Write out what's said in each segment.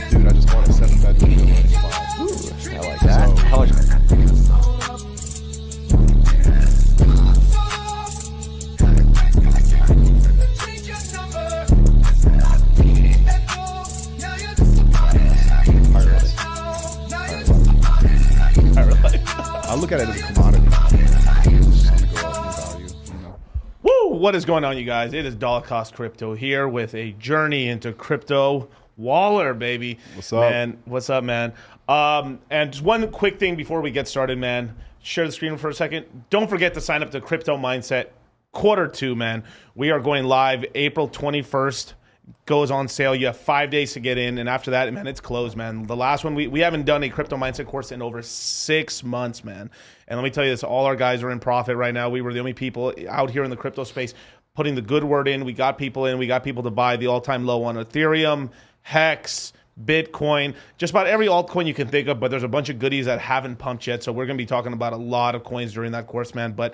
Dude, I just bought a 7-bedroom spot. Ooh, I like that. So, how much? I look at it as a commodity. It's just gonna go up in value, you know? Woo! What is going on, you guys? It is Dollar Cost Crypto here with a journey into crypto. Jwaller, baby. What's up? Man, what's up, man? And just one quick thing before we get started, man. Share the screen for a second. Don't forget to sign up to Crypto Mindset Q2, man. We are going live April 21st. Goes on sale. You have 5 days to get in, and after that, man, it's closed, man. The last one, we haven't done a crypto mindset course in over 6 months, man. And let me tell you this, all our guys are in profit right now. We were the only people out here in the crypto space putting the good word in. We got people in. We got people to buy the all-time low on Ethereum, Hex, Bitcoin, just about every altcoin you can think of, but there's a bunch of goodies that haven't pumped yet, so we're going to be talking about a lot of coins during that course, man. But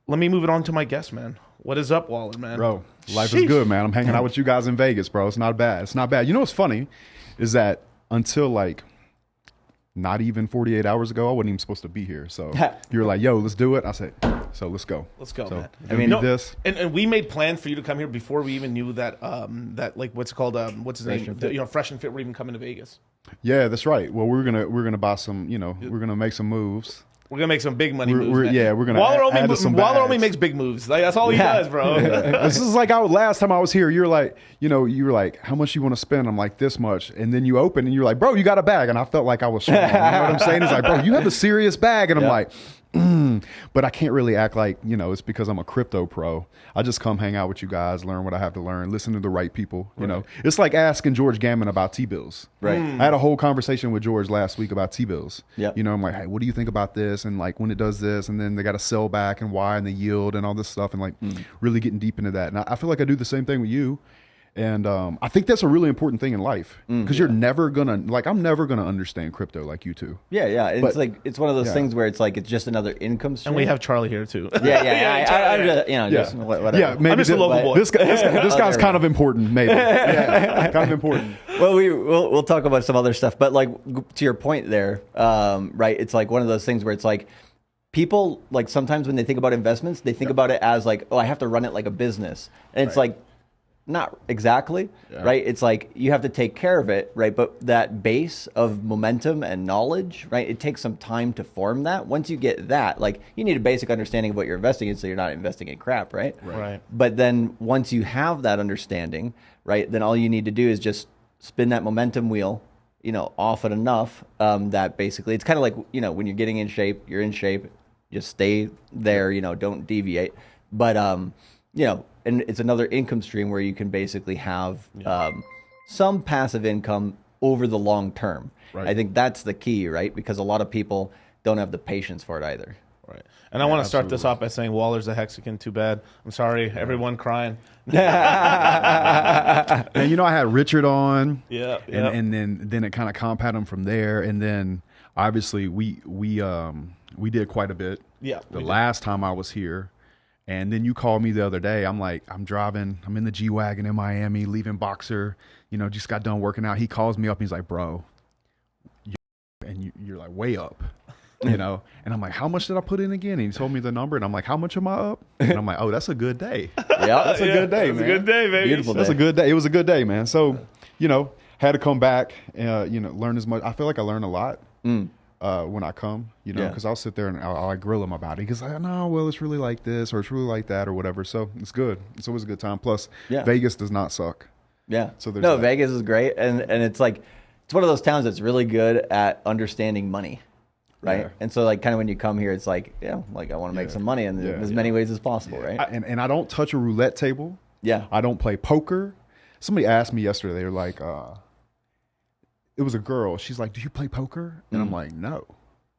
let me move it on to my guest, man. What is up, Jwaller, man? Bro, life is good, man. I'm hanging out with you guys in Vegas, bro. It's not bad. It's not bad. You know what's funny is that until like not even 48 hours ago, I wasn't even supposed to be here. So you were like, yo, let's do it. I said, so let's go. Let's go, so, man. I mean, this. And we made plans for you to come here before we even knew that, that like, what's it called, what's his name? You know, Fresh and Fit were even coming to Vegas. Yeah, that's right. Well, we're gonna buy some, you know, we're gonna make some moves. We're gonna make some big money moves. Yeah, we're gonna. Jwaller only makes big moves. Like, that's all he does, bro. Yeah. This is like last time I was here. You're like, you were like, how much you want to spend? I'm like, this much. And then you open and you're like, bro, you got a bag. And I felt like I was strong. You know what I'm saying? He's like, bro, you have a serious bag. And I'm like, but I can't really act like, you know, it's because I'm a crypto pro. I just come hang out with you guys, learn what I have to learn, listen to the right people. You know, it's like asking George Gammon about T-bills. Right. I had a whole conversation with George last week about T-bills. Yep. You know, I'm like, hey, what do you think about this? And like when it does this, and then they got to sell back and why and the yield and all this stuff, and like really getting deep into that. And I feel like I do the same thing with you. And I think that's a really important thing in life because you're never gonna I'm never gonna understand crypto like you two. Yeah, yeah. It's like it's one of those things where it's like it's just another income stream. And we have Charlie here too. I'm just, you know, just whatever. Yeah, maybe I'm just a local boy. This guy's kind of important, maybe. Yeah, kind of important. Well, we'll talk about some other stuff, but like to your point there, right? It's like one of those things where it's like people like sometimes when they think about investments, they think about it as like, oh, I have to run it like a business, and it's like. Not exactly, right? It's like you have to take care of it, right? But that base of momentum and knowledge, right? It takes some time to form that. Once you get that, like you need a basic understanding of what you're investing in so you're not investing in crap, right? Right. But then once you have that understanding, right, then all you need to do is just spin that momentum wheel, often enough that basically it's kind of like, when you're getting in shape, you're in shape, just stay there, don't deviate. But, and it's another income stream where you can basically have some passive income over the long term. Right. I think that's the key, right? Because a lot of people don't have the patience for it either. Right. And I want to start this off by saying Waller's a Hexagon. Too bad. I'm sorry, everyone crying. And I had Richard on. Yeah. And then it kind of compounded him from there. And then obviously we did quite a bit. Yeah. The last time I was here. And then you called me the other day. I'm like, I'm driving. I'm in the G-Wagon in Miami, leaving Boxer. Just got done working out. He calls me up. And he's like, bro, you're like way up. And I'm like, how much did I put in again? And he told me the number, and I'm like, how much am I up? And I'm like, oh, that's a good day. Yeah, that's a good day, man. That's a good day, baby. Beautiful day. That's a good day. It was a good day, man. So, had to come back, learn as much. I feel like I learn a lot when I come, because I'll sit there and I'll grill him about it. Because no, well, it's really like this or it's really like that or whatever. So it's good. It's always a good time. Plus, Vegas does not suck. Yeah. So there's Vegas is great, and it's like it's one of those towns that's really good at understanding money. Right. Yeah. And so kind of when you come here, it's like, I want to make some money in as many ways as possible. Right. And I don't touch a roulette table. Yeah. I don't play poker. Somebody asked me yesterday, they were like, it was a girl. She's like, do you play poker? And I'm like, no.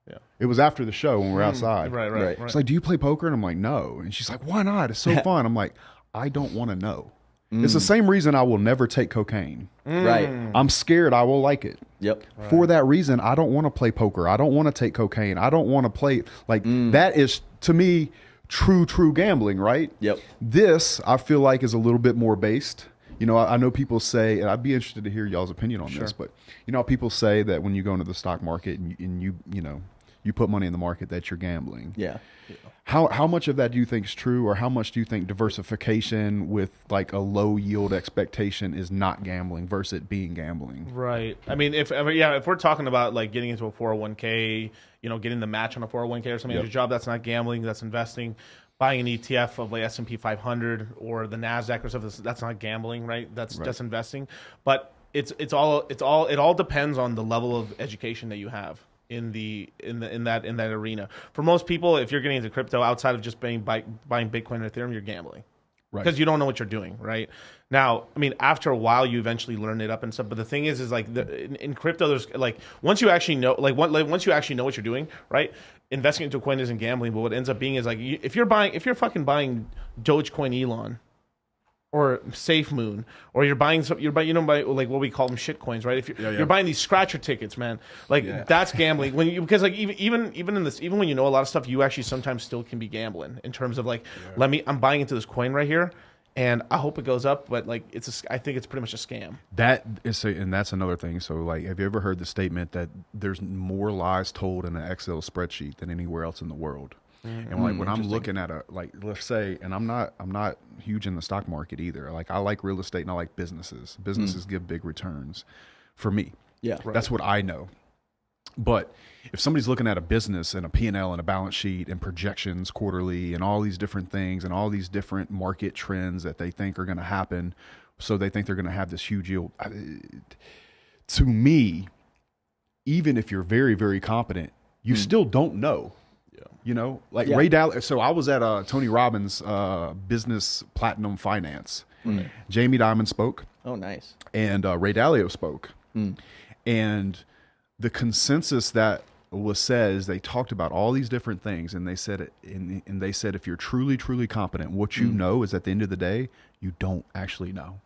Yeah. It was after the show when we're outside. Right. She's like, do you play poker? And I'm like, no. And she's like, why not? It's so fun. I'm like, I don't want to know. It's the same reason I will never take cocaine. Right. I'm scared I will like it. Yep. For that reason, I don't want to play poker. I don't want to take cocaine. I don't want to play that is to me true gambling, right? Yep. This I feel like is a little bit more based. I know people say, and I'd be interested to hear y'all's opinion on this, but people say that when you go into the stock market and you put money in the market that you're gambling. Yeah. How much of that do you think is true, or how much do you think diversification with like a low yield expectation is not gambling versus it being gambling? Right. I mean, if we're talking about like getting into a 401k, getting the match on a 401k or something as your job, that's not gambling, that's investing. Buying an ETF of like S&P 500 or the Nasdaq or something, that's not gambling, right? That's just investing. But it all depends on the level of education that you have in that arena. For most people, if you're getting into crypto outside of just buying Bitcoin and Ethereum, you're gambling. Because you don't know what you're doing, right? Now, I mean, after a while, you eventually learn it up and stuff. But the thing is like in crypto, there's like once you actually know, once you actually know what you're doing, right? Investing into a coin isn't gambling, but what ends up being is like if you're fucking buying Dogecoin Elon or SafeMoon, or you're buying like what we call them shit coins, right? If you're buying these scratcher tickets, man, that's gambling. Because even when you know a lot of stuff, you actually sometimes still can be gambling in terms of like, I'm buying into this coin right here, and I hope it goes up, but like I think it's pretty much a scam. And that's another thing. So like, have you ever heard the statement that there's more lies told in an Excel spreadsheet than anywhere else in the world? And like when I'm looking at let's say, and I'm not huge in the stock market either. Like I like real estate and I like businesses. Businesses give big returns for me. Yeah. That's what I know. But if somebody's looking at a business and a P&L and a balance sheet and projections quarterly and all these different things and all these different market trends that they think are going to happen, so they think they're going to have this huge yield. To me, even if you're very, very competent, you still don't know. Ray Dalio. So I was at Tony Robbins' Business Platinum Finance. Jamie Dimon spoke. Oh, nice. And Ray Dalio spoke. And the consensus that was said is they talked about all these different things, and they said they said if you're truly, truly competent, what you know is at the end of the day, you don't actually know.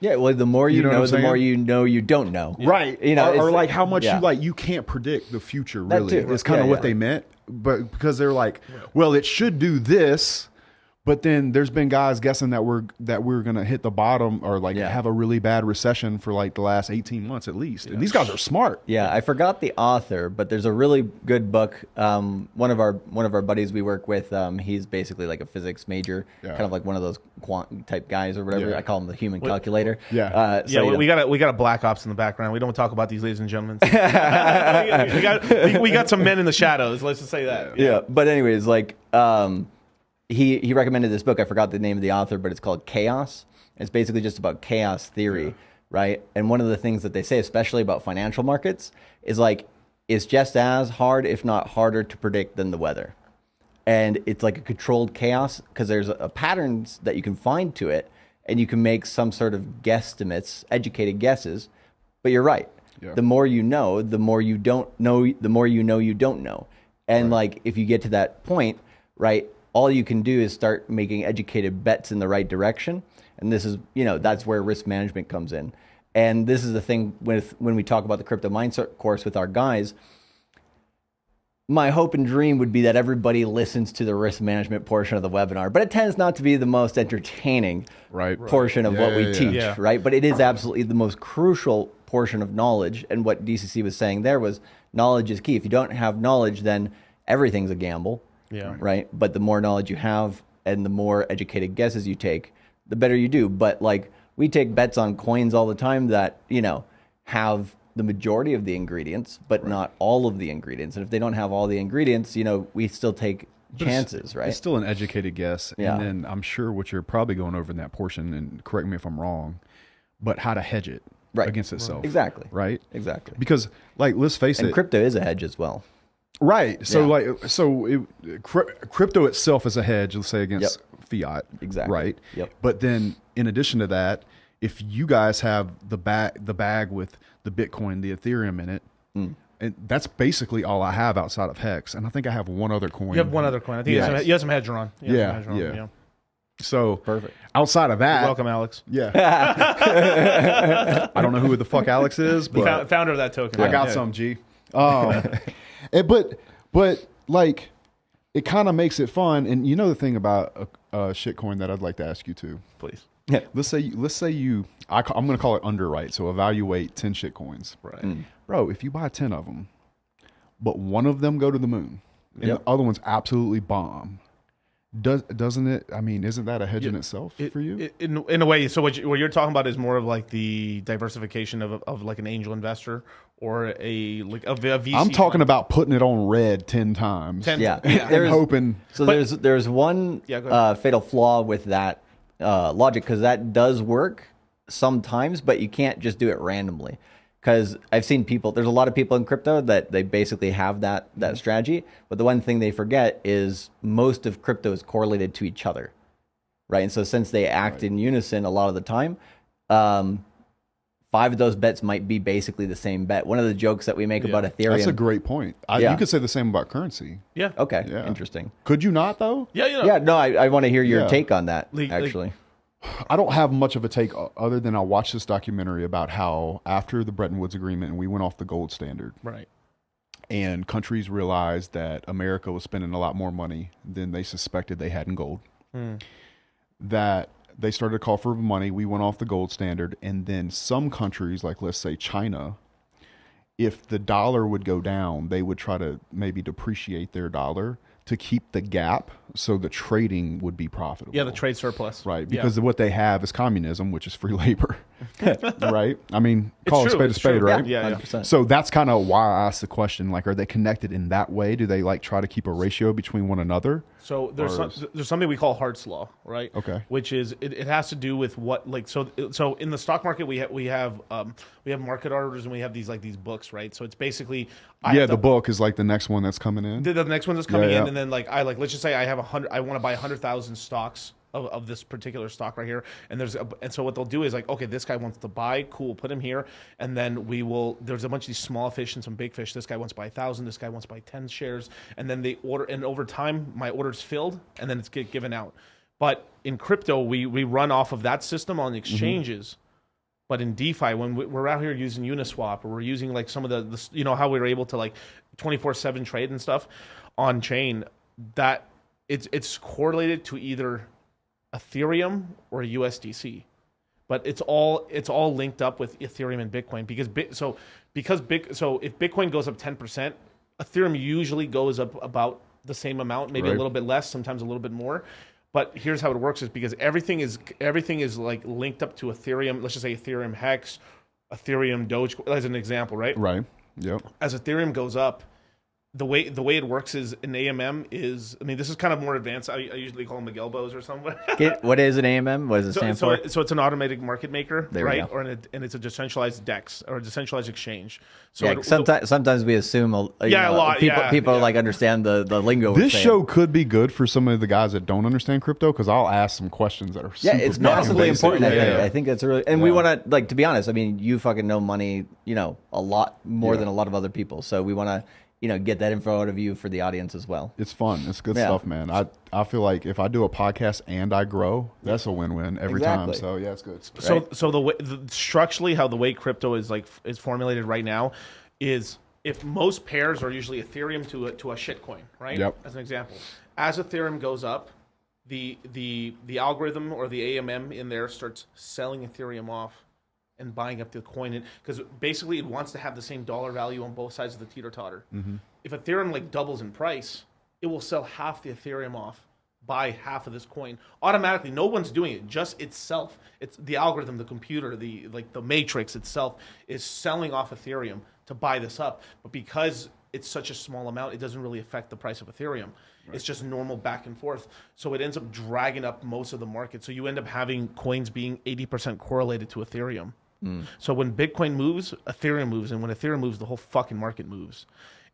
Yeah, well, the more you know the more you know you don't know. Right. Or like how much you can't predict the future, really. It's kind of what they meant. But because they're like, well, it should do this, but then there's been guys guessing that we're going to hit the bottom or have a really bad recession for like the last 18 months at least. And these guys are smart. Yeah, I forgot the author, but there's a really good book. One of our buddies we work with, he's basically like a physics major, kind of like one of those quant type guys or whatever. I call him the human calculator. We got a black ops in the background. We don't talk about these, ladies and gentlemen. we got some men in the shadows. Let's just say that. Yeah, but anyways, like. He recommended this book. I forgot the name of the author, but it's called Chaos. It's basically just about chaos theory. right? And one of the things that they say, especially about financial markets, is like it's just as hard, if not harder, to predict than the weather. And it's like a controlled chaos because there's a patterns that you can find to it, and you can make some sort of guesstimates, educated guesses. But you're right. Yeah. The more you know, the more you don't know, the more you know you don't know. And like if you get to that point, right, all you can do is start making educated bets in the right direction. And this is, that's where risk management comes in. And this is the thing when we talk about the crypto mindset course with our guys. My hope and dream would be that everybody listens to the risk management portion of the webinar, but it tends not to be the most entertaining portion of what we teach, right? But it is absolutely the most crucial portion of knowledge. And what DCC was saying there was knowledge is key. If you don't have knowledge, then everything's a gamble, right? But the more knowledge you have and the more educated guesses you take, the better you do. But like we take bets on coins all the time that, have the majority of the ingredients, but not all of the ingredients. And if they don't have all the ingredients, we still take chances, right? It's still an educated guess. Yeah. And then I'm sure what you're probably going over in that portion, and correct me if I'm wrong, but how to hedge it against itself. Exactly. Right? Exactly. Because like, let's face it. Crypto is a hedge as well. Right. So crypto itself is a hedge, let's say, against fiat. Exactly. Right. Yep. But then in addition to that, if you guys have the bag with the Bitcoin, the Ethereum in it, and that's basically all I have outside of Hex. And I think I have one other coin. You have one other coin. I think you have some Hedger on. Yeah. So perfect. Outside of that, you're welcome, Alex. Yeah. I don't know who the fuck Alex is, but founder of that token. I got some G. But like it kind of makes it fun. And the thing about a shitcoin that I'd like to ask you too, please. Yeah. Let's say I'm going to call it underwrite. So evaluate 10 shitcoins. Right. Bro, if you buy 10 of them, but one of them go to the moon and the other one's absolutely bomb, doesn't it? I mean, isn't that a hedge in itself for you? In a way. So what you're talking about is more of like the diversification of like an angel investor or a VC. I'm talking about putting it on red 10 times. And hoping. So there's one fatal flaw with that logic, because that does work sometimes, but you can't just do it randomly. Because I've seen there's a lot of people in crypto that they basically have that strategy, but the one thing they forget is most of crypto is correlated to each other, right? And so since they act in unison a lot of the time, 5 of those bets might be basically the same bet. One of the jokes that we make about Ethereum. That's a great point. You could say the same about currency. Yeah. Okay. Yeah. Interesting. Could you not though? Yeah. Yeah. No, I want to hear your take on that. Actually. I don't have much of a take other than I watched this documentary about how after the Bretton Woods Agreement and we went off the gold standard, right? And countries realized that America was spending a lot more money than they suspected they had in gold. That they started to call for money. We went off the gold standard, and then some countries, like let's say China, if the dollar would go down, they would try to maybe depreciate their dollar to keep the gap so the trading would be profitable. Yeah, the trade surplus. Right, because what they have is communism, which is free labor. Right? I mean, call it a spade, right? Yeah, 100%. So that's kind of why I asked the question, like, are they connected in that way? Do they like try to keep a ratio between one another? So there's something we call Hart's law, right? Okay. Which is it has to do with what so in the stock market we have market orders and we have these books, right? So it's basically the book is like the next one that's coming in. The next one that's coming in, and then let's just say I have 100. I want to buy 100,000 stocks of this particular stock right here, and so what they'll do is like, okay, this guy wants to buy, cool, put him here, and then there's a bunch of these small fish and some big fish. This guy wants to buy 1,000, this guy wants to buy 10 shares, and then they order, and over time my order's filled, and then it's get given out. But in crypto, we run off of that system on exchanges. But in DeFi, when we're out here using Uniswap, or we're using like some of the how we were able to like 24/7 trade and stuff on chain, that it's correlated to either Ethereum or USDC, but it's all linked up with Ethereum and Bitcoin because if Bitcoin goes up 10%, Ethereum usually goes up about the same amount, maybe a little bit less, sometimes a little bit more. But here's how it works: is because everything is like linked up to Ethereum. Let's just say Ethereum Hex, Ethereum Doge, as an example, right? Right. Yep. As Ethereum goes up, the way it works is an AMM is, I mean, this is kind of more advanced. I usually call them Miguel Bows or something. What is an AMM? What does it stand for? So it's an automatic market maker, There we right? go. And it's a decentralized DEX or a decentralized exchange. So Yeah, sometimes we assume a lot. People like understand the lingo. This show could be good for some of the guys that don't understand crypto because I'll ask some questions that are super it's fucking massively basic. important. Yeah. I think that's really, and we want to, like, to be honest, I mean, you fucking know money, a lot more than a lot of other people. So we want to, get that info out of you for the audience as well. It's fun. It's good stuff, man. I feel like if I do a podcast and I grow, that's a win-win every time. So yeah, it's good. So the way structurally how the way crypto is formulated right now is if most pairs are usually Ethereum to a shitcoin, right? Yep. As an example, as Ethereum goes up, the algorithm or the AMM in there starts selling Ethereum off and buying up the coin, because basically it wants to have the same dollar value on both sides of the teeter-totter. Mm-hmm. If Ethereum doubles in price, it will sell half the Ethereum off, buy half of this coin automatically. No one's doing it, just itself. It's the algorithm, the computer, the matrix itself is selling off Ethereum to buy this up. But because it's such a small amount, it doesn't really affect the price of Ethereum. Right. It's just normal back and forth. So it ends up dragging up most of the market. So you end up having coins being 80% correlated to Ethereum. So when Bitcoin moves, Ethereum moves, and when Ethereum moves, the whole fucking market moves.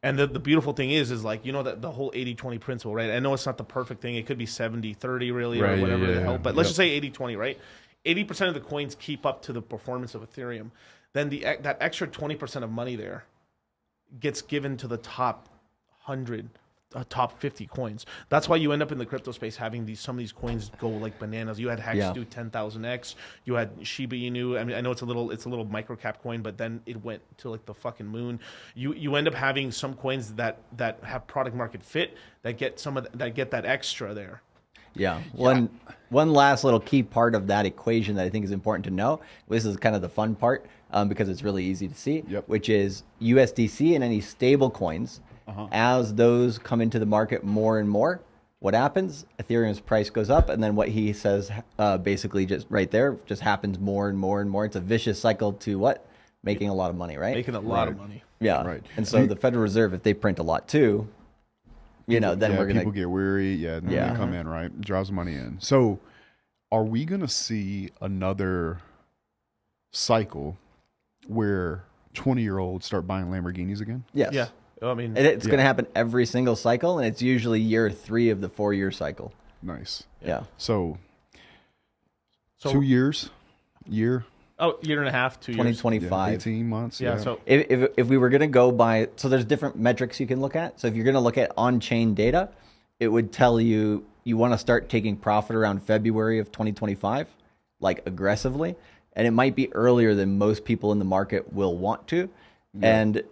And the beautiful thing is that the whole 80-20 principle, right? I know it's not the perfect thing. It could be 70-30 really, or whatever the hell. But let's just say 80-20, right? 80% of the coins keep up to the performance of Ethereum. Then that extra 20% of money there gets given to the top 100, top 50 coins. That's why you end up in the crypto space having some of these coins go like bananas. You had Hex do 10,000x. You had Shiba Inu. I mean, I know it's a little micro cap coin, but then it went to like the fucking moon. You end up having some coins that have product market fit that get that extra there. Yeah. One last little key part of that equation that I think is important to know. This is kind of the fun part because it's really easy to see, which is USDC and any stable coins. As those come into the market more and more, what happens? Ethereum's price goes up, and then what he says basically just right there just happens more and more and more. It's a vicious cycle to what? Making a lot of money, right? Making a lot of money. Yeah. Right. And so the Federal Reserve, if they print a lot too, then we're going to... People get weary. Then they come in, right? Drives money in. So are we going to see another cycle where 20-year-olds start buying Lamborghinis again? Yes. Yeah. I mean, it's going to happen every single cycle, and it's usually year 3 of the 4-year cycle. Nice. Yeah. So 2 years, year. Oh, year and a half, 2 years. 2025. 18 months. Yeah. So if we were going to go by, so there's different metrics you can look at. So if you're going to look at on-chain data, it would tell you want to start taking profit around February of 2025, like aggressively, and it might be earlier than most people in the market will want to, and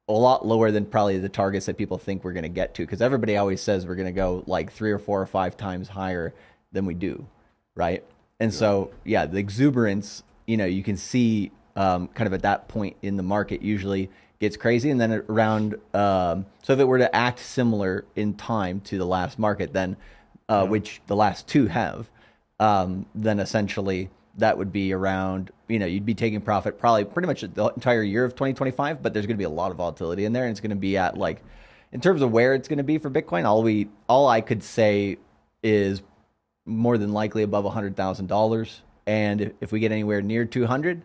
a lot lower than probably the targets that people think we're going to get to, because everybody always says we're going to go like 3 or 4 or 5 times higher than we do, right? And so, the exuberance, you can see kind of at that point in the market usually gets crazy, and then around, so if it were to act similar in time to the last market, then which the last 2 have, then essentially that would be around, you'd be taking profit probably pretty much the entire year of 2025, but there's going to be a lot of volatility in there, and it's going to be at like, in terms of where it's going to be for Bitcoin, all I could say is more than likely above $100,000. And if we get anywhere near 200,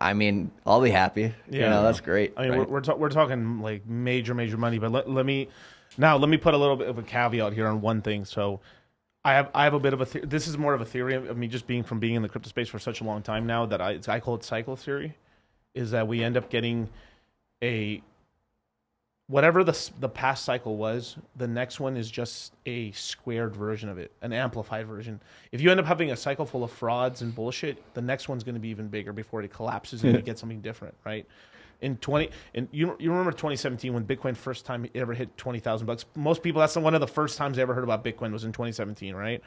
I mean, I'll be happy. Yeah, that's great. I mean, right? we're talking like major money, but let me put a little bit of a caveat here on one thing. So I have a bit of this is more of a theory of me just being in the crypto space for such a long time now that I call it cycle theory, is that we end up getting whatever the past cycle was, the next one is just a squared version of it, an amplified version. If you end up having a cycle full of frauds and bullshit, the next one's going to be even bigger before it collapses and you get something different, right? You remember 2017 when Bitcoin first time ever hit $20,000? Most people, that's one of the first times they ever heard about Bitcoin was in 2017, right?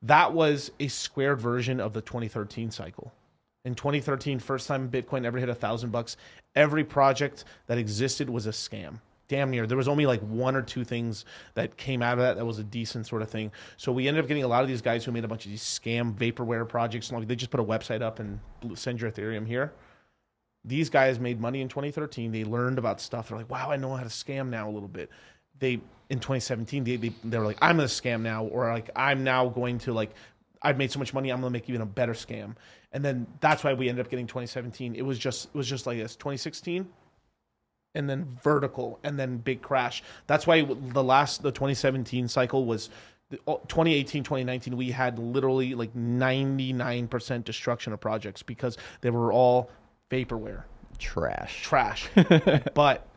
That was a squared version of the 2013 cycle. In 2013, first time Bitcoin ever hit $1,000, every project that existed was a scam. Damn near. There was only like 1 or 2 things that came out of that was a decent sort of thing. So we ended up getting a lot of these guys who made a bunch of these scam vaporware projects. They just put a website up and send your Ethereum here. these guys made money in 2013. They learned about stuff. They're like, wow, I know how to scam now a little bit. They in 2017 they were like, I'm gonna scam now, or like I'm now going to like, I've made so much money, I'm gonna make even a better scam. And then that's why we ended up getting 2017. It was just like this. 2016. And then vertical, and then big crash. That's why the 2017 cycle was 2018, 2019. We had literally like 99% destruction of projects because they were all vaporware, trash. But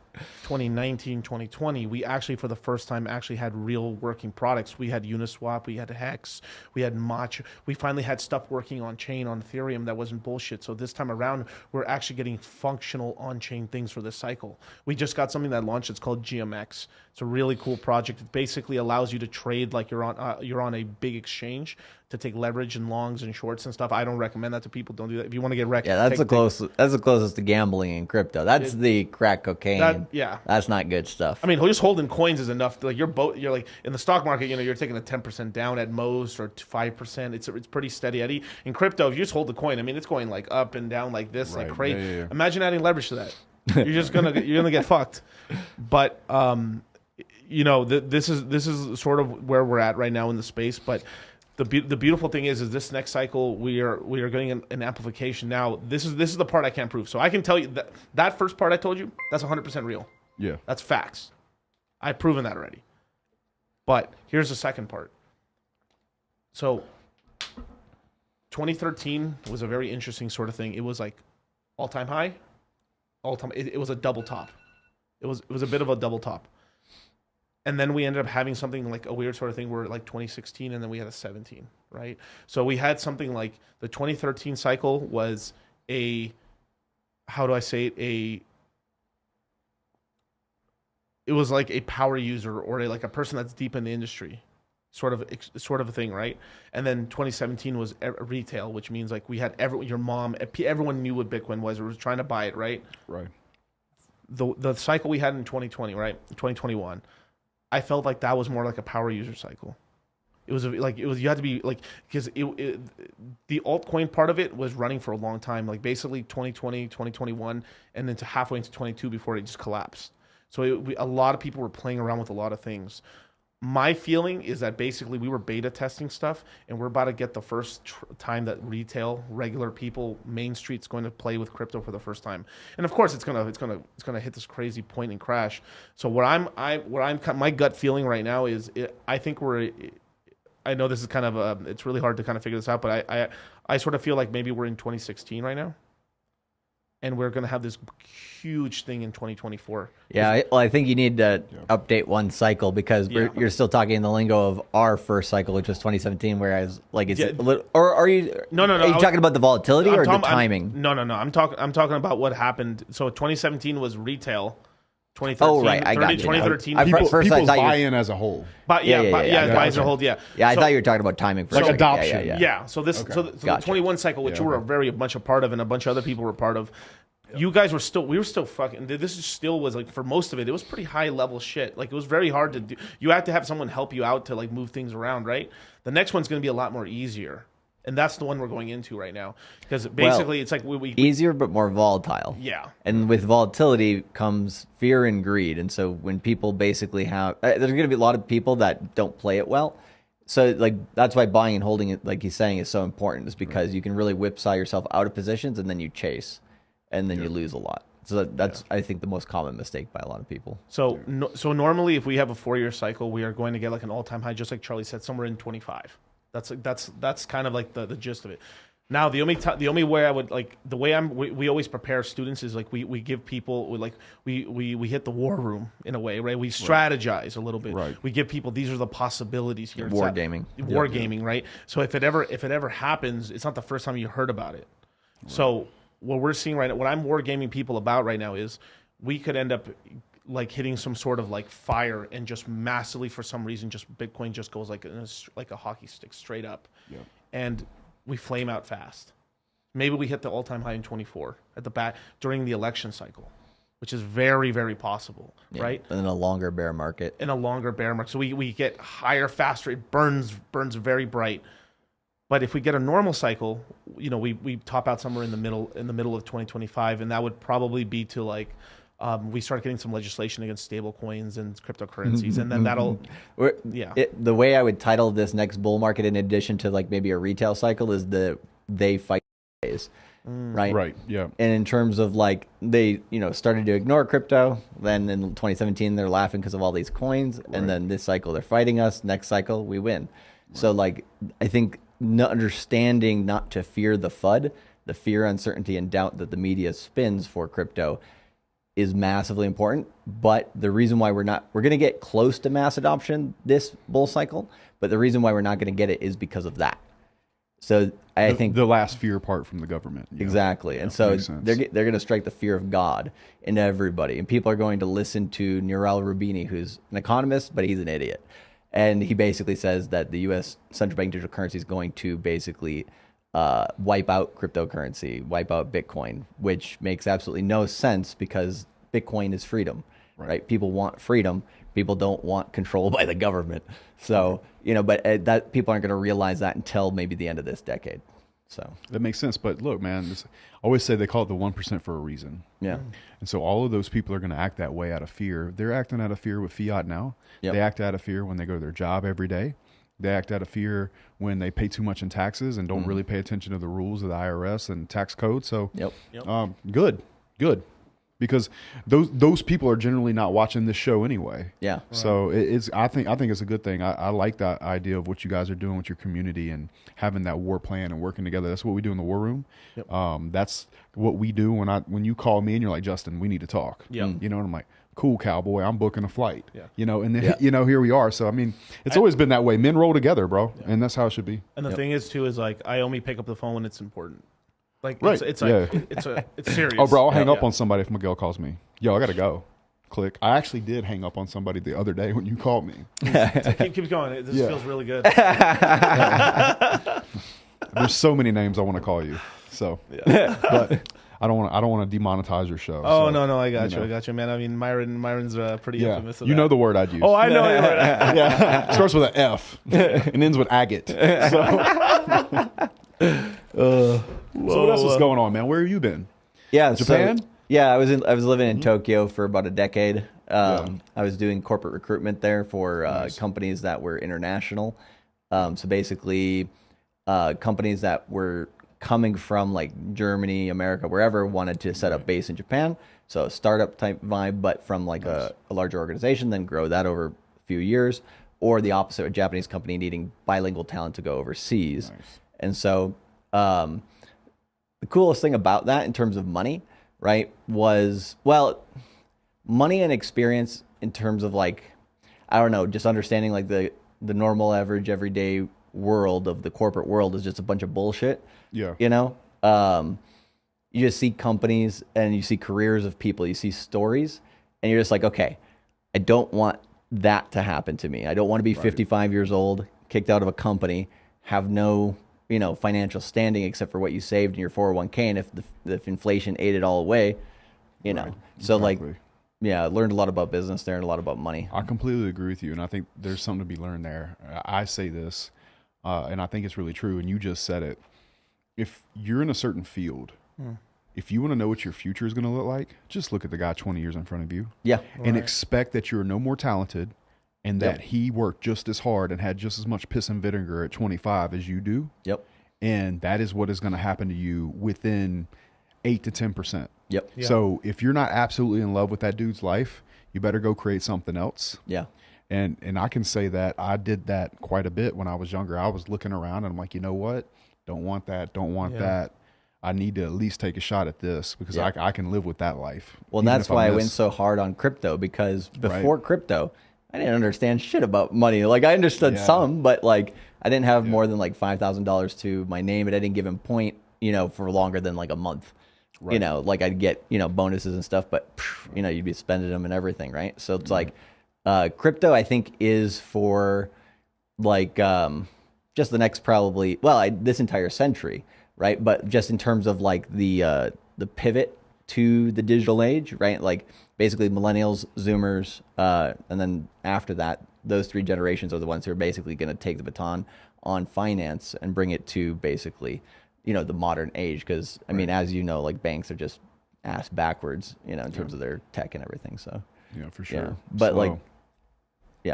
2019, 2020, we actually for the first time actually had real working products. We had Uniswap, we had Hex, we had Matcha. We finally had stuff working on chain on Ethereum that wasn't bullshit. So this time around, we're actually getting functional on-chain things for this cycle. We just got something that launched. It's called GMX. It's a really cool project. It basically allows you to trade like you're on a big exchange to take leverage and longs and shorts and stuff. I don't recommend that to people. Don't do that. If you want to get wrecked, that's the closest to gambling in crypto. That's the crack cocaine. That's not good stuff. I mean, just holding coins is enough. Like you're like in the stock market, you're taking a 10% down at most or 5%. It's pretty steady Eddie. In crypto, if you just hold the coin, I mean, it's going like up and down like this, like crazy. Yeah. Imagine adding leverage to that. You're gonna get fucked. But this is sort of where we're at right now in the space. But the beautiful thing is this next cycle we are getting an amplification. Now this is the part I can't prove. So I can tell you that first part I told you, that's 100% real. Yeah, that's facts. I've proven that already. But here's the second part. So 2013 was a very interesting sort of thing. It was like all-time high, all-time. It was a double top. It was a bit of a double top. And then we ended up having something like a weird sort of thing where like 2016, and then we had a 17, right? So we had something like the 2013 cycle was it was like a power user or like a person that's deep in the industry, sort of a thing, right? And then 2017 was retail, which means like we had everyone knew what Bitcoin was or was trying to buy it, right? Right. The cycle we had in 2020, right? 2021. I felt like that was more like a power user cycle. You had to be like, because the altcoin part of it was running for a long time, like basically 2020, 2021, and then to halfway into 22 before it just collapsed. So a lot of people were playing around with a lot of things. My feeling is that basically we were beta testing stuff, and we're about to get the first time that retail, regular people, Main Street's going to play with crypto for the first time. And of course, it's gonna hit this crazy point and crash. So my gut feeling right now is I think I know this is kind of it's really hard to kind of figure this out, but I sort of feel like maybe we're in 2016 right now. And we're going to have this huge thing in 2024. Yeah, I think you need to update one cycle because you're still talking in the lingo of our first cycle, which was 2017. Whereas, like, it's a little, or are you? No. Are you talking about the volatility or the timing? No. I'm talking about what happened. So 2017 was retail. 2013, oh right, I got you. 2013. People's buy-in as a whole. Buy-in as a whole. Yeah. Yeah, I thought you were talking about timing for like adoption. Yeah. So the 21 cycle, which you were very much a part of, and a bunch of other people were part of. You guys we were still fucking. This still was like for most of it. It was pretty high level shit. Like it was very hard to do. You had to have someone help you out to like move things around, right? The next one's going to be a lot more easier. And that's the one we're going into right now. Because basically it's like we easier but more volatile. Yeah. And with volatility comes fear and greed. And so when people basically have there's going to be a lot of people that don't play it well. So like that's why buying and holding it, like he's saying, is so important, is because you can really whipsaw yourself out of positions and then you chase and then you lose a lot. So that's I think the most common mistake by a lot of people. So so normally if we have a 4-year cycle, we are going to get like an all-time high, just like Charlie said, somewhere in 25. That's kind of like the gist of it. Now the only way I would like the way we always prepare students is like we give people we hit the war room in a way, right? We strategize a little bit. Right. We give people these are the possibilities here. Wargaming, right? So if it ever happens, it's not the first time you heard about it. Right. So what we're seeing right now, what I'm wargaming people about right now is we could end up like hitting some sort of like fire and just massively for some reason just Bitcoin just goes like a hockey stick straight up, and we flame out fast. Maybe we hit the all-time high in 24 at the back during the election cycle, which is very, very possible, right? And in a longer bear market. So we get higher, faster. It burns very bright. But if we get a normal cycle, we top out somewhere in the middle of 2025, and that would probably be to like we start getting some legislation against stablecoins and cryptocurrencies, and then that'll the way I would title this next bull market, in addition to like maybe a retail cycle, is the they fight phase. Right. Yeah. And in terms of like they, started to ignore crypto, then in 2017 they're laughing because of all these coins, and then this cycle they're fighting us. Next cycle we win. So like I think understanding not to fear the FUD, the fear, uncertainty, and doubt that the media spins for crypto is massively important. But the reason why we're going to get close to mass adoption this bull cycle, but the reason why we're not going to get it is because of that. So I think the last fear part from the government. Exactly. And so they're going to strike the fear of God into everybody. And people are going to listen to Nouriel Roubini, who's an economist, but he's an idiot. And he basically says that the U.S. central bank digital currency is going to basically wipe out cryptocurrency, wipe out Bitcoin, which makes absolutely no sense because Bitcoin is freedom, right? People want freedom. People don't want control by the government. So, but that people aren't going to realize that until maybe the end of this decade. So that makes sense. But look, man, I always say they call it the 1% for a reason. Yeah. And so all of those people are going to act that way out of fear. They're acting out of fear with fiat now. Yep. They act out of fear when they go to their job every day. They act out of fear when they pay too much in taxes and don't really pay attention to the rules of the IRS and tax code. So good. Because those people are generally not watching this show anyway. Yeah. So I think it's a good thing. I like that idea of what you guys are doing with your community and having that war plan and working together. That's what we do in the war room. Yep. That's what we do when you call me and you're like, Justin, we need to talk. Yeah. And I'm like, cool, cowboy, I'm booking a flight. Yeah. And then here we are. So I mean, it's always been that way. Men roll together, bro, and that's how it should be. And the thing is too is like I only pick up the phone when it's important. Like right. it's serious. Oh, bro, I'll hang up on somebody if Miguel calls me. Yo, I gotta go. Click. I actually did hang up on somebody the other day when you called me. Keep going. This feels really good. There's so many names I want to call you. So, but I don't want to demonetize your show. Oh, so, no, I got you, man. I mean, Myron's pretty infamous. You know the word I'd use. Oh, I know the word. Yeah, starts with an F and ends with agate. So. So what else is going on, man? Where have you been? Yeah, Japan. I was living in Tokyo for about a decade. I was doing corporate recruitment there for companies that were international. So basically, companies that were coming from like Germany, America, wherever, wanted to set up base in Japan. So a startup type vibe, but from like a larger organization, then grow that over a few years. Or the opposite, a Japanese company needing bilingual talent to go overseas. Nice. And so the coolest thing about that in terms of money, right, was, money and experience in terms of like, I don't know, just understanding like the normal average everyday world of the corporate world is just a bunch of bullshit. Yeah. You just see companies and you see careers of people, you see stories, and you're just like, okay, I don't want that to happen to me. I don't want to be 55 years old, kicked out of a company, have no financial standing except for what you saved in your 401k, and if inflation ate it all away, So exactly. I learned a lot about business there and a lot about money. I completely agree with you, and I think there's something to be learned there. I say this, and I think it's really true, and you just said it. If you're in a certain field, if you want to know what your future is going to look like, just look at the guy 20 years in front of you. Yeah. And expect that you're no more talented and that he worked just as hard and had just as much piss and vinegar at 25 as you do. Yep. And that is what is going to happen to you within 8 to 10%. Yep. Yeah. So if you're not absolutely in love with that dude's life, you better go create something else. Yeah. And I can say that I did that quite a bit when I was younger. I was looking around and I'm like, you know what? Don't want that. Don't want that. I need to at least take a shot at this because I can live with that life. Well, that's why I went so hard on crypto, because before crypto, I didn't understand shit about money. Like I understood some, but like I didn't have more than like $5,000 to my name at any given point, for longer than like a month. Right. Like I'd get, bonuses and stuff, but you'd be spending them and everything. Right. So it's like, crypto, I think, is for like, just the next probably, this entire century. Right. But just in terms of like the pivot to the digital age, right? Like basically millennials, Zoomers, and then after that, those 3 generations are the ones who are basically going to take the baton on finance and bring it to basically, the modern age. Because I mean, as you know, like banks are just ass backwards, in terms of their tech and everything. So Yeah, for sure. yeah, but So-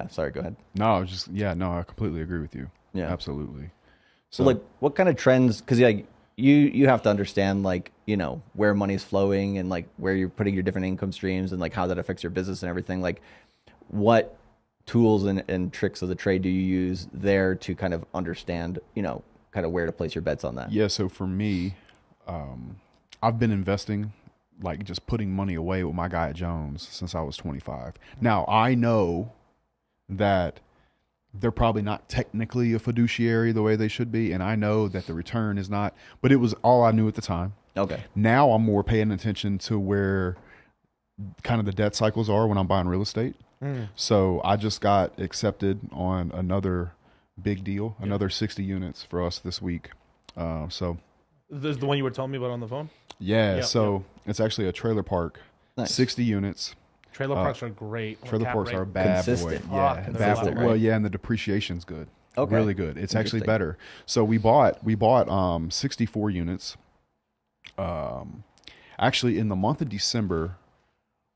sorry, go ahead. No, I was just I completely agree with you. Yeah. Absolutely. So like, what kind of trends? Because you have to understand where money's flowing and like where you're putting your different income streams and like how that affects your business and everything. Like, what tools and tricks of the trade do you use there to kind of understand kind of where to place your bets on that? Yeah, so for me, I've been investing, like just putting money away with my guy at Jones since I was 25. Now, I know that they're probably not technically a fiduciary the way they should be, and I know that the return is not, but it was all I knew at the time. Okay. Now I'm more paying attention to where kind of the debt cycles are when I'm buying real estate. So I just got accepted on another big deal, another 60 units for us this week. So This is the one you were telling me about on the phone? yeah, Yep, so it's actually a trailer park, Nice. 60 units. Trailer parks are great. Trailer Cap parks rate. are a bad Consistent. boy. Yeah, Consistent, bad boy. right? Well, yeah, and the depreciation's good. Okay. Really good. It's actually Interesting. better. So we bought 64 units. Actually, in the month of December,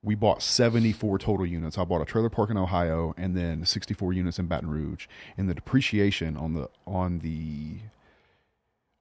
we bought 74 total units. I bought a trailer park in Ohio and then 64 units in Baton Rouge. And the depreciation on the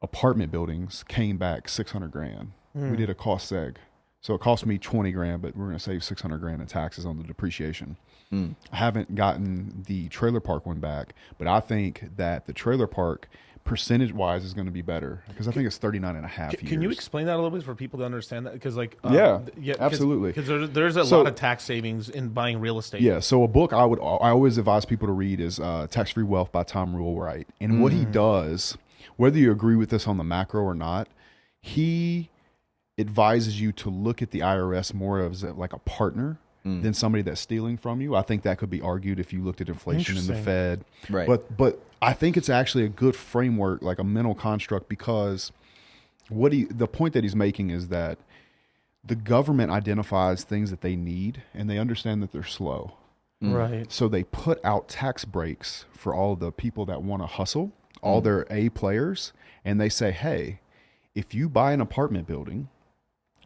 apartment buildings came back 600 grand. We did a cost seg. So it cost me 20 grand, but we're going to save 600 grand in taxes on the depreciation. I haven't gotten the trailer park one back, but I think that the trailer park percentage wise is going to be better because I think it's 39 and a half years. Can you explain that a little bit for people to understand that? Because absolutely. Because there's a lot of tax savings in buying real estate. Yeah, so a book I always advise people to read is Tax Free Wealth by Tom Wright. And what he does, whether you agree with this on the macro or not, he advises you to look at the IRS more as like a partner than somebody that's stealing from you. I think that could be argued if you looked at inflation and the Fed. Right. But I think it's actually a good framework, like a mental construct, because the point that he's making is that the government identifies things that they need and they understand that they're slow. Right. So they put out tax breaks for all the people that want to hustle, all their A players, and they say, hey, if you buy an apartment building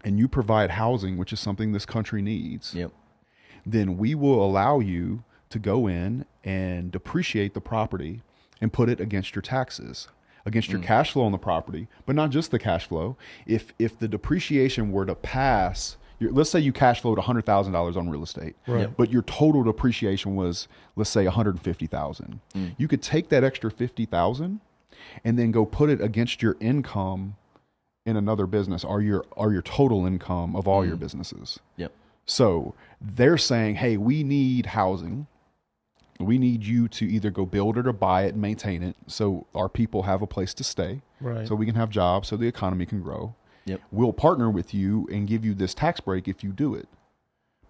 and you provide housing, which is something this country needs, Yep. then we will allow you to go in and depreciate the property and put it against your taxes, against your cash flow on the property, but not just the cash flow. If the depreciation were to pass, let's say you cash flowed $100,000 on real estate, Right. but your total depreciation was, let's say, $150,000. You could take that extra $50,000 and then go put it against your income in another business, or your total income of all your businesses. Yep. So they're saying, hey, we need housing. We need you to either go build it or buy it and maintain it so our people have a place to stay, Right. so we can have jobs, so the economy can grow. Yep. We'll partner with you and give you this tax break if you do it,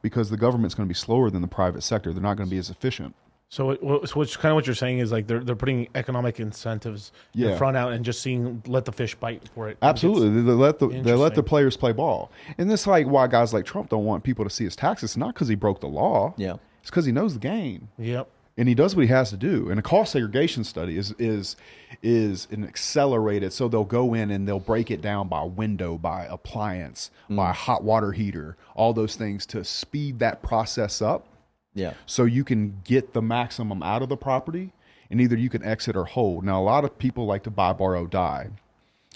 because the government's going to be slower than the private sector. They're not going to be as efficient. So which kind of what you're saying is like they're putting economic incentives in front out and just let the fish bite for it. Absolutely. They let the Interesting. players play ball. And this is like why guys like Trump don't want people to see his taxes. It's not because he broke the law. Yeah. It's because he knows the game. Yep. And he does what he has to do. And a cost segregation study is an accelerated. So they'll go in and they'll break it down by window, by appliance, by hot water heater, all those things to speed that process up. Yeah. So you can get the maximum out of the property, and either you can exit or hold. Now, a lot of people like to buy, borrow, die.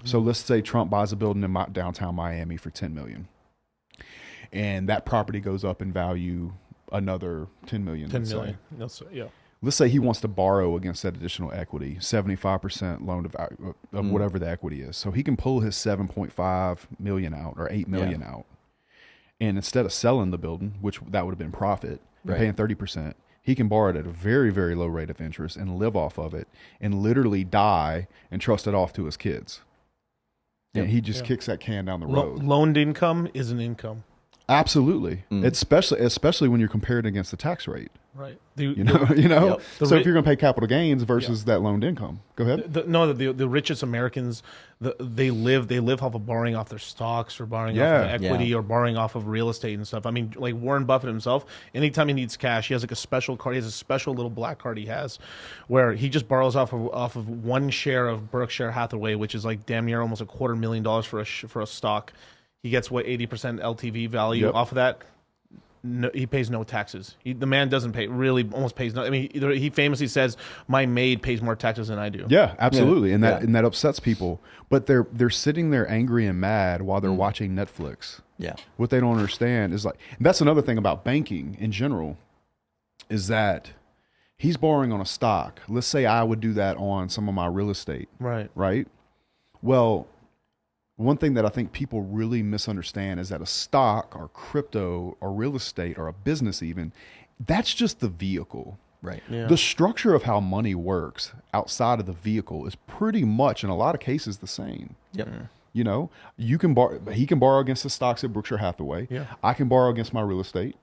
So let's say Trump buys a building in downtown Miami for $10 million, and that property goes up in value another $10 million. 10 let's say. million. That's, yeah. Let's say he wants to borrow against that additional equity, 75% loan to value of whatever the equity is. So he can pull his 7.5 million out or 8 million out. And instead of selling the building, which that would have been profit, and paying 30%, he can borrow it at a very, very low rate of interest and live off of it and literally die and trust it off to his kids. And he just kicks that can down the road. Loaned income is an income. Absolutely. Especially when you're compared against the tax rate. Right. You know. Yep. So if you're going to pay capital gains versus that loaned income, go ahead. The richest Americans, they live off of borrowing off their stocks or borrowing off of equity or borrowing off of real estate and stuff. I mean, like Warren Buffett himself, anytime he needs cash, he has like a special card. He has a special little black card he has, where he just borrows off of one share of Berkshire Hathaway, which is like damn near almost $250,000 for a stock. He gets 80% LTV value off of that. No, he pays no taxes. The man doesn't pay, really almost pays no. I mean, he famously says, "My maid pays more taxes than I do." Yeah, absolutely, and that upsets people. But they're sitting there angry and mad while they're watching Netflix. Yeah, what they don't understand is and that's another thing about banking in general, is that he's borrowing on a stock. Let's say I would do that on some of my real estate. Right. Well, one thing that I think people really misunderstand is that a stock or crypto or real estate or a business even, that's just the vehicle. right. Yeah. The structure of how money works outside of the vehicle is pretty much in a lot of cases the same. Yep. You know, he can borrow against the stocks at Berkshire Hathaway. Yeah. I can borrow against my real estate.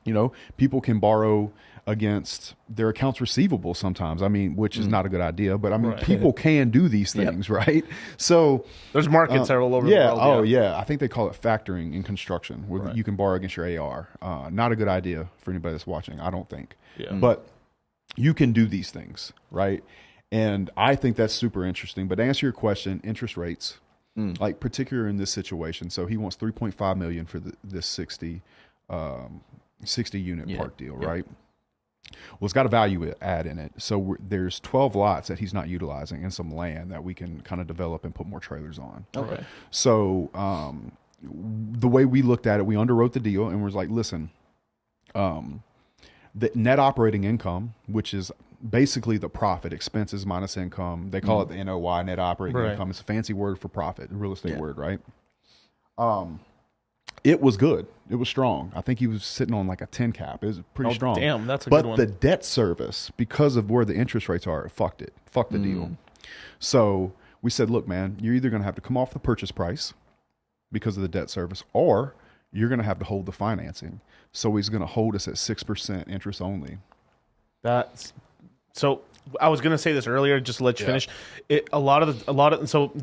You know, people can borrow against their accounts receivable sometimes. I mean, which is not a good idea, but I mean, people can do these things, right? So there's markets all over the world. Oh, yeah. I think they call it factoring in construction, where you can borrow against your AR. Not a good idea for anybody that's watching, I don't think. Yeah. But you can do these things, right? And I think that's super interesting. But to answer your question, interest rates, like particular in this situation. So he wants 3.5 million for this 60 unit park deal, right? Well, it's got a value add in it. So there's 12 lots that he's not utilizing and some land that we can kind of develop and put more trailers on. Okay. So the way we looked at it, we underwrote the deal and was like, listen, the net operating income, which is basically the profit, expenses minus income. They call it the NOI, net operating income. It's a fancy word for profit, a real estate word, right? It was good. It was strong. I think he was sitting on like a 10 cap. It was pretty strong. Damn, that's a good one. But the debt service, because of where the interest rates are, it fucked it. Fucked the deal. So we said, look, man, you're either going to have to come off the purchase price because of the debt service, or you're going to have to hold the financing. So he's going to hold us at 6% interest only. So I was going to say this earlier, just to let you finish. So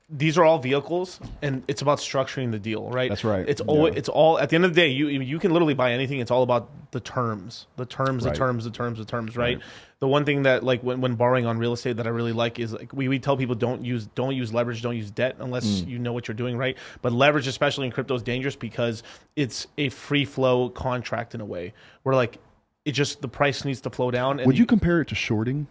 these are all vehicles, and it's about structuring the deal, right? That's right. It's all at the end of the day, you can literally buy anything. It's all about the terms, right? The one thing that, like, when borrowing on real estate that I really like is, like, we tell people don't use leverage, don't use debt unless you know what you're doing, right? But leverage, especially in crypto, is dangerous because it's a free flow contract in a way where, like, the price needs to flow down. And Would you compare it to shorting?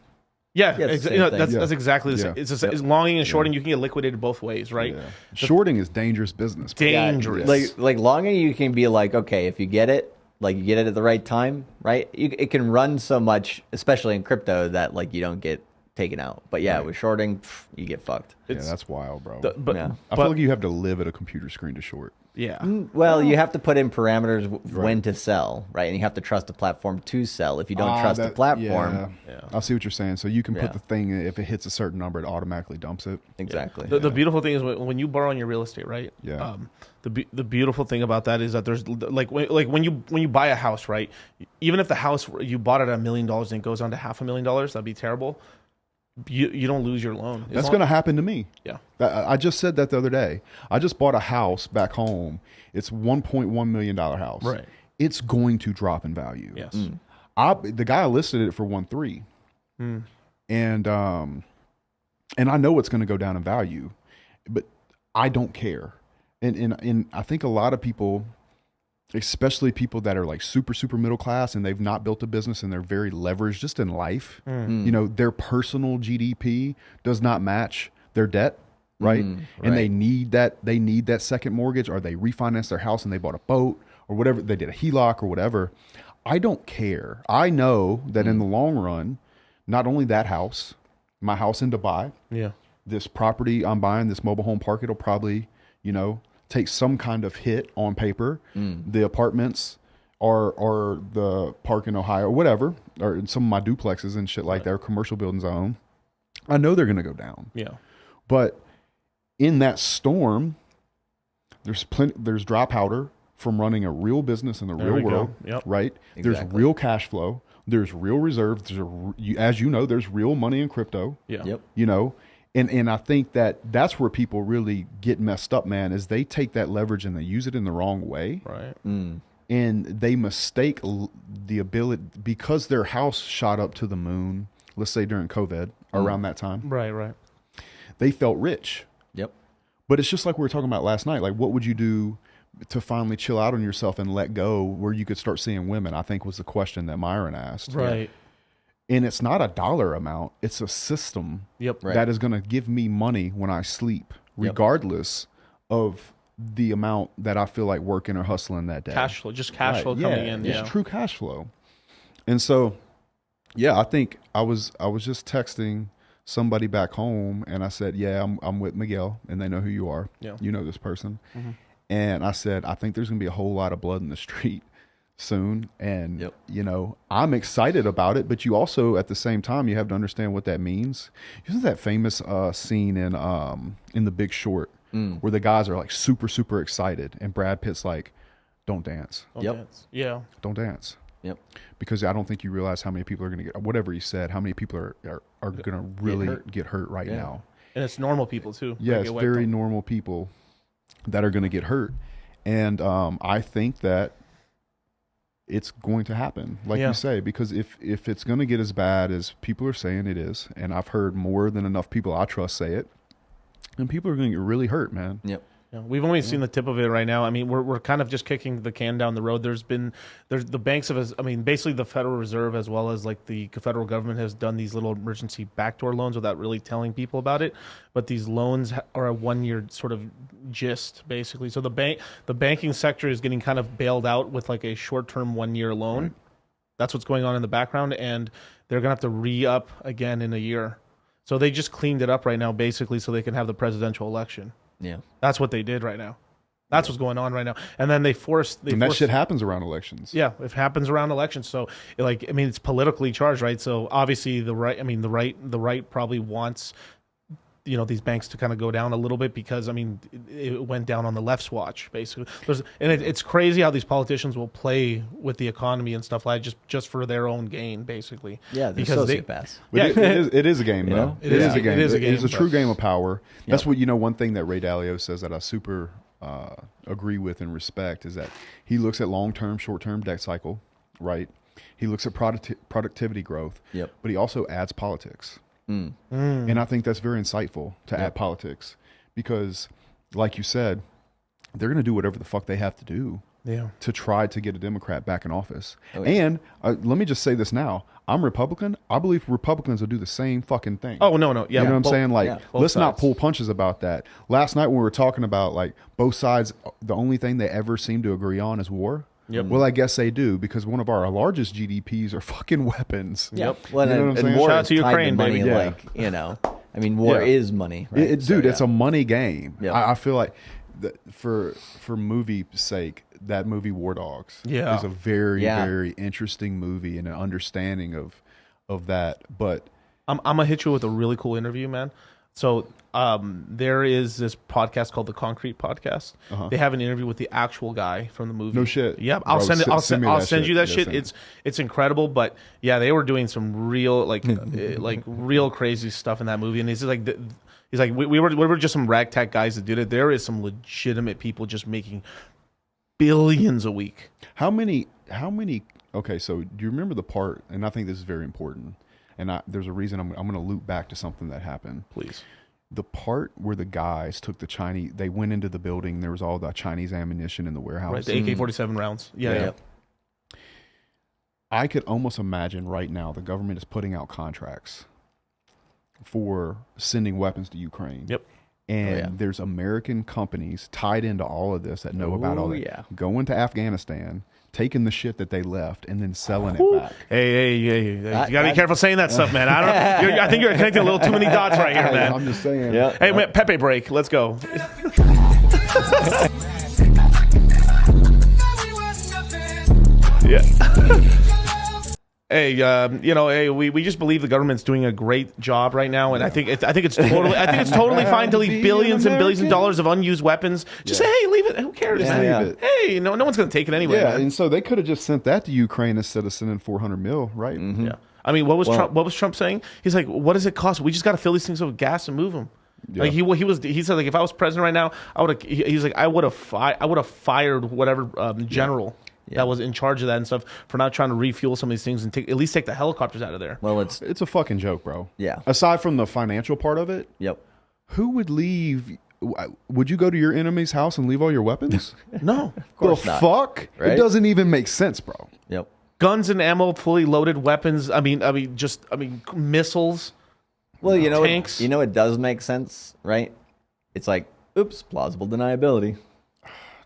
Yeah, that's that's exactly the same. It's just longing and shorting. You can get liquidated both ways, right? Yeah. Shorting is dangerous business. Dangerous. Like longing, you can be like, okay, if you get it, like you get it at the right time, right? It can run so much, especially in crypto, that like you don't get taken out. But with shorting, you get fucked. That's wild, bro. I feel like you have to live at a computer screen to short. Yeah. Well, you have to put in parameters when to sell, right? And you have to trust the platform to sell. If you don't trust the platform, I see what you're saying. So you can put the thing, if it hits a certain number, it automatically dumps it. Exactly. The beautiful thing is when you borrow on your real estate, right? Yeah. The beautiful thing about that is that there's like when you buy a house, right? Even if the house you bought it at $1 million and it goes on to $500,000, that'd be terrible. You don't lose your loan. That's going to happen to me. Yeah. I just said that the other day. I just bought a house back home. It's $1.1 million house. Right. It's going to drop in value. Yes. The guy listed it for 1.3. And I know it's going to go down in value, but I don't care. And I think a lot of people, especially people that are like super middle class and they've not built a business and they're very leveraged just in life, you know, their personal GDP does not match their debt, right? And they need that second mortgage, or they refinanced their house and they bought a boat or whatever, they did a HELOC or whatever. I don't care. I know that in the long run, not only that house, my house in Dubai, this property I'm buying, this mobile home park, it'll probably, you know, take some kind of hit on paper. The apartments or the park in Ohio or whatever, or some of my duplexes and shit like that, or commercial buildings I own, I know they're going to go down. Yeah. But in that storm, there's dry powder. from running a real business in the There real we go. world, Yep. right? There's Exactly. real cash flow. There's real reserves. As you know, there's real money in crypto. Yeah. Yep. You know, and I think that's where people really get messed up, man, is they take that leverage and they use it in the wrong way. Right. And they mistake the ability, because their house shot up to the moon, let's say during COVID, around that time, Right. Right. they felt rich. Yep. But it's just like we were talking about last night. Like, what would you do to finally chill out on yourself and let go where you could start seeing women? I think was the question that Myron asked. Right. And it's not a dollar amount. It's a system Yep. Right. that is going to give me money when I sleep, regardless of the amount that I feel like working or hustling that day. Cash flow, just cash flow coming in. It's Yeah. true cash flow. And so, yeah, I think I was just texting somebody back home, and I said, yeah, I'm with Miguel, and they know who you are. Yeah. You know this person. And I said, I think there's going to be a whole lot of blood in the street soon. And, you know, I'm excited about it, but you also, at the same time, you have to understand what that means. You know that famous scene in The Big Short where the guys are like super, super excited, and Brad Pitt's like, don't dance. Yeah. Don't dance. Yep. Because I don't think you realize how many people are going to get, whatever he said, how many people are going to really get hurt right now. And it's normal people too. Yeah, They it's get wiped very out. normal people that are going to get hurt. And I think that it's going to happen, like you say, because if it's going to get as bad as people are saying it is, and I've heard more than enough people I trust say it, and people are going to get really hurt, man. Yep. Yeah, we've only seen the tip of it right now. I mean, we're kind of just kicking the can down the road. There's the banks basically the Federal Reserve as well as like the federal government has done these little emergency backdoor loans without really telling people about it. But these loans are a 1-year sort of gist, basically. So the banking sector is getting kind of bailed out with like a short-term 1-year loan. Right. That's what's going on in the background, and they're gonna have to re-up again in a year. So they just cleaned it up right now, basically, so they can have the presidential election. Yeah, that's what they did right now. That's what's going on right now. And then that shit happens around elections. Yeah, it happens around elections. So, like, I mean, it's politically charged, right? So obviously, the right probably wants, you know, these banks to kind of go down a little bit because, I mean, it went down on the left's watch, basically. It's crazy how these politicians will play with the economy and stuff like that just for their own gain, basically. Yeah, they're sociopaths. It is a game, though. It is a game. It's a true game of power. That's what, you know, one thing that Ray Dalio says that I super agree with and respect is that he looks at long-term, short-term debt cycle, right? He looks at productivity growth, but he also adds politics. And I think that's very insightful to add politics because, like you said, they're going to do whatever the fuck they have to do to try to get a Democrat back in office. And let me just say this now. I'm Republican. I believe Republicans will do the same fucking thing. Oh, no. Yeah. You know what I'm saying? Like, let's sides. not pull punches about that. Last night when we were talking about, like, both sides, the only thing they ever seem to agree on is war. Yep. Well, I guess they do because one of our largest GDPs are fucking weapons. Yep. Well, you know what I'm saying? war Shout out is to Ukraine, tied to money, baby. like, you know, I mean, war is money, right? Dude, it's a money game. Yep. I feel like for movie sake, that movie War Dogs is a very, very interesting movie and an understanding of that. But I'm gonna hit you with a really cool interview, man. So there is this podcast called the Concrete Podcast. They have an interview with the actual guy from the movie. No shit. Yeah, I'll Bro, send it. I'll send you that Yeah, shit. send it. It's incredible. But yeah, they were doing some real like real crazy stuff in that movie. And he's like we were just some ragtag guys that did it. There is some legitimate people just making billions a week. How many? Okay, so do you remember the part? And I think this is very important. And there's a reason I'm going to loop back to something that happened. Please. The part where the guys took they went into the building. There was all the Chinese ammunition in the warehouse. Right, the AK-47 rounds. Yeah. I could almost imagine right now the government is putting out contracts for sending weapons to Ukraine. Yep. And there's American companies tied into all of this that know about all that. Going to Afghanistan, taking the shit that they left, and then selling it back. Hey, you gotta be careful saying that stuff, man. I think you're connecting a little too many dots right here, man. I'm just saying. Hey, man, Pepe break. Let's go. Yeah. Hey, hey, we just believe the government's doing a great job right now, and I think it's totally fine to leave billions and billions of dollars of unused weapons. Just say, hey, leave it. Who cares? Just leave it. Hey, no one's going to take it anyway. Yeah, man. and so they could have just sent that to Ukraine instead of sending 400 mil, right? Mm-hmm. Yeah. I mean, what was Trump saying? He's like, what does it cost? We just got to fill these things with gas and move them. Yeah. Like he said, like, if I was president right now, I would have. He's like, I would have fired whatever general that was in charge of that and stuff for not trying to refuel some of these things and at least take the helicopters out of there. Well, it's a fucking joke, bro. Yeah. Aside from the financial part of it, yep. Who would leave? Would you go to your enemy's house and leave all your weapons? No, of course the not. Fuck, right? It doesn't even make sense, bro. Yep. Guns and ammo, fully loaded weapons. I mean, missiles. Well, tanks. It does make sense, right? It's like, oops, plausible deniability.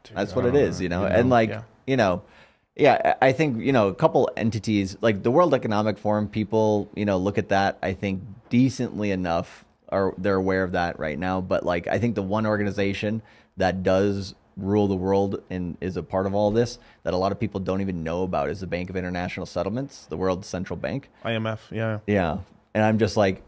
Dude, that's what it is, and like, I think, a couple entities like the World Economic Forum, people, look at that, I think decently enough, or they're aware of that right now. But like, I think the one organization that does rule the world and is a part of all this that a lot of people don't even know about is the Bank of International Settlements, the world's central bank. IMF, yeah. Yeah. And I'm just like,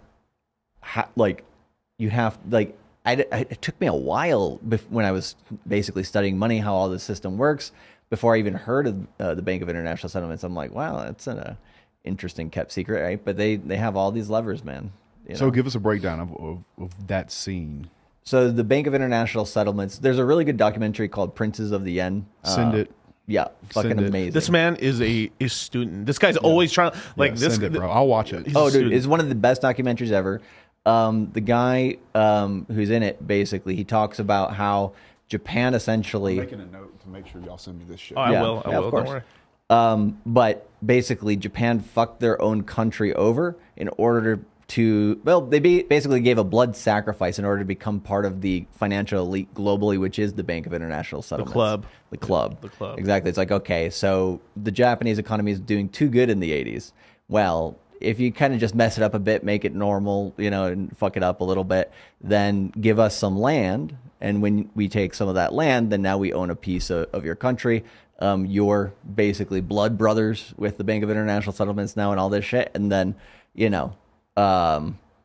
you have, like, it took me a while when I was basically studying money, how all this system works, before I even heard of the Bank of International Settlements. I'm like, wow, that's an interesting kept secret, right? But they have all these levers, man. So give us a breakdown of that scene. So the Bank of International Settlements, there's a really good documentary called Princes of the Yen. Send it. Yeah, fucking amazing. This man is a student. This guy's always trying like this. Send it, bro. I'll watch it. Dude, it's one of the best documentaries ever. The guy who's in it, basically, he talks about how Japan essentially... I'm making a note to make sure y'all send me this shit. Oh, I will. Of course. Don't worry. But basically, Japan fucked their own country over in order to... Well, they basically gave a blood sacrifice in order to become part of the financial elite globally, which is the Bank of International Settlements. The club. Exactly. It's like, okay, so the Japanese economy is doing too good in the 80s. Well... if you kind of just mess it up a bit, make it normal, and fuck it up a little bit, then give us some land. And when we take some of that land, then now we own a piece of your country. You're basically blood brothers with the Bank of International Settlements now and all this shit. And then,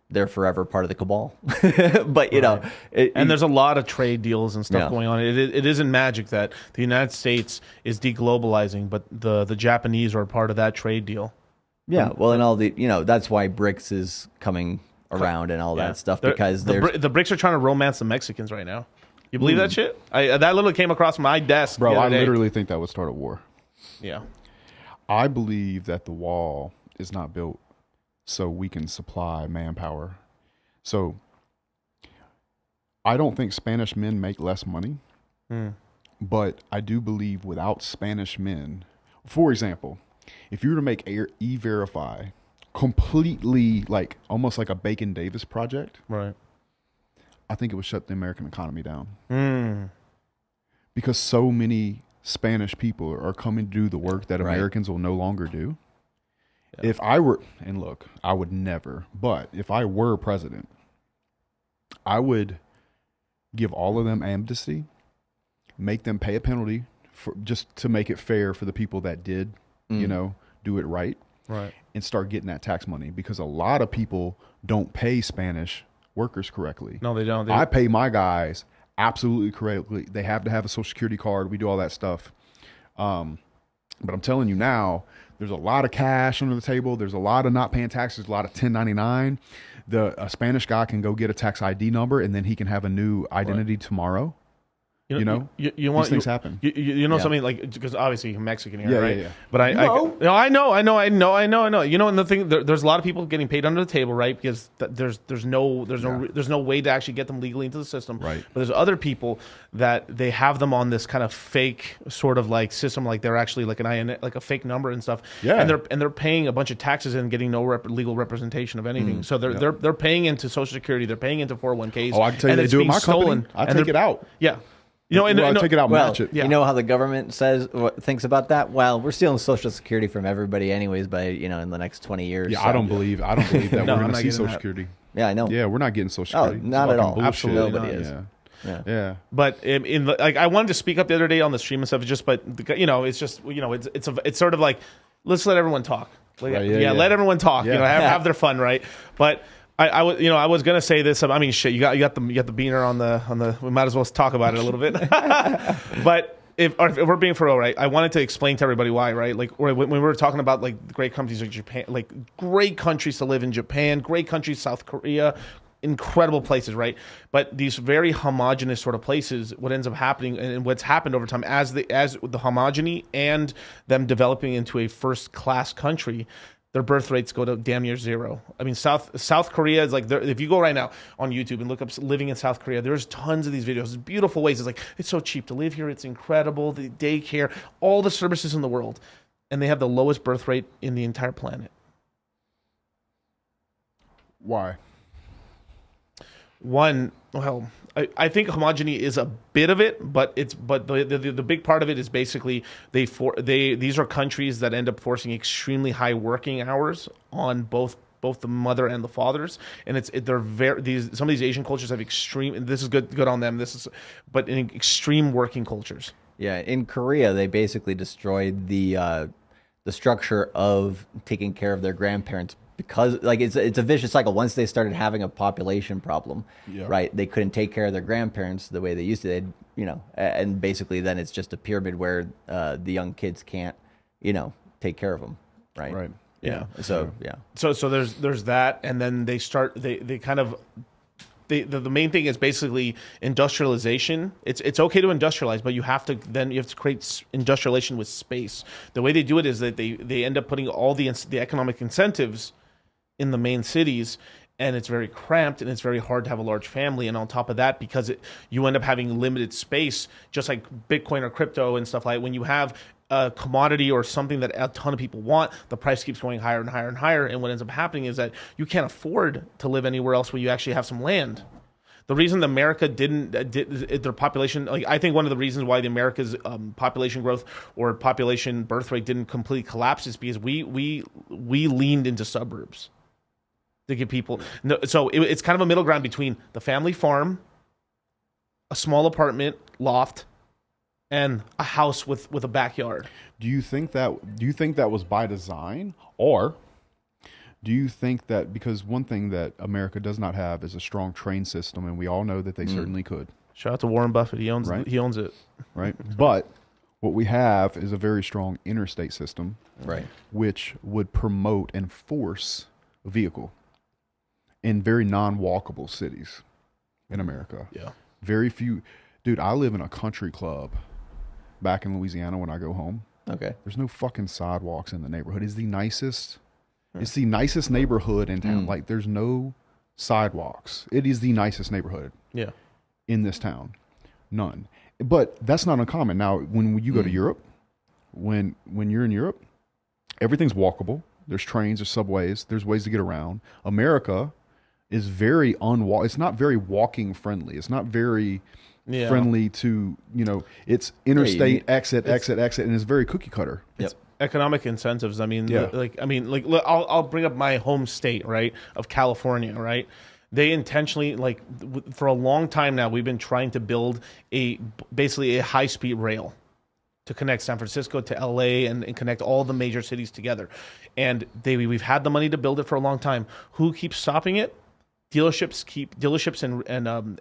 they're forever part of the cabal. But, and there's a lot of trade deals and stuff going on. It isn't magic that the United States is deglobalizing, but the Japanese are part of that trade deal. Yeah, well, and all the, that's why BRICS is coming around and all that stuff, because the BRICS are trying to romance the Mexicans right now. You believe that shit? That literally came across my desk. Bro, I literally think that would start a war. Yeah. I believe that the wall is not built so we can supply manpower. So I don't think Spanish men make less money, but I do believe without Spanish men, for example, if you were to make E-Verify completely like almost like a Bacon Davis project, right? I think it would shut the American economy down. Because so many Spanish people are coming to do the work that Americans will no longer do. Yeah. If I were, and look, I would never, but if I were president, I would give all of them amnesty, make them pay a penalty for just to make it fair for the people that did do it right, and start getting that tax money, because a lot of people don't pay Spanish workers correctly. No, they don't. I pay my guys absolutely correctly. They have to have a social security card. We do all that stuff. But I'm telling you now, there's a lot of cash under the table. There's a lot of not paying taxes, a lot of 1099. A Spanish guy can go get a tax ID number, and then he can have a new identity tomorrow. You want these things happen. Something like, because obviously you're Mexican here, right? Yeah. But I know. And the thing, there's a lot of people getting paid under the table, right? Because there's no way to actually get them legally into the system, right? But there's other people that they have them on this kind of fake sort of like system, like they're actually like like a fake number and stuff. Yeah. And they're paying a bunch of taxes and getting no legal representation of anything. So they're paying into Social Security, they're paying into 401ks. Oh, I can tell you, they do it in my company. I take it out. Yeah. Take it out, match it. You know how the government thinks about that? Well, we're stealing Social Security from everybody anyways by, in the next 20 years. Yeah, so. I don't believe that we're going to see Social Security. Yeah, I know. Yeah, we're not getting Social Security. Not at all. Bullshit. Absolutely nobody not. is. Yeah. But I wanted to speak up the other day on the stream and stuff. It's sort of like, let's let everyone talk. Let everyone talk. Yeah. Have their fun, right? But I was gonna say this. I mean, shit, you got the beaner on the. We might as well talk about it a little bit. But if we're being for real, right? I wanted to explain to everybody why, right? Like when we were talking about like great countries like Japan, like great countries to live in, Japan, great countries, South Korea, incredible places, right? But these very homogenous sort of places, what ends up happening and what's happened over time as the homogeny and them developing into a first class country, their birth rates go to damn near zero. I mean, South Korea is like, if you go right now on YouTube and look up living in South Korea, there's tons of these videos. It's beautiful ways. It's like, it's so cheap to live here. It's incredible. The daycare, all the services in the world. And they have the lowest birth rate in the entire planet. Why? One, well, I think homogeny is a bit of it, but the big part of it is basically these are countries that end up forcing extremely high working hours on both the mother and the fathers, and some of these Asian cultures have extreme, and this is good on them. But in extreme working cultures. Yeah, in Korea they basically destroyed the structure of taking care of their grandparents. Because like it's a vicious cycle. Once they started having a population problem, right? They couldn't take care of their grandparents the way they used to. They'd, and basically then it's just a pyramid where the young kids can't, take care of them, right? Right. Yeah. So yeah. So there's that, and then they kind of. The main thing is basically industrialization. It's okay to industrialize, but you have to create industrialization with space. The way they do it is that they end up putting all the economic incentives in the main cities, and it's very cramped and it's very hard to have a large family. And on top of that, because you end up having limited space, just like Bitcoin or crypto and stuff like that, when you have a commodity or something that a ton of people want, the price keeps going higher and higher and higher. And what ends up happening is that you can't afford to live anywhere else where you actually have some land. The reason that America did their population, like I think one of the reasons why the America's population growth or population birth rate didn't completely collapse is because we leaned into suburbs to get people. So it's kind of a middle ground between the family farm, a small apartment loft, and a house with a backyard. Do you think that was by design, or do you think that because one thing that America does not have is a strong train system, and we all know that they certainly could. Shout out to Warren Buffett. He owns it. Right. But what we have is a very strong interstate system, right, which would promote and force a vehicle in very non-walkable cities in America. Yeah. Very few. Dude, I live in a country club back in Louisiana when I go home. Okay. There's no fucking sidewalks in the neighborhood. It's the nicest neighborhood in town. Like, there's no sidewalks. It is the nicest neighborhood in this town. None. But that's not uncommon. Now, when you go to Europe, when you're in Europe, everything's walkable. There's trains, there's subways, there's ways to get around. America is very it's not very walking friendly. It's not very friendly to, it's interstate exit, and it's very cookie cutter. Yep. Economic incentives. I mean, look, I'll bring up my home state, right, of California, right? They intentionally, like, for a long time now, we've been trying to build basically a high-speed rail to connect San Francisco to LA and connect all the major cities together. And we've had the money to build it for a long time. Who keeps stopping it? Dealerships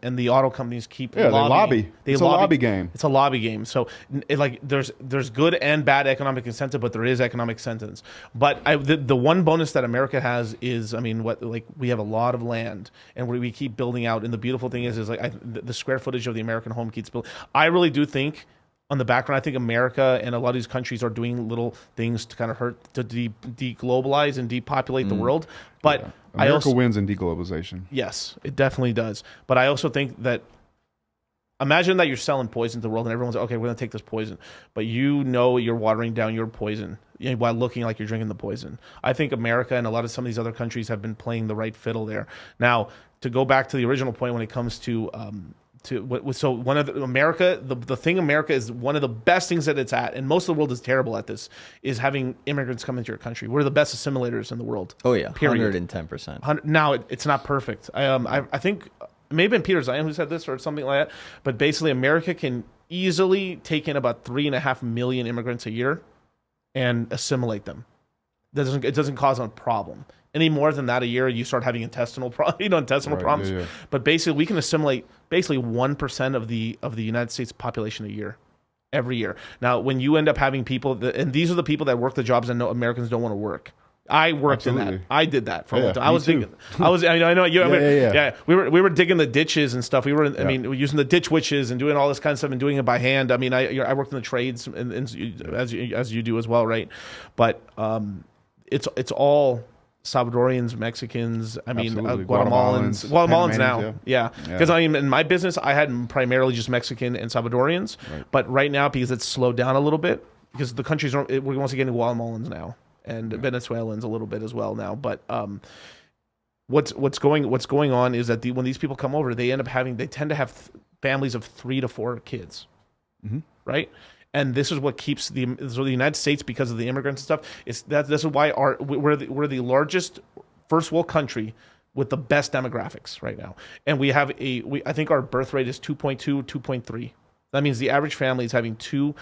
and the auto companies keep lobbying. It's a lobby game. It's a lobby game. So there's good and bad economic incentive, but there is economic sentence. But the one bonus that America has is, we have a lot of land and we keep building out. And the beautiful thing is the square footage of the American home keeps building. I really do think, on the background, I think America and a lot of these countries are doing little things to kind of hurt, to deglobalize and depopulate the world. But America wins in deglobalization. Yes, it definitely does. But I also think that, imagine that you're selling poison to the world and everyone's like, okay, we're going to take this poison. But you're watering down your poison while looking like you're drinking the poison. I think America and some of these other countries have been playing the right fiddle there. Now, to go back to the original point when it comes to one of America, the thing America is one of the best things that it's at, and most of the world is terrible at this, is having immigrants come into your country. We're the best assimilators in the world. Oh yeah, period. 110%. Now it's not perfect. I think maybe Peter Zion who said this or something like that. But basically, America can easily take in about 3.5 million immigrants a year and assimilate them. It doesn't cause a problem. Any more than that a year, you start having intestinal problems. Yeah. But basically, we can assimilate basically 1% of the United States population a year, every year. Now, when you end up having people, and these are the people that work the jobs that Americans don't want to work. I worked in that. I did that for a long time. I was digging. I know you. Yeah. We were digging the ditches and stuff. We were using the ditch witches and doing all this kind of stuff and doing it by hand. I mean, I worked in the trades and as you do as well, right? But it's all Salvadorians, Mexicans, Guatemalans now. Yeah. Because I mean, in my business, I had primarily just Mexican and Salvadorians. Right. But right now, because it's slowed down a little bit, because the countries we're once again Guatemalans now. And Venezuelans a little bit as well now, but what's going on is that when these people come over, they tend to have families of 3 to 4 kids, right? And this is what keeps the United States, because of the immigrants and stuff. This is why we're the largest first world country with the best demographics right now, and we have I think our birth rate is 2.2, 2.3. That means the average family is having 2.5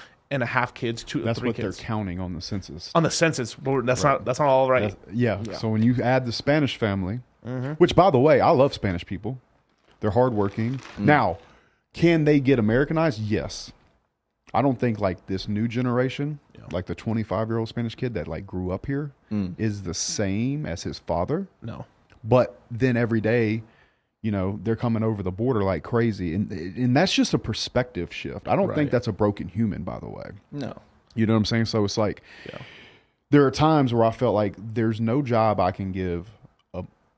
kids, that's what kids. They're counting on the census. On the census, that's not all right. Yeah. So when you add the Spanish family, which by the way, I love Spanish people. They're hardworking. Now, can they get Americanized? Yes. I don't think like this new generation, like the 25-year-old Spanish kid that like grew up here, is the same as his father. No. But then every day, they're coming over the border like crazy. And that's just a perspective shift. I don't think that's a broken human, by the way. No. You know what I'm saying? So it's like, there are times where I felt like there's no job I can give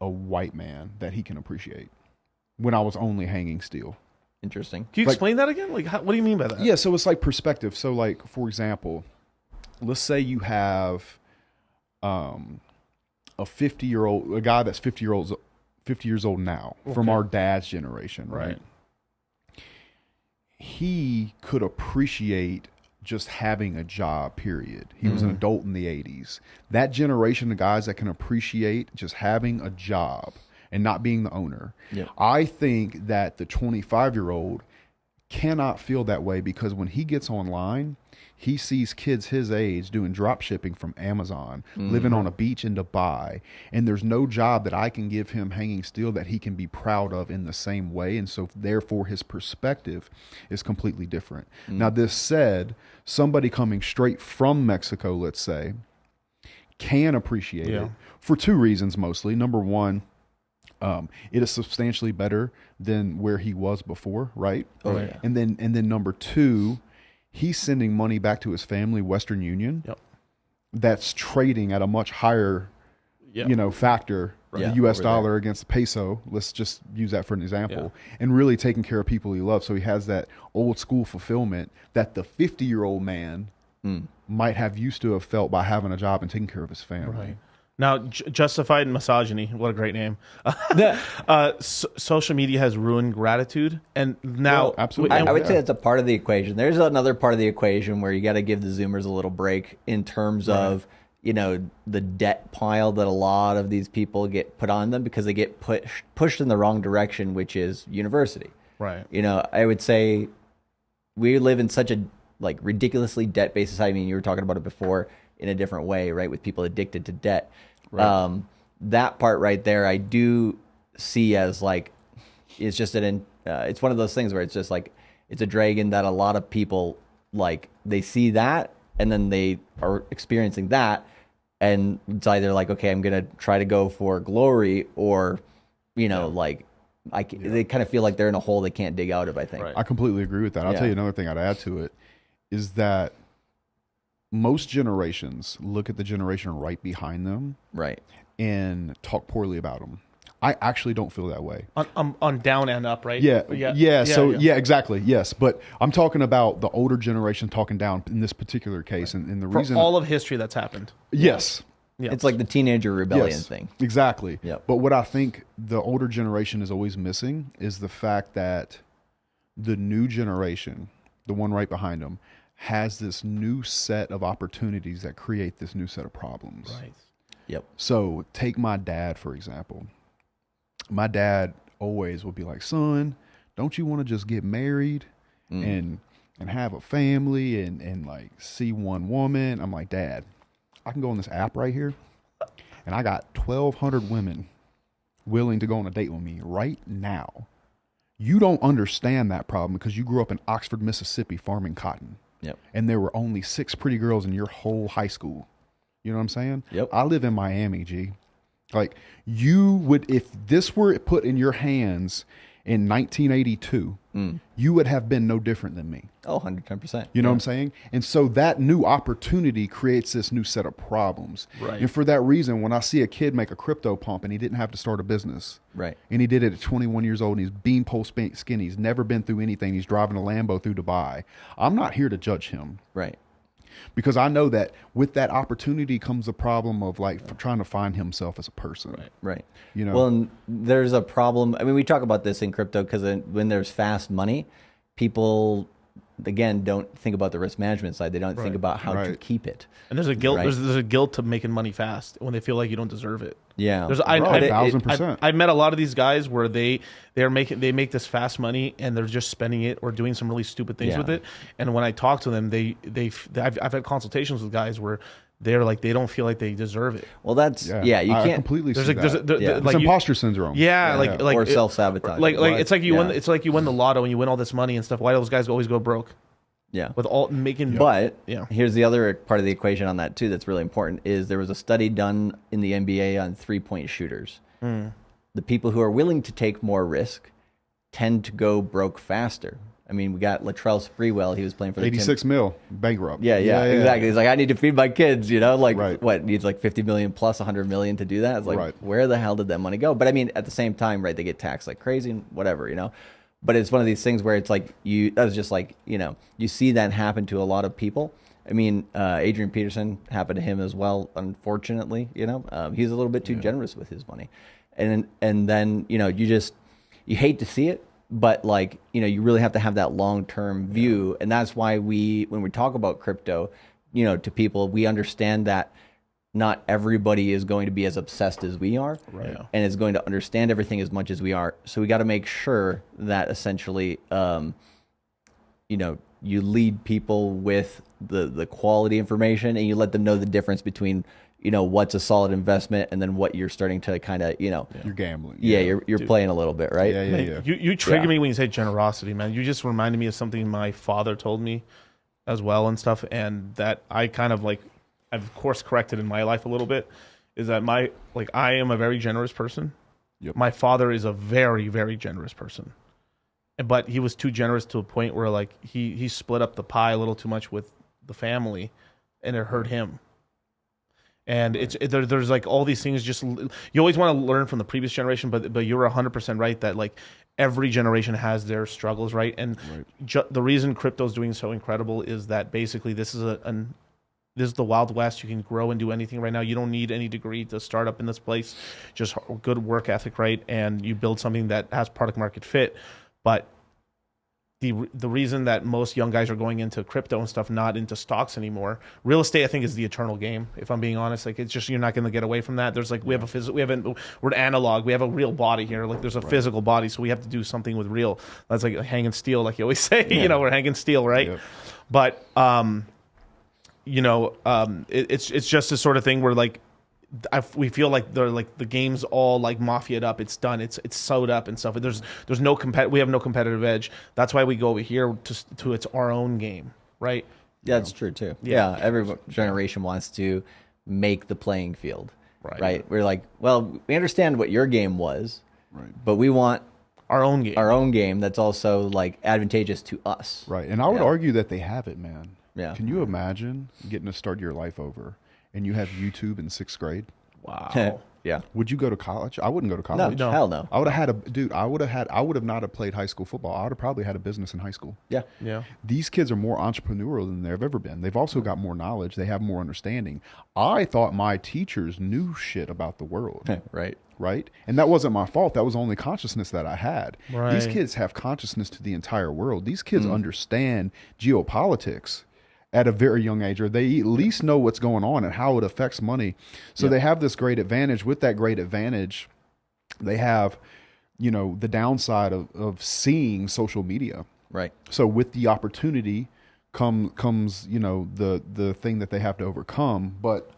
a white man that he can appreciate when I was only hanging steel. Interesting. Can you explain that again? Like, what do you mean by that? Yeah, so it's like perspective. So like, for example, let's say you have a guy that's 50 years old now, from our dad's generation, right? He could appreciate just having a job, period. He was an adult in the 80s. That generation of guys that can appreciate just having a job and not being the owner. Yep. I think that the 25-year-old cannot feel that way, because when he gets online, he sees kids his age doing drop shipping from Amazon, living on a beach in Dubai, and there's no job that I can give him hanging steel that he can be proud of in the same way. And so therefore his perspective is completely different. Now, this said, somebody coming straight from Mexico, let's say, can appreciate it for 2 reasons mostly. Number one, it is substantially better than where he was before, right? Oh, yeah. And then number 2, he's sending money back to his family, Western Union. Yep. That's trading at a much higher, factor. The U.S. dollar against the peso. Let's just use that for an example. And really taking care of people he loves. So he has that old school fulfillment that the 50-year-old man might have used to have felt by having a job and taking care of his family. Right. Now, justified misogyny. What a great name. Social media has ruined gratitude, and now absolutely, I would say that's a part of the equation. There's another part of the equation where you got to give the Zoomers a little break in terms of the debt pile that a lot of these people get put on them because they get pushed in the wrong direction, which is university. Right. I would say we live in such a ridiculously debt-based society. I mean, you were talking about it before in a different way, right? With people addicted to debt. Right. That part right there, I do see as it's just it's one of those things where it's just it's a dragon that a lot of people they see that and then they are experiencing that. And it's either okay, I'm going to try to go for glory or, they kind of feel like they're in a hole they can't dig out of, I think. Right. I completely agree with that. I'll tell you another thing I'd add to it is that most generations look at the generation right behind them, right, and talk poorly about them. I actually don't feel that way. On down and up, right? Yeah. Exactly. Yes, but I'm talking about the older generation talking down in this particular case, and the reason all of history that's happened. Yes. Yeah. It's like the teenager rebellion thing. Exactly. Yep. But what I think the older generation is always missing is the fact that the new generation, the one right behind them, has this new set of opportunities that create this new set of problems. Right. Yep. So take my dad, for example. My dad always would be like, son, don't you want to just get married and have a family and see one woman? I'm like, Dad, I can go on this app right here, and I got 1,200 women willing to go on a date with me right now. You don't understand that problem because you grew up in Oxford, Mississippi, farming cotton. Yep. And there were only 6 pretty girls in your whole high school. You know what I'm saying? Yep. I live in Miami, G. Like, you would, if this were put in your hands in 1982, you would have been no different than me. Oh, 110%. You know what I'm saying? And so that new opportunity creates this new set of problems. Right. And for that reason, when I see a kid make a crypto pump and he didn't have to start a business, Right. and he did it at 21 years old and he's beanpole skin, he's never been through anything, he's driving a Lambo through Dubai, I'm not here to judge him. Right. Because I know that with that opportunity comes the problem of like trying to find himself as a person. Right. Right. You know? Well, and there's a problem. I mean, we talk about this in crypto because when there's fast money, people, again, don't think about the risk management side. They don't think about how to keep it. And there's a guilt. Right. There's a guilt to making money fast when they feel like you don't deserve it. Yeah. There's Bro, 1,000%. I met a lot of these guys where they make this fast money and they're just spending it or doing some really stupid things with it. And when I talk to them, I've had consultations with guys where they're like they don't feel like they deserve it. Well, that's you I can't completely see There's that. like It's you- imposter syndrome. Yeah, like or self-sabotage. Like it's like you Yeah. win. It's like you win the lotto and you win all this money and stuff. Why do those guys always go broke Yeah. with all making? But Yeah. here's the other part of the equation on that too that's really important is there was a study done in the NBA on 3-point shooters. The people who are willing to take more risk tend to go broke faster. I mean, we got Latrell Sprewell. He was playing for the 86 mil, bankrupt. Yeah, exactly. He's like, I need to feed my kids, you know, like Right. what needs like 50 million plus 100 million to do that. It's like, Right. where the hell did that money go? But I mean, at the same time, right, they get taxed like crazy and whatever, you know, but it's one of these things where it's like that was just like, you know, you see that happen to a lot of people. I mean, Adrian Peterson happened to him as well, unfortunately, you know, he's a little bit too generous with his money. And then, you know, you hate to see it. But like, you know, you really have to have that long-term view. And that's why when we talk about crypto, you know, to people, we understand that not everybody is going to be as obsessed as we are and is going to understand everything as much as we are. So we got to make sure that essentially, you know, you lead people with the quality information and you let them know the difference between, you know, what's a solid investment and then what you're starting to kind of, you know, You're gambling. you're playing a little bit, right? Yeah. You trigger me when you say generosity, man. You just reminded me of something my father told me as well and stuff, and that I kind of like, I've course corrected in my life a little bit. Is that I am a very generous person. Yep. My father is a very, very generous person, but he was too generous to a point where like he split up the pie a little too much with the family, and it hurt him. And there's like all these things. Just you always want to learn from the previous generation, but you're 100% right that like every generation has their struggles, right? And the reason crypto is doing so incredible is that basically this is this is the Wild West. You can grow and do anything right now. You don't need any degree to start up in this place. Just good work ethic, right? And you build something that has product market fit. But the reason that most young guys are going into crypto and stuff, not into stocks anymore, real estate, I think, is the eternal game. If I'm being honest, like it's just you're not going to get away from that. There's like we're analog. We have a real body here. Like there's a physical body, so we have to do something with real. That's like hanging steel, like you always say. You know, we're hanging steel, right? Yep. But you know, it's just this sort of thing where like we feel like they're like the game's all like mafia'd up. It's done. It's sewed up and stuff. There's no we have no competitive edge. That's why we go over here to it's our own game, right? Yeah, that's true too. Yeah, every generation wants to make the playing field, right? We're like, well, we understand what your game was, but we want our own game that's also like advantageous to us, right? And I would argue that they have it, man. Yeah. Can you imagine getting to start your life over? And you have YouTube in 6th grade. Wow. Yeah. Would you go to college? I wouldn't go to college. No, hell no. I would have had I would have not have played high school football. I would have probably had a business in high school. Yeah. Yeah. These kids are more entrepreneurial than they've ever been. They've also got more knowledge. They have more understanding. I thought my teachers knew shit about the world. Right? And that wasn't my fault. That was only consciousness that I had. Right. These kids have consciousness to the entire world. These kids understand geopolitics at a very young age, or they at least know what's going on and how it affects money. So they have this great advantage. With that great advantage, they have, you know, the downside of seeing social media. Right. So with the opportunity comes the thing that they have to overcome. But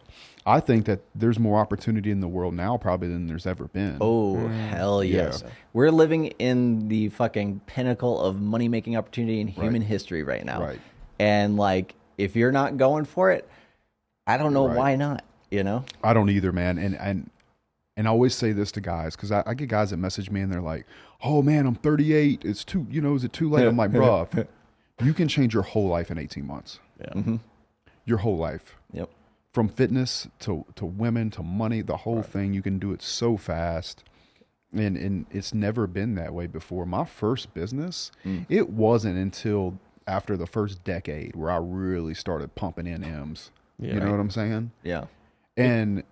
I think that there's more opportunity in the world now probably than there's ever been. Oh, hell yes. Yeah. We're living in the fucking pinnacle of money-making opportunity in human history right now. Right. And, like, if you're not going for it, I don't know why not, you know? I don't either, man. And I always say this to guys, because I get guys that message me and they're like, oh, man, I'm 38. Is it too late? I'm like, bruh, you can change your whole life in 18 months. Yeah. Your whole life. Yep. From fitness to women to money, the whole thing, you can do it so fast. And it's never been that way before. My first business, it wasn't until after the first decade where I really started pumping in M's. Yeah. You know what I'm saying? Yeah. And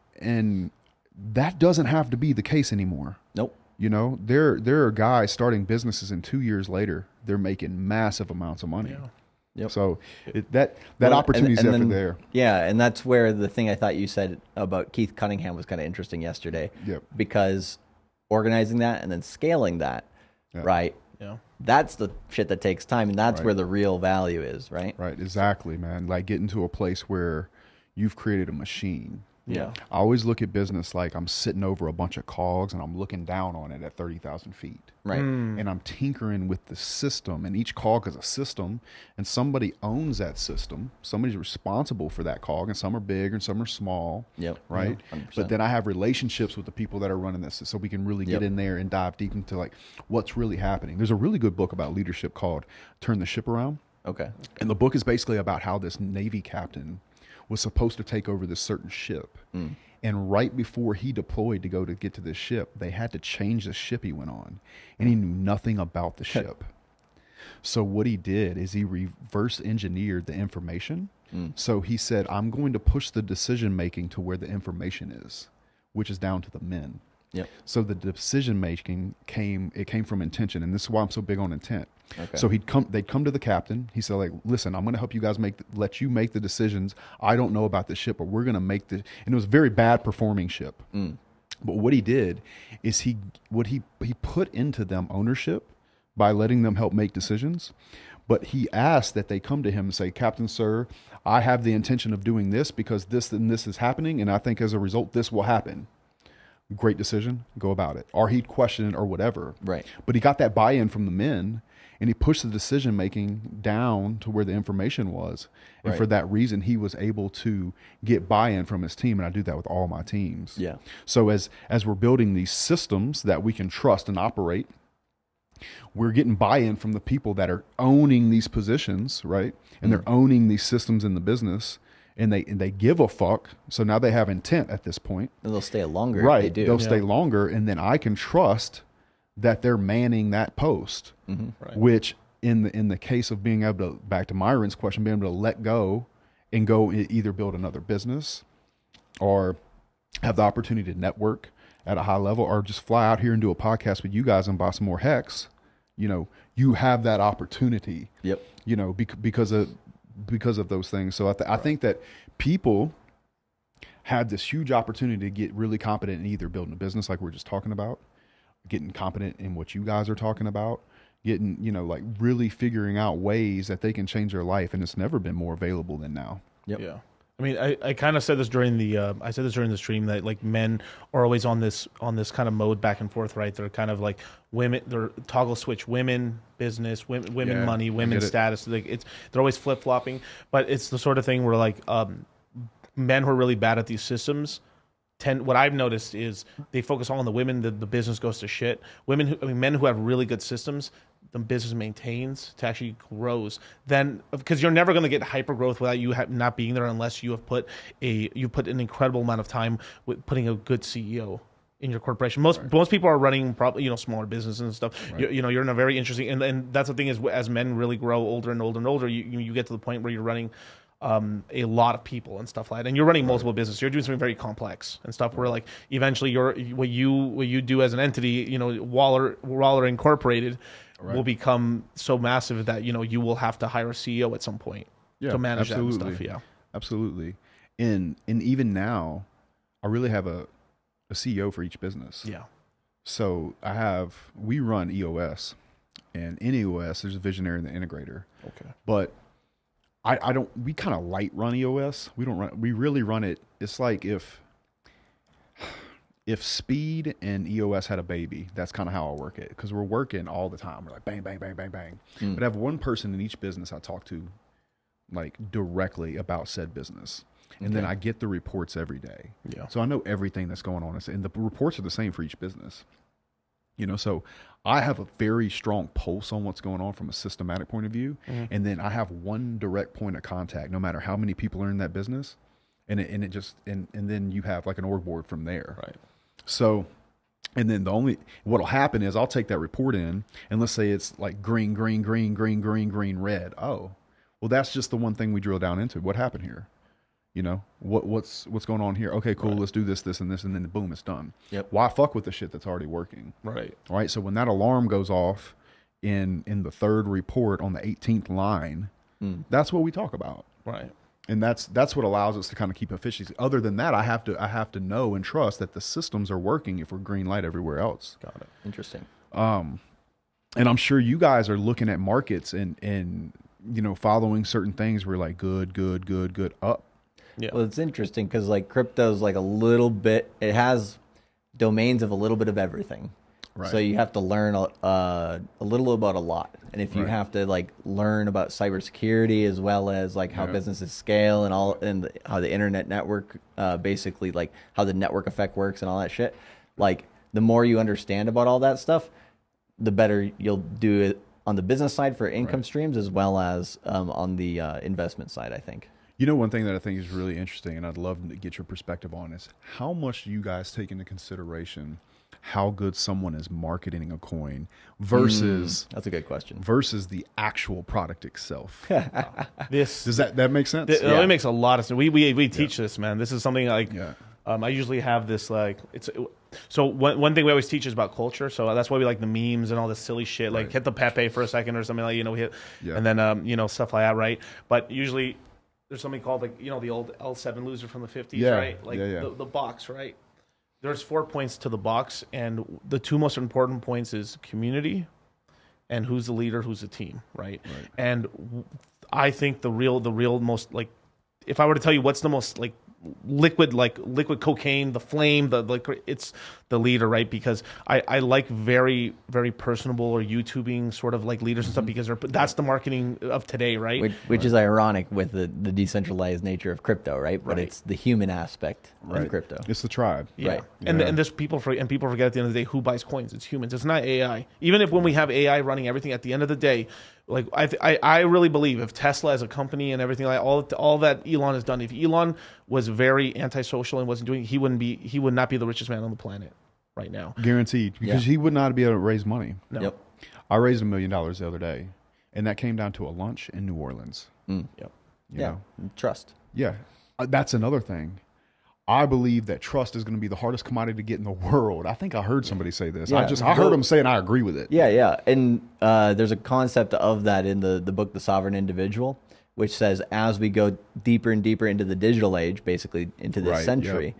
that doesn't have to be the case anymore. Nope. You know, there are guys starting businesses and 2 years later, they're making massive amounts of money. Yeah. Yep. So that opportunity is definitely there. Yeah, and that's where the thing I thought you said about Keith Cunningham was kind of interesting yesterday. Yep. Because organizing that and then scaling that, right? Yeah. That's the shit that takes time, and that's Right. where the real value is, right? Right, exactly, man. Like getting to a place where you've created a machine. Yeah. I always look at business like I'm sitting over a bunch of cogs and I'm looking down on it at 30,000 feet. Right. And I'm tinkering with the system, and each cog is a system, and somebody owns that system. Somebody's responsible for that cog, and some are big and some are small. Yep. Right. 100%. But then I have relationships with the people that are running this, so we can really get in there and dive deep into like what's really happening. There's a really good book about leadership called Turn the Ship Around. Okay. And the book is basically about how this Navy captain was supposed to take over this certain ship. And right before he deployed to go to get to this ship, they had to change the ship he went on. And he knew nothing about the ship. So what he did is he reverse engineered the information. So he said, I'm going to push the decision making to where the information is, which is down to the men. Yep. So the decision making came from intention, and this is why I'm so big on intent. Okay. So they'd come to the captain. He said, like, listen, I'm going to help you guys let you make the decisions. I don't know about the ship, but we're going to make and it was a very bad performing ship. But what he did is he put into them ownership by letting them help make decisions. But he asked that they come to him and say, Captain, sir, I have the intention of doing this because this and this is happening, and I think as a result, this will happen. Great decision, go about it. Or he'd question it or whatever. Right. But he got that buy-in from the men, and he pushed the decision-making down to where the information was. And for that reason, he was able to get buy-in from his team, and I do that with all my teams. Yeah. So as we're building these systems that we can trust and operate, we're getting buy-in from the people that are owning these positions, right? And they're owning these systems in the business, and they give a fuck. So now they have intent at this point. And they'll stay longer Right. if they do. They'll stay longer, and then I can trust that they're manning that post, Right. which in the case of being able to, back to Myron's question, being able to let go and go either build another business or have the opportunity to network at a high level, or just fly out here and do a podcast with you guys and buy some more hex, you have that opportunity, Yep. because of those things. So I think that people have this huge opportunity to get really competent in either building a business like we're just talking about, getting competent in what you guys are talking about, getting, like really figuring out ways that they can change their life. And it's never been more available than now. Yep. Yeah. I mean, I kind of said this during the stream that like men are always on this kind of mode back and forth, right? They're kind of like women, they're toggle switch, women business, women money, women status. Like they're always flip flopping, but it's the sort of thing where like men who are really bad at these systems what I've noticed is they focus all on the women, the business goes to shit. Men who have really good systems, the business maintains to actually grows. Then, because you're never going to get hyper growth without you not being there unless you have put an incredible amount of time with putting a good CEO in your corporation. Most people are running probably smaller businesses and stuff. Right. You're in a very interesting and that's the thing is as men really grow older and older and older, you get to the point where you're running a lot of people and stuff like that, and you're running multiple businesses. You're doing something very complex and stuff. Where like eventually, what you do as an entity, Jwaller Incorporated, will become so massive that you will have to hire a CEO at some point to manage that and stuff. Yeah, absolutely. And even now, I really have a CEO for each business. Yeah. So we run EOS, and in EOS, there's a visionary and the integrator. Okay. But I don't. We kind of light run EOS. We don't run. We really run it. It's like if Speed and EOS had a baby, that's kind of how I work it, because we're working all the time. We're like bang, bang, bang, bang, bang. But I have one person in each business I talk to, like directly about said business, and then I get the reports every day. Yeah. So I know everything that's going on, and the reports are the same for each business. You know, so I have a very strong pulse on what's going on from a systematic point of view. And then I have one direct point of contact, no matter how many people are in that business. And then you have like an org board from there. Right. So, and then what'll happen is I'll take that report in, and let's say it's like green, green, green, green, green, green, red. Oh, well, that's just the one thing we drill down into. What happened here? You know, what's going on here? Okay, cool. Let's do this, this, and this, and then boom, it's done. Yep. Why fuck with the shit that's already working? Right. All right. So when that alarm goes off in the third report on the 18th line, that's what we talk about. Right. And that's what allows us to kind of keep efficiency. Other than that, I have to know and trust that the systems are working if we're green light everywhere else. Got it. Interesting. And I'm sure you guys are looking at markets and you know, following certain things. We're like good, up. Yeah. Well, it's interesting because like crypto's like a little bit, it has domains of a little bit of everything. Right. So you have to learn a little about a lot. And if you have to like learn about cybersecurity as well as like how businesses scale and how the internet network, basically like how the network effect works and all that shit, like the more you understand about all that stuff, the better you'll do it on the business side for income streams as well as on the investment side, I think. You know, one thing that I think is really interesting, and I'd love to get your perspective on, is how much do you guys take into consideration how good someone is marketing a coin versus that's a good question. Versus the actual product itself. Does that make sense? It makes a lot of sense. We teach this, man. This is something like I usually have this like so one thing we always teach is about culture. So that's why we like the memes and all this silly shit. Like hit the Pepe for a second or something like, you know, we hit and then you know, stuff like that, right? But usually there's something called like, you know, the old L7 loser from the 50s, right? Like the box, right? There's 4 points to the box, and the two most important points is community and who's the leader, who's the team, right? And I think the real most, like, if I were to tell you what's the most like liquid cocaine, the flame, it's the leader, right? Because I like very, very personable or YouTubing sort of like leaders and stuff, because that's the marketing of today, right? Which is ironic with the decentralized nature of crypto, right? But it's the human aspect of crypto. It's the tribe. Right. And there's people forget at the end of the day who buys coins. It's humans. It's not AI. Even if when we have AI running everything, at the end of the day, like I really believe if Tesla as a company and everything like all that Elon has done, if Elon was very antisocial and wasn't doing, he would not be the richest man on the planet right now. Guaranteed, because he would not be able to raise money. No. Yep. I raised $1 million the other day, and that came down to a lunch in New Orleans. Yep. You know? Trust. Yeah, that's another thing. I believe that trust is going to be the hardest commodity to get in the world. I think I heard somebody say this. Yeah. I heard them say, and I agree with it. Yeah. And there's a concept of that in the book, The Sovereign Individual, which says as we go deeper and deeper into the digital age, basically into this century,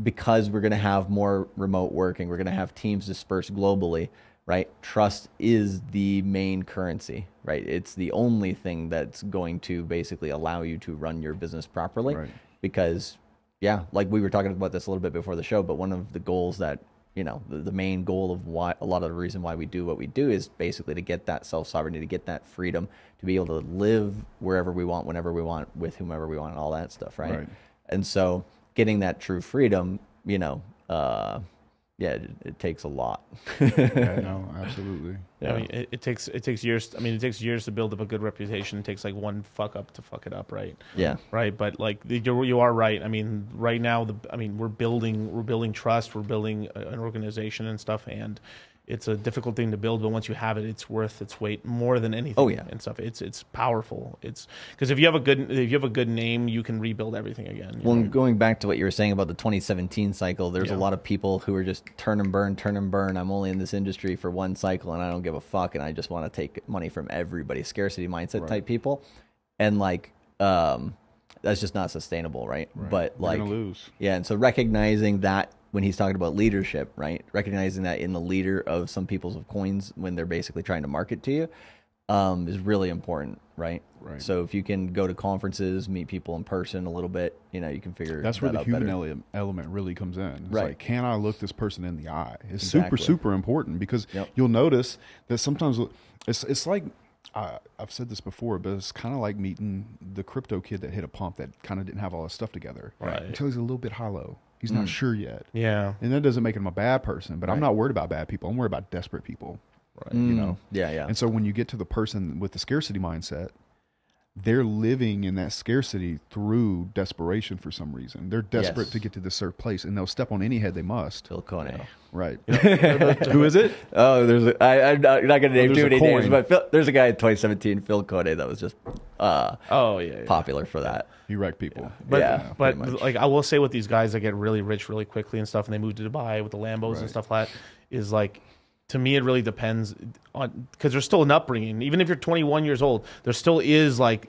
because we're going to have more remote working, we're going to have teams dispersed globally, right? Trust is the main currency, right? It's the only thing that's going to basically allow you to run your business properly. Right. Because, like we were talking about this a little bit before the show, but one of the goals that, you know, the main goal of why a lot of the reason why we do what we do is basically to get that self-sovereignty, to get that freedom, to be able to live wherever we want, whenever we want, with whomever we want, and all that stuff, right? And so getting that true freedom, you know, it takes a lot. No, absolutely. I mean, it takes years. I mean, it takes years to build up a good reputation. It takes like one fuck up to fuck it up, right? Yeah. Right. But like you are right. I mean, right now, we're building trust. We're building an organization and stuff, and it's a difficult thing to build. But once you have it, it's worth its weight more than anything. Oh, yeah. And stuff. It's powerful. It's because if you have a good name, you can rebuild everything again. Well, going back to what you were saying about the 2017 cycle, there's a lot of people who are just turn and burn. I'm only in this industry for one cycle and I don't give a fuck, and I just want to take money from everybody. Scarcity mindset type people, and like that's just not sustainable, right? But You're like, gonna lose. Yeah, and so recognizing that when he's talking about leadership, right? Recognizing that in the leader of some people's of coins when they're basically trying to market to you, is really important, right? Right. So if you can go to conferences, meet people in person a little bit, you can figure That's where that the out human better. element really comes in. It's Right. like, can I look this person in the eye? It's Exactly. super important, because Yep. you'll notice that sometimes it's like, I've said this before, but it's kind of like meeting the crypto kid that hit a pump that kind of didn't have all his stuff together. Right. Until he's a little bit hollow. He's not sure yet. Yeah. And that doesn't make him a bad person, but I'm not worried about bad people. I'm worried about desperate people. Right. You know? Yeah. And so when you get to the person with the scarcity mindset, they're living in that scarcity through desperation for some reason. They're desperate Yes. to get to this certain place, and they'll step on any head they must. Phil Kone. Right. Who is it? Oh, I'm not going to name there's too a many names, coin. but there's a guy in 2017, Phil Kone, that was just Oh yeah. popular for that. He wrecked people. But Yeah, but pretty much. like I will say with these guys that get really rich really quickly and stuff, and they move to Dubai with the Lambos and Right. stuff like that, is like, to me it really depends on, because there's still an upbringing. Even if you're 21 years old, there still is like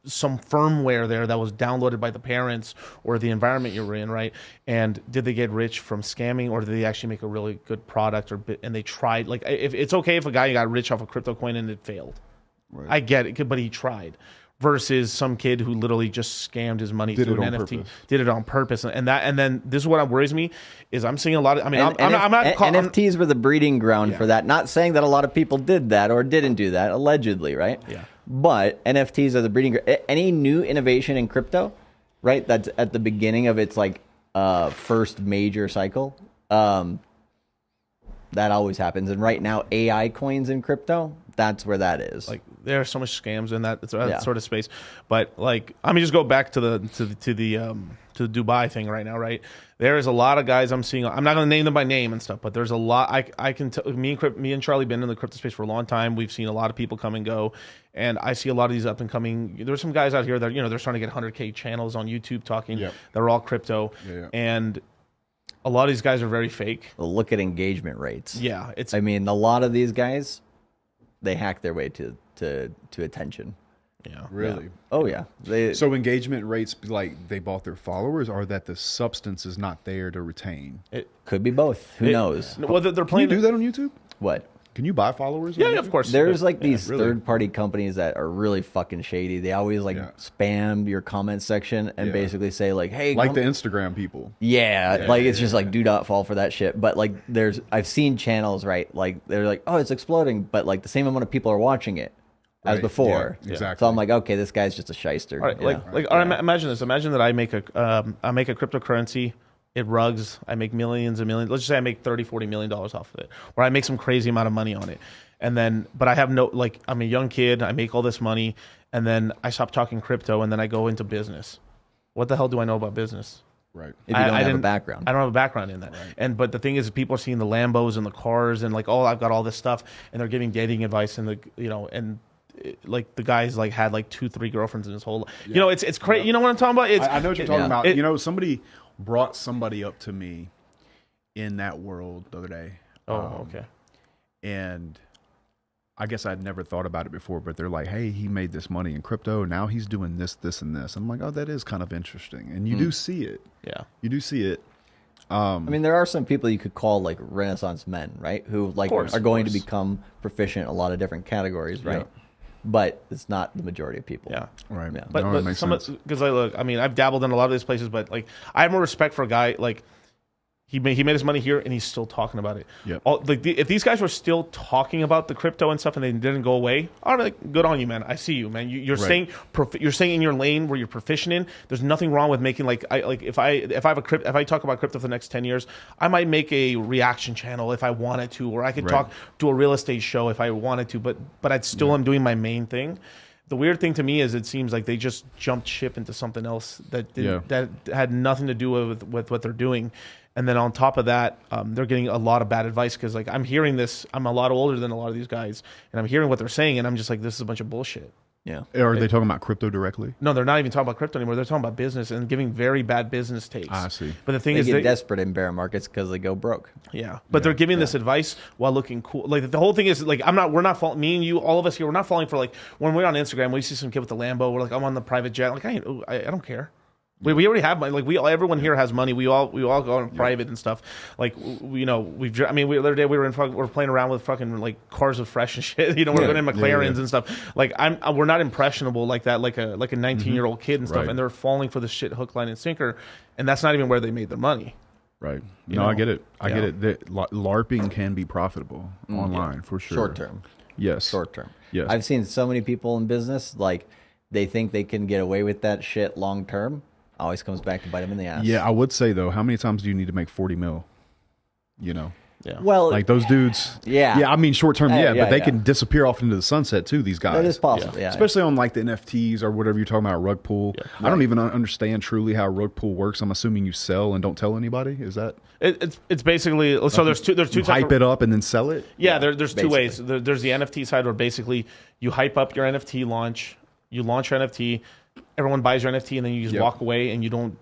some firmware there that was downloaded by the parents or the environment you're in, right? And did they get rich from scamming, or did they actually make a really good product, and they tried? Like, if it's okay if a guy got rich off a crypto coin and it failed, Right. I get it, but he tried. Versus some kid who literally just scammed his money Did through it an on NFT, purpose. did it on purpose, and then this is what worries me is I'm seeing a lot of. I mean, And I'm not. NFTs were the breeding ground Yeah. for that. Not saying that a lot of people did that or didn't do that, allegedly, right? Yeah. But NFTs are the breeding ground. Any new innovation in crypto, right? That's at the beginning of its like first major cycle. That always happens. And right now, AI coins in crypto, that's where that is. Like, there are so much scams in that Yeah. sort of space, but like, I mean, just go back to the Dubai thing right now, right? There is a lot of guys I'm seeing. I'm not going to name them by name and stuff, but there's a lot. I can tell. Me and Charlie been in the crypto space for a long time. We've seen a lot of people come and go, and I see a lot of these up and coming. There's some guys out here that they're starting to get 100K channels on YouTube talking. Yep. They're all crypto, Yeah. and a lot of these guys are very fake. Look at engagement rates. Yeah, it's I mean, a lot of these guys, they hack their way to attention. yeah. Really? Oh yeah. So engagement rates, like they bought their followers, or that the substance is not there to retain? It, Could be both. Who knows? Well, they're Can you playing. do that on YouTube? What? Can you buy followers? Yeah, on yeah, YouTube? of course. There's like these really. third-party companies that are really fucking shady. They always like Yeah. spam your comment section and Yeah. basically say like, "Hey, Like come-" the Instagram people. yeah, like it's just like do not fall for that shit." But like, I've seen channels, right? Like they're like, "Oh, it's exploding," but like the same amount of people are watching it as Right. before. Yeah, exactly. So I'm like, okay, this guy's just a shyster. All right, Yeah. all right, imagine this. Imagine that I make a cryptocurrency. It rugs. I make millions and millions. Let's just say I make $30-40 million off of it, or I make some crazy amount of money on it. And then, but I have no, like, I'm a young kid. I make all this money, and then I stop talking crypto, and then I go into business. What the hell do I know about business? Right. If you don't have a didn't- background. I don't have a background in that. But the thing is, people are seeing the Lambos and the cars, and like, oh, I've got all this stuff, and they're giving dating advice, and like the guy's like had like 2-3 girlfriends in his whole life. It's crazy. You know what I'm talking about? It's, I know what you're talking Yeah. about. Somebody brought somebody up to me in that world the other day. Oh, okay. And I guess I'd never thought about it before, but they're like, hey, he made this money in crypto. Now he's doing this, this, and this. I'm like, oh, that is kind of interesting. And you do see it. Yeah. You do see it. I mean, there are some people you could call like Renaissance men, right? Who like course, are of going to course. become proficient in a lot of different categories, right? Yeah. But it's not the majority of people. Yeah. Right. Yeah. But, No, it but makes some sense. because I mean, I've dabbled in a lot of these places, but like I have more respect for a guy like he made his money here and he's still talking about it. Yep. If these guys were still talking about the crypto and stuff and they didn't go away, all right, good on you, man. I see you, man. You're Right. you're staying in your lane where you're proficient in. There's nothing wrong with making if I talk about crypto for the next 10 years, I might make a reaction channel if I wanted to, or I could Right. do a real estate show if I wanted to, but I'd still am doing my main thing. The weird thing to me is it seems like they just jumped ship into something else that that had nothing to do with what they're doing. And then on top of that, they're getting a lot of bad advice because like I'm hearing this. I'm a lot older than a lot of these guys, and I'm hearing what they're saying, and I'm just like, this is a bunch of bullshit. Yeah. Are they talking about crypto directly? No, they're not even talking about crypto anymore. They're talking about business and giving very bad business takes. I see. But the thing They is, get desperate in bear markets because they go broke. yeah, but they're giving this advice while looking cool. Like the whole thing is like we're not falling. Me and you, all of us here, we're not falling for like when we're on Instagram, we see some kid with the Lambo. We're like, I'm on the private jet. Like I don't care. We already have money. Like everyone here has money. We all go on private and stuff. Like the other day we were playing around with fucking like cars with fresh and shit. We're going in McLarens and stuff. Like we're not impressionable like that. Like a 19-year-old kid and stuff. And they're falling for the shit hook, line, and sinker. And that's not even where they made their money. Right. I get it. I get it. LARPing can be profitable online for sure. Short term. Yes. Short term. Yes. I've seen so many people in business like they think they can get away with that shit long term. Always comes back to bite them in the ass. Yeah, I would say though, how many times do you need to make 40 mil? Yeah. Well, like those dudes. Yeah. I mean, short term, but they can disappear off into the sunset too. These guys. That is possible. Yeah. Especially on like the NFTs or whatever you're talking about, rug pull. Yeah. I don't even understand truly how rug pull works. I'm assuming you sell and don't tell anybody. Is that? It's basically so. There's two. You hype it up and then sell it. Yeah. There's two ways. There's the NFT side where basically you hype up your NFT launch. You launch your NFT. Everyone buys your NFT and then you just walk away and you don't.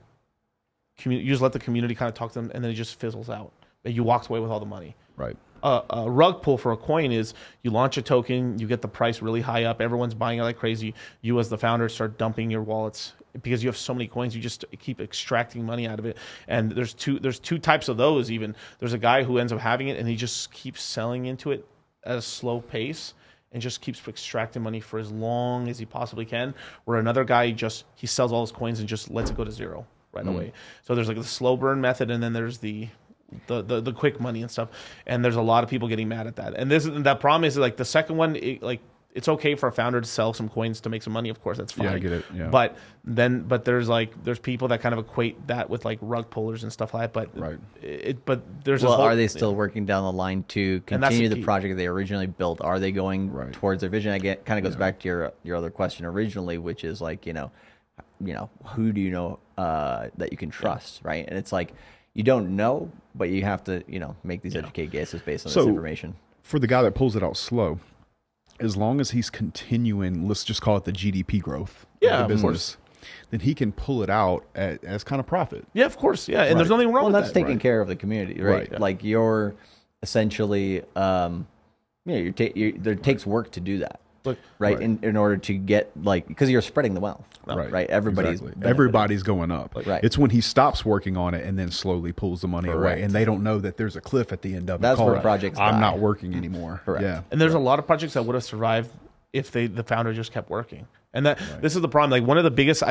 You just let the community kind of talk to them and then it just fizzles out. And you walked away with all the money. Right. A rug pull for a coin is you launch a token, you get the price really high up, everyone's buying it like crazy. You as the founder start dumping your wallets because you have so many coins, you just keep extracting money out of it. And there's two types of those even. There's a guy who ends up having it and he just keeps selling into it at a slow pace and just keeps extracting money for as long as he possibly can. Where another guy he sells all his coins and just lets it go to zero right away. So there's like the slow burn method and then there's the quick money and stuff, and there's a lot of people getting mad at that. And that problem is like the second one, it's okay for a founder to sell some coins to make some money. Of course, that's fine. Yeah, I get it. Yeah. But there's people that kind of equate that with like rug pullers and stuff like that. But there's are they still working down the line to continue the project they originally built? Are they going towards their vision? Kind of goes back to your other question originally, which is like who do you know that you can trust, right? And it's like. You don't know, but you have to, make these educated guesses based on this information. For the guy that pulls it out slow, as long as he's continuing, let's just call it the GDP growth of the business, then he can pull it out as kind of profit. Yeah, of course. Yeah, and there's nothing wrong with that. Well, that's taking care of the community, right? Like you're essentially, there takes work to do that. Right. In order to get because you're spreading the wealth, right? Everybody's going up. It's when he stops working on it and then slowly pulls the money away, and they don't know that there's a cliff at the end of it. That's where projects. I'm not working anymore. Correct. Yeah, and there's a lot of projects that would have survived if the founder just kept working. And this is the problem. Like one of the biggest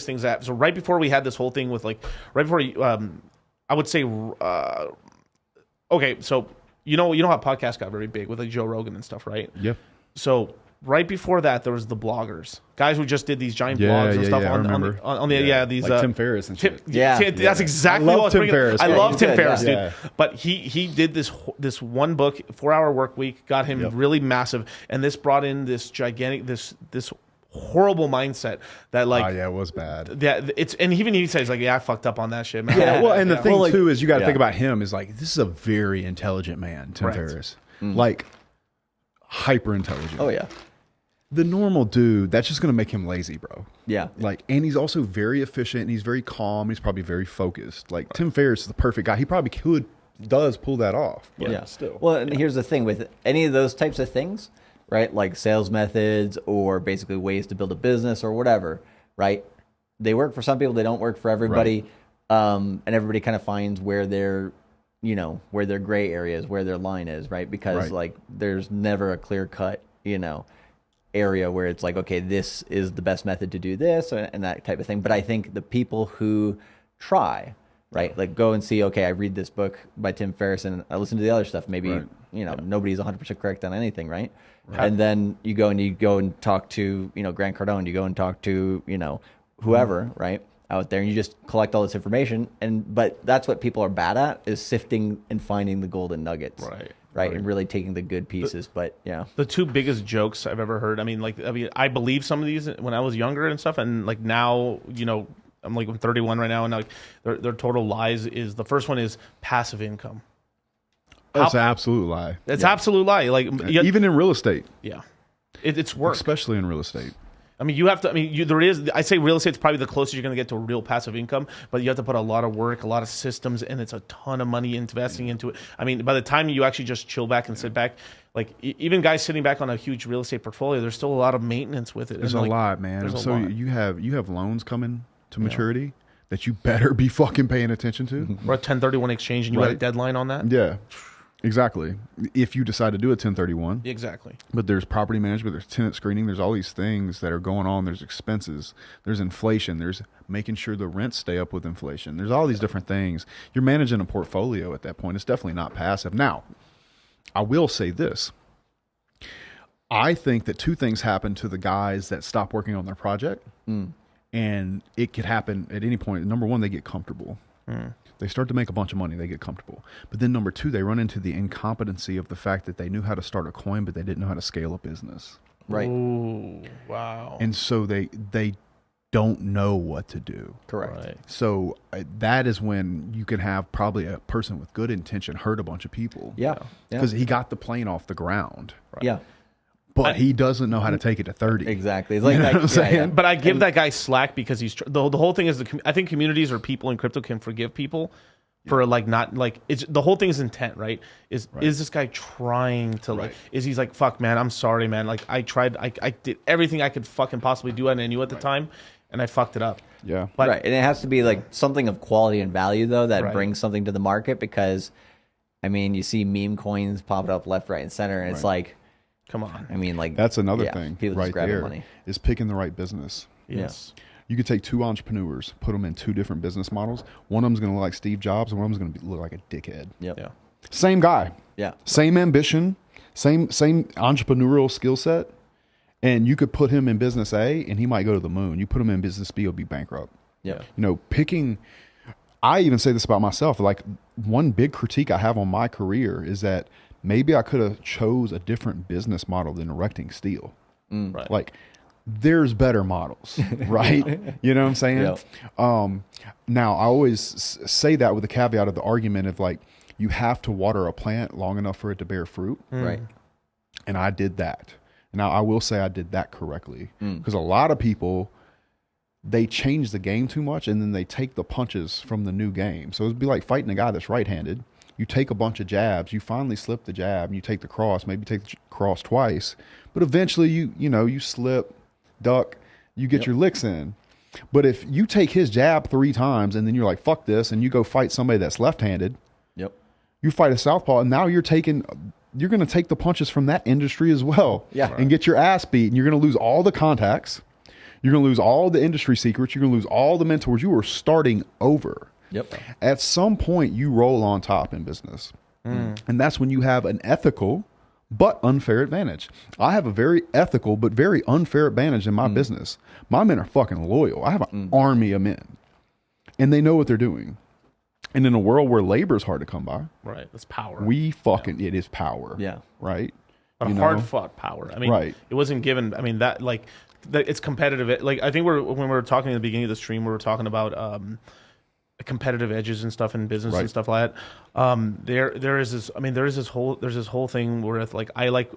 things that right before we had this whole thing with right before I would say okay, so you know how podcasts got very big with like Joe Rogan and stuff, right? Yeah. So right before that, there was the bloggers, guys who just did these giant blogs and stuff on these like Tim Ferriss and shit. That's exactly what I was Tim Ferriss. I love Tim Ferriss, dude. But he did this one book, 4-Hour Work Week, got him really massive, and this brought in this gigantic this horrible mindset that it was bad. Yeah, and even he says like, I fucked up on that shit, man. Yeah, well, and the thing too is you got to think about him is like this is a very intelligent man, Tim Ferriss, like hyper intelligent. Oh yeah. The normal dude, that's just going to make him lazy, bro. Yeah. And he's also very efficient and he's very calm. He's probably very focused. Tim Ferriss is the perfect guy. He probably does pull that off. But still. Well, and here's the thing with any of those types of things, right? Like sales methods or basically ways to build a business or whatever, right? They work for some people, they don't work for everybody. And everybody kind of finds where their gray areas, where their line is, right? Because there's never a clear cut, area where it's like, okay, this is the best method to do this and that type of thing. But I think the people who try, right, like go and see, okay, I read this book by Tim Ferriss and I listen to the other stuff. Maybe, nobody's 100% correct on anything, right? And then you go and talk to, Grant Cardone, you go and talk to, whoever, right, out there, and you just collect all this information. But that's what people are bad at, is sifting and finding the golden nuggets. Right, and really taking the good pieces, but the two biggest jokes I've ever heard. I mean, I believe some of these when I was younger and stuff, and like now, I'm 31 right now, and like their total lies is the first one is passive income. That's an absolute lie. It's absolute lie. Like even in real estate. Yeah, it's work, especially in real estate. I mean, you have to. I mean, there is. I say real estate's probably the closest you're going to get to a real passive income, but you have to put a lot of work, a lot of systems, and it's a ton of money investing into it. I mean, by the time you actually just chill back and sit back, like even guys sitting back on a huge real estate portfolio, there's still a lot of maintenance with it. There's a lot, man. So you have loans coming to maturity that you better be fucking paying attention to. Or a 1031 exchange and you had a deadline on that? Yeah, exactly. If you decide to do a 1031. Exactly. But there's property management, there's tenant screening, there's all these things that are going on. There's expenses, there's inflation, there's making sure the rents stay up with inflation. There's all these different things. You're managing a portfolio at that point. It's definitely not passive. Now, I will say this. I think that two things happen to the guys that stop working on their project. And it could happen at any point. Number one, they get comfortable. They start to make a bunch of money. They get comfortable. But then number two, they run into the incompetency of the fact that they knew how to start a coin, but they didn't know how to scale a business. Right. Ooh, wow. And so they don't know what to do. Correct. Right. So that is when you can have probably a person with good intention hurt a bunch of people. Yeah. Because he got the plane off the ground. Right. Yeah. But he doesn't know how to take it to 30. Exactly. It's like You know what I'm saying? But I give that guy slack because he's the whole thing is I think communities or people in crypto can forgive people for like not like it's the whole thing is intent, right? Is this guy trying to like is he's like fuck man, I'm sorry man, like I tried I did everything I could fucking possibly do and I knew at the time and I fucked it up. Yeah. But right. And it has to be like something of quality and value though that Right. brings something to the market because I mean you see meme coins popping up left, right, and center and it's like come on. I mean, like That's another thing People right just grabbing there money. is picking the right business. Yes. You could take two entrepreneurs, put them in two different business models. One of them's going to look like Steve Jobs, and one of them's going to look like a dickhead. Yep. Yeah. Same guy, Yeah. same ambition, same entrepreneurial skill set, and you could put him in business A, and he might go to the moon. You put him in business B, he'll be bankrupt. Yeah. You know, picking. I even say this about myself. Like one big critique I have on my career is that maybe I could have chose a different business model than erecting steel. Right. Like there's better models, right? You know what I'm saying? Yeah. Now I always say that with the caveat of the argument of like, you have to water a plant long enough for it to bear fruit. Right. And I did that. Now I will say I did that correctly because a lot of people, they change the game too much and then they take the punches from the new game. So it'd be like fighting a guy that's right-handed. You take a bunch of jabs, you finally slip the jab, and you take the cross, maybe take the cross twice, but eventually you slip, duck, you get your licks in. But if you take his jab 3 times and then you're like, fuck this, and you go fight somebody that's left-handed, Yep. you fight a southpaw, and now you're going to take the punches from that industry as well. Yeah. And get your ass beat, and you're going to lose all the contacts. You're going to lose all the industry secrets. You're going to lose all the mentors. You are starting over. Yep. At some point, you roll on top in business. And that's when you have an ethical but unfair advantage. I have a very ethical but very unfair advantage in my business. My men are fucking loyal. I have an army of men. And they know what they're doing. And in a world where labor is hard to come by, Right. That's power. it is power. Yeah. Right? But You hard know? fought power. I mean, Right. it wasn't given. I mean, that like it's competitive. Like I think when we were talking at the beginning of the stream, we were talking about competitive edges and stuff in business and stuff like that. There is this. I mean, there's this whole thing where it's like I like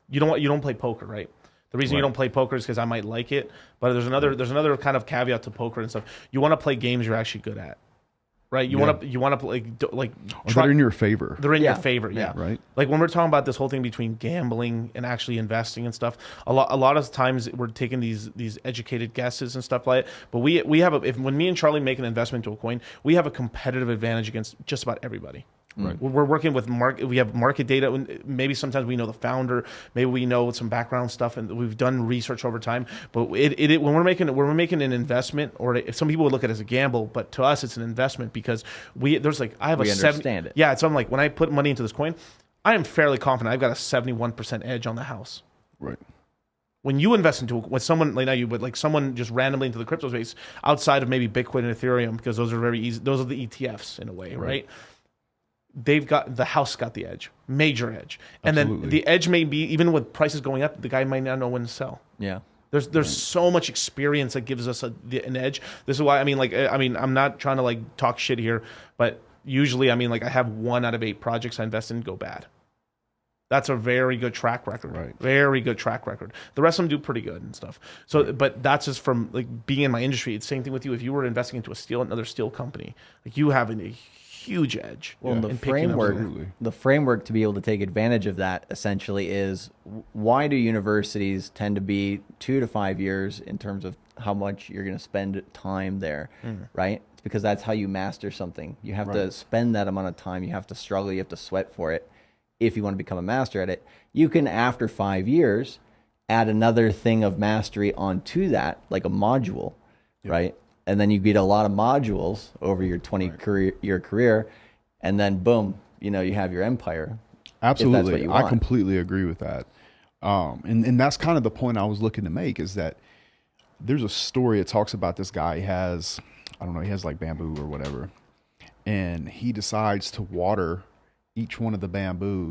you don't play poker, right? The reason you don't play poker is because I might like it, but there's another kind of caveat to poker and stuff. You want to play games you're actually good at. Right, you want to play They're in your favor. They're in your favor, yeah. Right. Like when we're talking about this whole thing between gambling and actually investing and stuff, a lot of times we're taking these educated guesses and stuff like that. But we have when me and Charlie make an investment into a coin, we have a competitive advantage against just about everybody. Right. We're working with we have market data. Maybe sometimes we know the founder. Maybe we know some background stuff, and we've done research over time. But when we're making an investment, or if some people would look at it as a gamble, but to us it's an investment because I have we a understand it. Yeah, so I'm like when I put money into this coin, I am fairly confident I've got a 71% edge on the house. Right. When you invest into with someone like now, someone just randomly into the crypto space outside of maybe Bitcoin and Ethereum, because those are very easy. Those are the ETFs in a way, right? The house got the edge, major edge, and Absolutely. then the edge may be even with prices going up, the guy might not know when to sell. Yeah. There's so much experience that gives us an edge. This is why I'm not trying to talk shit here, but usually I have 1 out of 8 projects I invest in go bad. That's a very good track record. Right. Very good track record. The rest of them do pretty good and stuff. So, but that's just from like being in my industry. It's the same thing with you. If you were investing into another steel company, like you have a huge edge. Well, in the picking up framework to be able to take advantage of that essentially is, why do universities tend to be 2 to 5 years in terms of how much you're going to spend time there, right? It's because that's how you master something. You have to spend that amount of time. You have to struggle. You have to sweat for it. If you want to become a master at it, you can, after 5 years, add another thing of mastery onto that, like a module, right? And then you get a lot of modules over your 20-year career, and then boom, you have your empire. Absolutely. If that's what you I want. completely agree with that. And that's kind of the point I was looking to make, is that there's a story. It talks about this guy. He has like bamboo or whatever. And he decides to water each one of the bamboo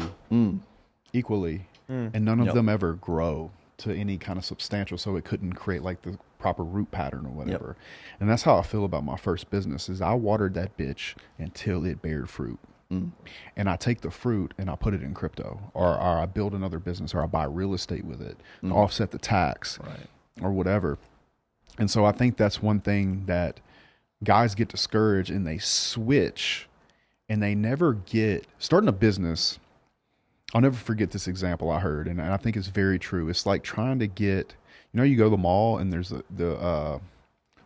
equally. And none of them ever grow to any kind of substantial, so it couldn't create like the proper root pattern or whatever. And that's how I feel about my first business, is I watered that bitch until it bared fruit. And I take the fruit and I put it in crypto, or I build another business, or I buy real estate with it, offset the tax, or whatever. And so I think that's one thing that guys get discouraged, and they switch, and they never get starting a business. I'll never forget this example I heard, and I think it's very true. It's like trying to get, you go to the mall and there's the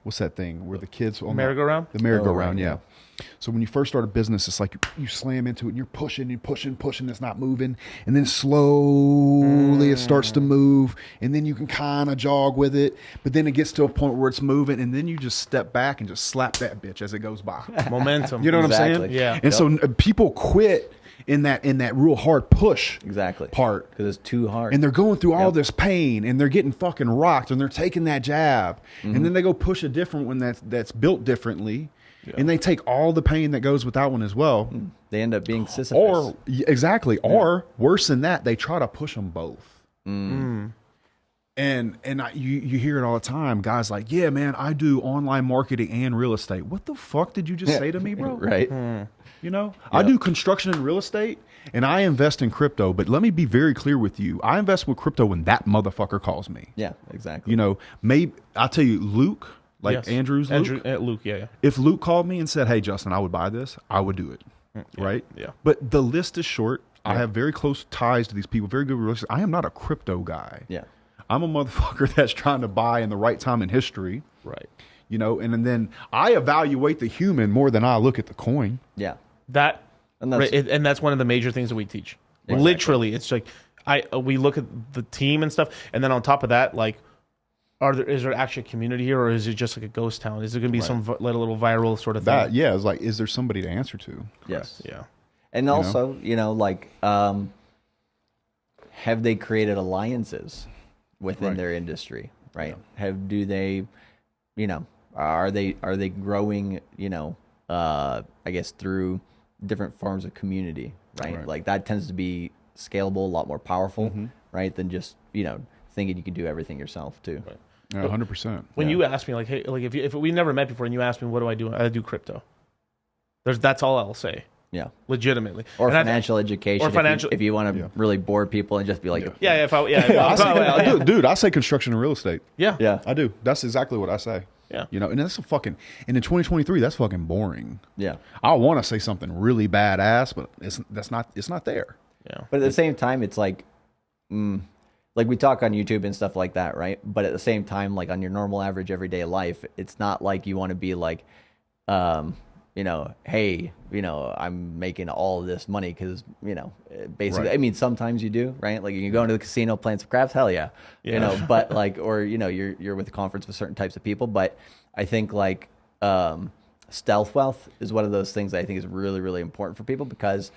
what's that thing where the kids on merry-go-round? The merry-go-round, yeah. So when you first start a business, it's like you slam into it and you're pushing, it's not moving. And then slowly it starts to move, and then you can kind of jog with it. But then it gets to a point where it's moving, and then you just step back and just slap that bitch as it goes by. Momentum. You know what I'm saying? Yeah. And so people quit in that real hard push part, because it's too hard, and they're going through all this pain, and they're getting fucking rocked, and they're taking that jab, and then they go push a different one that's built differently, and they take all the pain that goes with that one as well. They end up being Sisyphus. Or worse than that, they try to push them both. And you hear it all the time. Guys like, yeah, man, I do online marketing and real estate. What the fuck did you just say to me, bro? Right. I do construction and real estate, and I invest in crypto. But let me be very clear with you. I invest with crypto when that motherfucker calls me. Yeah, exactly. Maybe I'll tell you, Luke, Andrew's Luke. Luke, yeah. If Luke called me and said, hey, Justin, I would buy this, I would do it. Right? Yeah. But the list is short. I have very close ties to these people, very good relationships. I am not a crypto guy. Yeah. I'm a motherfucker that's trying to buy in the right time in history. Right. And then I evaluate the human more than I look at the coin. Yeah. And that's one of the major things that we teach. Exactly. Literally, it's like we look at the team and stuff, and then on top of that, like, is there actually a community here, or is it just like a ghost town? Is there going to be some little viral sort of thing? It's like, is there somebody to answer to? Yes. Yeah. And also, have they created alliances within their industry? Right. Yeah. Are they growing? I guess through different forms of community, right? Like that tends to be scalable, a lot more powerful, right? Than just, thinking you can do everything yourself too. Right. Yeah, 100%. When you ask me, like, hey, like if we never met before and you ask me, what do? I do crypto. That's all I'll say. Yeah. Legitimately. Or financial education. Or financial. If you want to really bore people and just be like, dude, I say construction and real estate. Yeah. Yeah. I do. That's exactly what I say. Yeah. And that's and in 2023, that's fucking boring. Yeah. I want to say something really badass, but it's not there. Yeah. But at the same time, it's like we talk on YouTube and stuff like that, right? But at the same time, like on your normal average everyday life, it's not like you want to be like, hey, I'm making all this money because, basically, I mean, sometimes you do, right? Like you go into the casino playing some craps, hell yeah. But like, or, you're with a conference with certain types of people. But I think like stealth wealth is one of those things that I think is really, really important for people, because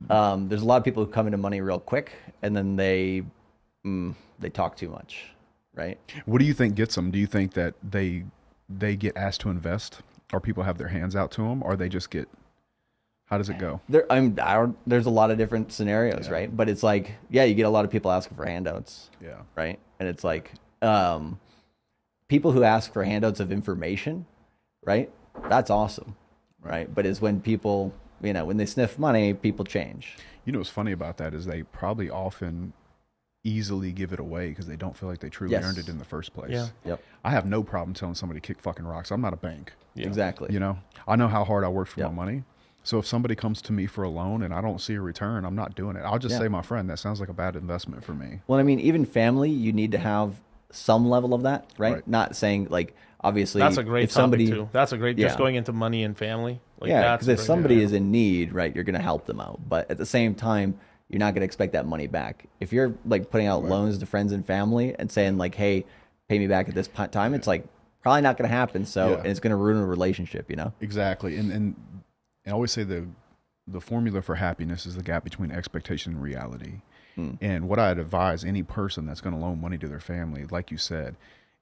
there's a lot of people who come into money real quick and then they talk too much, right? What do you think gets them? Do you think that they get asked to invest, or people have their hands out to them, or they just get, how does it go? There's a lot of different scenarios, right? But it's like, you get a lot of people asking for handouts. Yeah. Right. And it's like, people who ask for handouts of information, right? That's awesome. Right. But it's when people, when they sniff money, people change. You know what's funny about that is they probably often easily give it away because they don't feel like they truly earned it in the first place. Yeah. Yep. I have no problem telling somebody to kick fucking rocks. I'm not a bank. Yeah. Exactly. You know, I know how hard I work for my money. So if somebody comes to me for a loan and I don't see a return, I'm not doing it. I'll just say, my friend, that sounds like a bad investment for me. Well, I mean, even family, you need to have some level of that, right? Not saying like, obviously, That's a great if somebody, topic too. That's a great, just going into money and family. Like, because if somebody is in need, right, you're going to help them out. But at the same time, you're not going to expect that money back. If you're like putting out loans to friends and family and saying like, hey, pay me back at this time, it's like probably not going to happen. So and it's going to ruin a relationship, you know? Exactly. And I always say the formula for happiness is the gap between expectation and reality. And what I'd advise any person that's going to loan money to their family, like you said,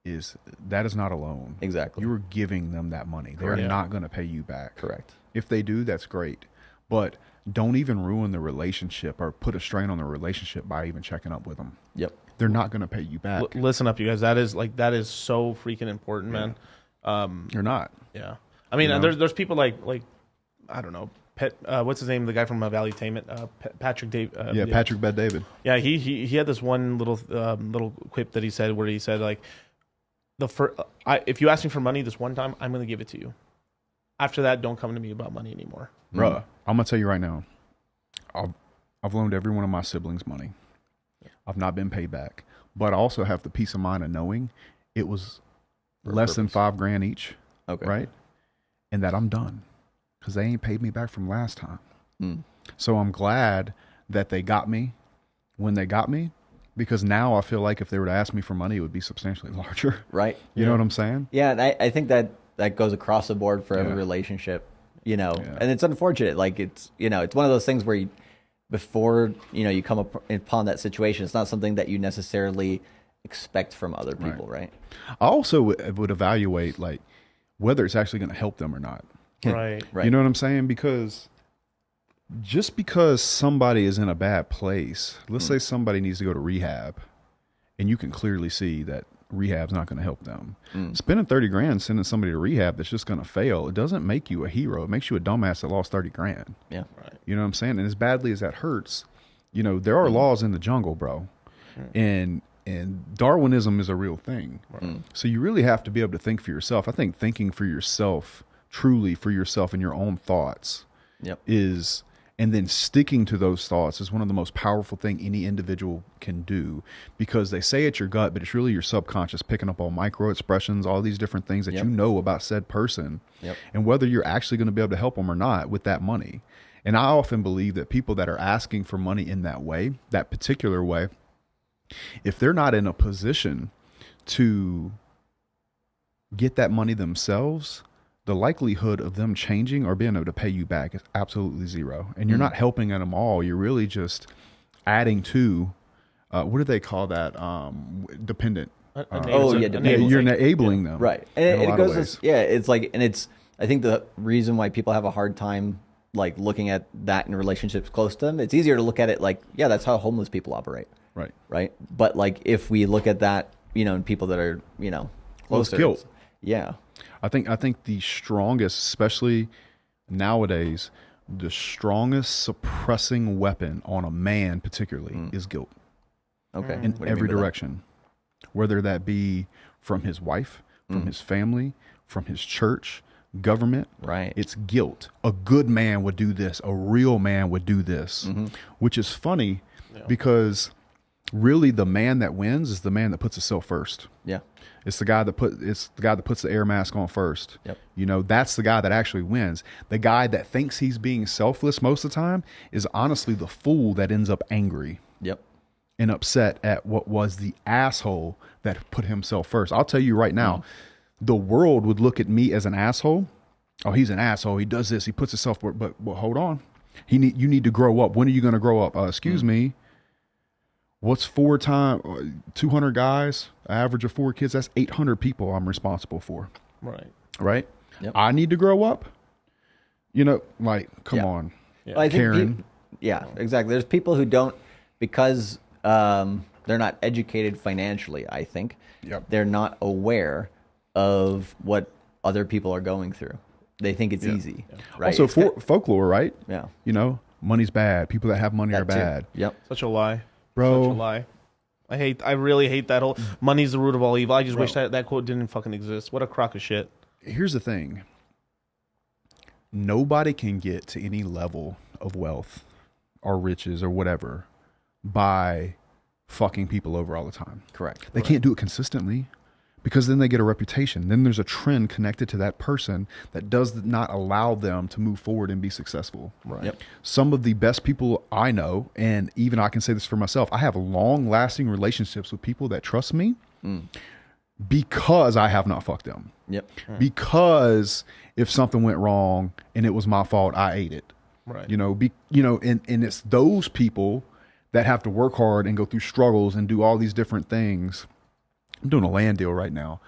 is that is not a loan. Exactly. You are giving them that money. They're not going to pay you back. Correct. If they do, that's great. But don't even ruin the relationship or put a strain on the relationship by even checking up with them. Yep. They're not going to pay you back. Listen up, you guys. That is so freaking important, man. You're not. Yeah. I mean, there's people like I don't know, what's his name? The guy from Valley Tainment, Patrick Dave. Patrick Bet David. Yeah, he had this one little quip that he said where he said like, if you ask me for money this one time, I'm going to give it to you. After that, don't come to me about money anymore. Bruh, I'm going to tell you right now, I've loaned every one of my siblings money. I've not been paid back, but I also have the peace of mind of knowing it was less than $5,000 each. Okay. Right. And that I'm done because they ain't paid me back from last time. So I'm glad that they got me when they got me, because now I feel like if they were to ask me for money, it would be substantially larger. Right. You know what I'm saying? Yeah. And I think that goes across the board for every relationship, you know, and it's unfortunate. Like it's one of those things where before you come upon that situation, it's not something that you necessarily expect from other people. Right. I also would evaluate like whether it's actually going to help them or not. Right. You know what I'm saying? Because just because somebody is in a bad place, let's say somebody needs to go to rehab, and you can clearly see that rehab's not going to help them. Spending $30,000 sending somebody to rehab that's just going to fail, it doesn't make you a hero. It makes you a dumbass that lost $30,000. Yeah. Right. You know what I'm saying? And as badly as that hurts, there are laws in the jungle, bro. And Darwinism is a real thing. So you really have to be able to think for yourself. I think thinking for yourself, truly for yourself and your own thoughts is, and then sticking to those thoughts is one of the most powerful thing any individual can do, because they say it's your gut, but it's really your subconscious picking up all micro expressions, all these different things that you know about said person, and whether you're actually going to be able to help them or not with that money. And I often believe that people that are asking for money in that way, that particular way, if they're not in a position to get that money themselves, the likelihood of them changing or being able to pay you back is absolutely zero. And you're not helping them all. You're really just adding to, what do they call that? Dependent. You're enabling them. Right. And it goes, it's like, and it's, I think the reason why people have a hard time like looking at that in relationships close to them, it's easier to look at it like, that's how homeless people operate. Right. Right. But like, if we look at that, in people that are, closer. Guilt. Yeah. I think the strongest, especially nowadays, the strongest suppressing weapon on a man particularly is guilt. Okay. In every direction. Whether that be from his wife, from his family, from his church, government. Right. It's guilt. A good man would do this. A real man would do this. Which is funny because really the man that wins is the man that puts himself first. Yeah. It's the guy that puts the air mask on first. Yep. That's the guy that actually wins. The guy that thinks he's being selfless most of the time is honestly the fool that ends up angry. Yep. And upset at what was the asshole that put himself first. I'll tell you right now, the world would look at me as an asshole. Oh, he's an asshole. He does this. He puts himself first. But hold on. You need to grow up. When are you going to grow up? Excuse me. What's 200 guys, average of 4 kids? That's 800 people I'm responsible for. Right? Yep. I need to grow up. Come on. Yeah. Well, I think exactly. There's people who don't, because they're not educated financially, I think. Yep. They're not aware of what other people are going through. They think it's easy. Yeah. Right? Also, folklore, right? Yeah. money's bad. People that have money are That too. bad. Yep. Such a lie. Bro. Such a lie. I really hate that whole money's the root of all evil. I just wish that quote didn't fucking exist. What a crock of shit. Here's the thing. Nobody can get to any level of wealth or riches or whatever by fucking people over all the time. Correct. They can't do it consistently because then they get a reputation. Then there's a trend connected to that person that does not allow them to move forward and be successful. Right. Yep. Some of the best people I know, and even I can say this for myself, I have long-lasting relationships with people that trust me because I have not fucked them. Yep. Because if something went wrong and it was my fault, I ate it. Right. And it's those people that have to work hard and go through struggles and do all these different things. I'm doing a land deal right now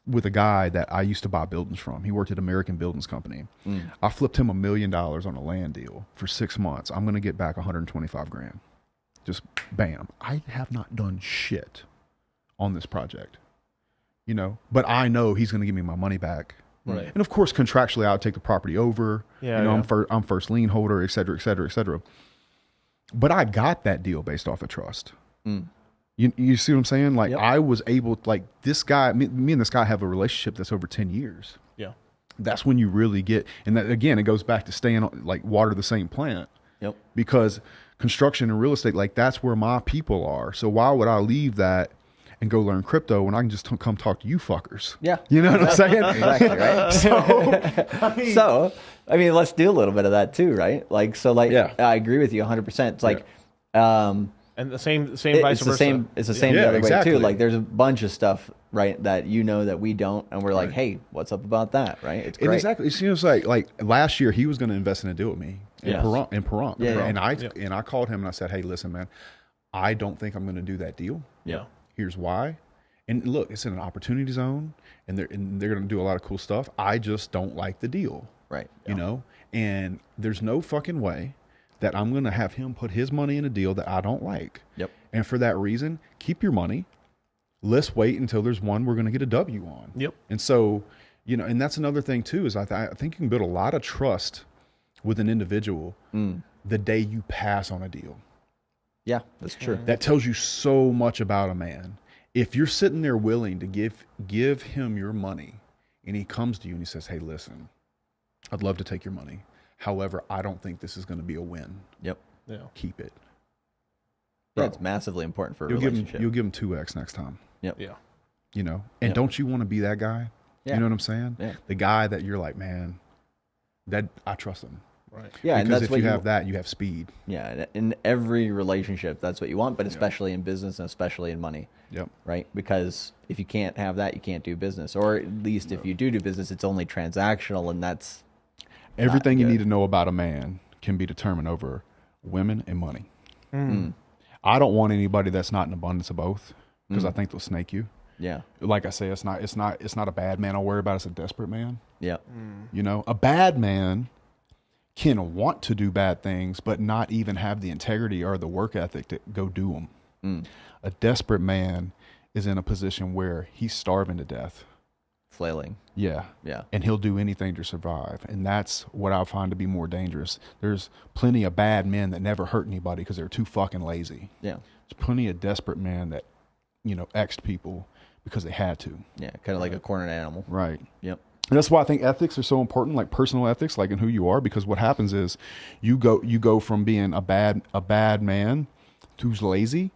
with a guy that I used to buy buildings from. He worked at American Buildings Company. I flipped him $1 million on a land deal for 6 months. I'm going to get back 125 grand. Just bam. I have not done shit on this project, but I know he's going to give me my money back. Right. And of course, contractually, I'll take the property over. I'm first lien holder, et cetera, et cetera, et cetera. But I got that deal based off of trust. You see what I'm saying? Like I was able, like this guy, me and this guy have a relationship that's over 10 years. Yeah. That's when you really get, and that again, it goes back to staying like water the same plant. Yep. Because construction and real estate, like that's where my people are. So why would I leave that and go learn crypto when I can just come talk to you fuckers? Yeah. You know what I'm saying? Exactly, right? So, I mean, let's do a little bit of that too, right? Like, I agree with you 100%. It's like, and the same vice versa. It's the same the other way too. Like there's a bunch of stuff, right, that that we don't, and we're like, hey, what's up about that, right? It's great. And exactly. It seems like last year he was going to invest in a deal with me in Pahrump. And I called him and I said, hey, listen, man, I don't think I'm going to do that deal. Yeah. Here's why. And look, it's in an opportunity zone, and they're going to do a lot of cool stuff. I just don't like the deal. Right. And there's no fucking way that I'm going to have him put his money in a deal that I don't like. Yep. And for that reason, keep your money. Let's wait until there's one we're going to get a W on. Yep. And so, and that's another thing too, is I think you can build a lot of trust with an individual the day you pass on a deal. Yeah, that's true. That tells you so much about a man. If you're sitting there willing to give him your money and he comes to you and he says, hey, listen, I'd love to take your money. However, I don't think this is going to be a win. Yep. Yeah. Keep it. Yeah, it's massively important for a relationship. You'll give him 2x next time. Yep. Yeah. And don't you want to be that guy? Yeah. You know what I'm saying? Yeah. The guy that you're like, man, that I trust him. Right. Yeah, because and that's if what you have that, you have speed. Yeah, in every relationship, that's what you want, but especially in business and especially in money. Yep. Right? Because if you can't have that, you can't do business. Or at least if you do business, it's only transactional, and that's everything you need to know about a man can be determined over women and money. I don't want anybody that's not in abundance of both, because I think they'll snake you. Yeah. Like I say, it's not a bad man I'll worry about. It's a desperate man. Yeah. A bad man can want to do bad things, but not even have the integrity or the work ethic to go do them. A desperate man is in a position where he's starving to death. Flailing. Yeah. Yeah. And he'll do anything to survive. And that's what I find to be more dangerous. There's plenty of bad men that never hurt anybody because they're too fucking lazy. Yeah. There's plenty of desperate men that, X'd people because they had to. Yeah. Kind of like a cornered animal. Right. Yep. And that's why I think ethics are so important, like personal ethics, like in who you are, because what happens is you go from being a bad man who's lazy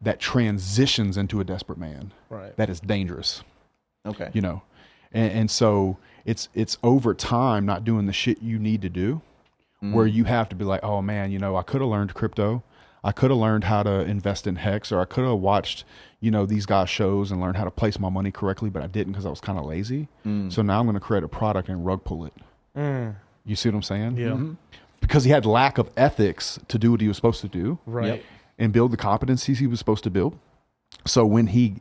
that transitions into a desperate man. Right. That is dangerous. Okay. And so it's over time not doing the shit you need to do where you have to be like, oh man, I could have learned crypto. I could have learned how to invest in Hex, or I could have watched, these guys' shows and learned how to place my money correctly, but I didn't because I was kind of lazy. So now I'm going to create a product and rug pull it. You see what I'm saying? Yeah. Because he had lack of ethics to do what he was supposed to do. Right. Yep. And build the competencies he was supposed to build. So when he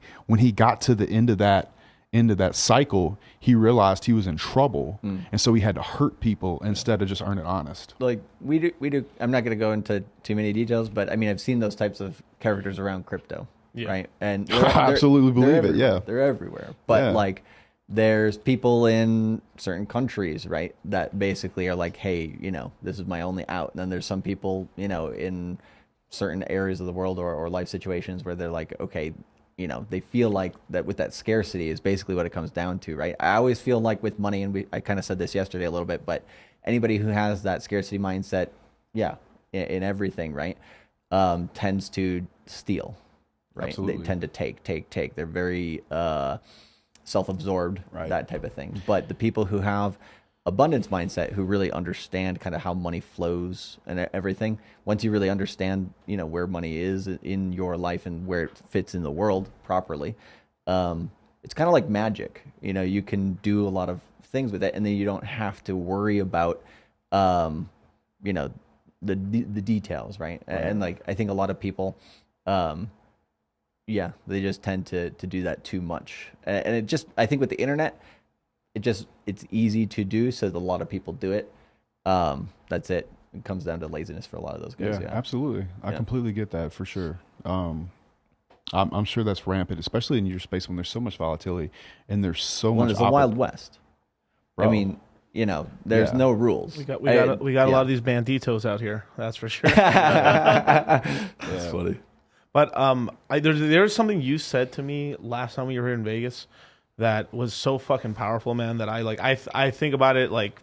got to the end of that cycle, he realized he was in trouble, and so he had to hurt people instead of just earn it honest. Like we do. I'm not going to go into too many details, but I mean, I've seen those types of characters around crypto, right? And I absolutely believe it. Yeah, they're everywhere. But There's people in certain countries, right, that basically are like, hey, this is my only out. And then there's some people, in certain areas of the world or life situations where they're like, okay, they feel like that with that scarcity is basically what it comes down to, right? I always feel like with money, and I kind of said this yesterday a little bit, but anybody who has that scarcity mindset, in everything, right, tends to steal, right? Absolutely. They tend to take. They're very self-absorbed, Right. that type of thing. But the people who have abundance mindset, who really understand kind of how money flows and everything, once you really understand, where money is in your life and where it fits in the world properly, it's kind of like magic. You can do a lot of things with it, and then you don't have to worry about, the details, right? And like, I think a lot of people, they just tend to do that too much. And it just, I think with the internet, it's easy to do, so a lot of people do it. That's it. It comes down to laziness for a lot of those guys. Yeah, absolutely. I completely get that for sure. I'm sure that's rampant, especially in your space when there's so much volatility and there's so much. It's the Wild West. Bro. I mean, there's no rules. We got a lot of these banditos out here. That's for sure. That's funny. But there's something you said to me last time we were here in Vegas that was so fucking powerful, man, that I think about it like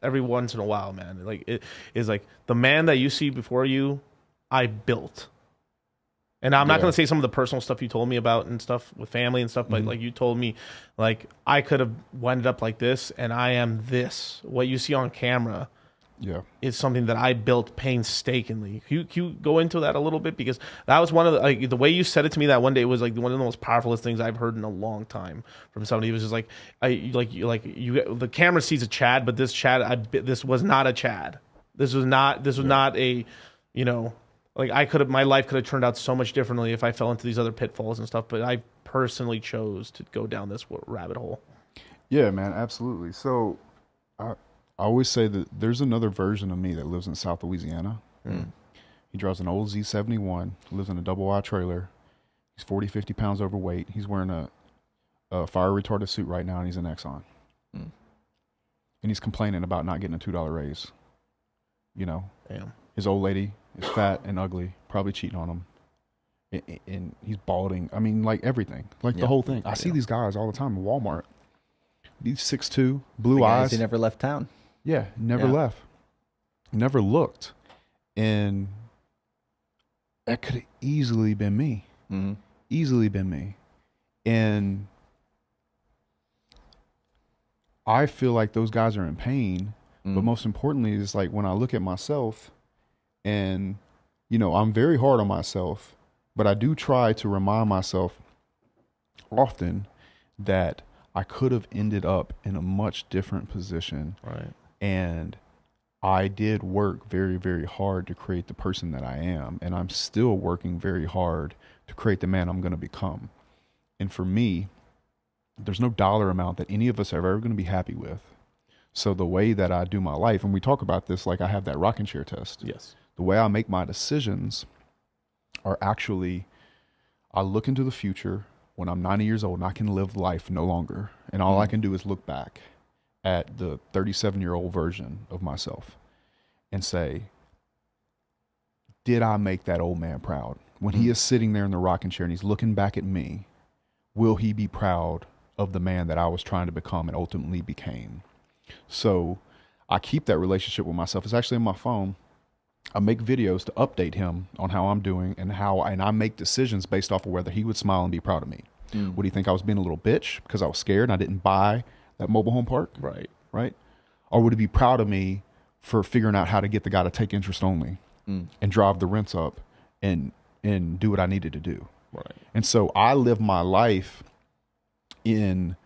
every once in a while, man. Like, it is like, the man that you see before you, I built. And I'm not going to say some of the personal stuff you told me about and stuff with family and stuff, but like, you told me, like, I could have ended up like this, and I am this. What you see on camera is something that I built painstakingly. Can you go into that a little bit? Because that was one of the, like, the way you said it to me that one day was like one of the most powerful things I've heard in a long time from somebody. It was just like, the camera sees a Chad, but this Chad, this was not a Chad. This was not a, like, my life could have turned out so much differently if I fell into these other pitfalls and stuff, but I personally chose to go down this rabbit hole. Yeah, man, absolutely. So I always say that there's another version of me that lives in South Louisiana. He drives an old Z71, lives in a double wide trailer. He's 40, 50 pounds overweight. He's wearing a fire retardant suit right now, and he's an Exxon. And he's complaining about not getting a $2 raise. Damn. His old lady is fat and ugly, probably cheating on him. And he's balding. I mean, like, everything. Like, the whole thing. I see these guys all the time in Walmart. These 6'2", blue eyes. He never left town. Yeah, never left. Never looked. And that could have easily been me. Easily been me. And I feel like those guys are in pain. But most importantly, is like, when I look at myself, and, I'm very hard on myself, but I do try to remind myself often that I could have ended up in a much different position. Right. And I did work very, very hard to create the person that I am. And I'm still working very hard to create the man I'm going to become. And for me, there's no dollar amount that any of us are ever going to be happy with. So the way that I do my life, and we talk about this, like, I have that rocking chair test. Yes. The way I make my decisions are actually, I look into the future when I'm 90 years old and I can live life no longer. And all I can do is look back at the 37-year-old version of myself and say, did I make that old man proud? When he is sitting there in the rocking chair and he's looking back at me, will he be proud of the man that I was trying to become and ultimately became? So I keep that relationship with myself. It's actually in my phone. I make videos to update him on how I'm doing and I make decisions based off of whether he would smile and be proud of me. Would he think I was being a little bitch because I was scared and I didn't buy that mobile home park? Right. Or would he be proud of me for figuring out how to get the guy to take interest only and drive the rents up and do what I needed to do? Right. And so I live my life in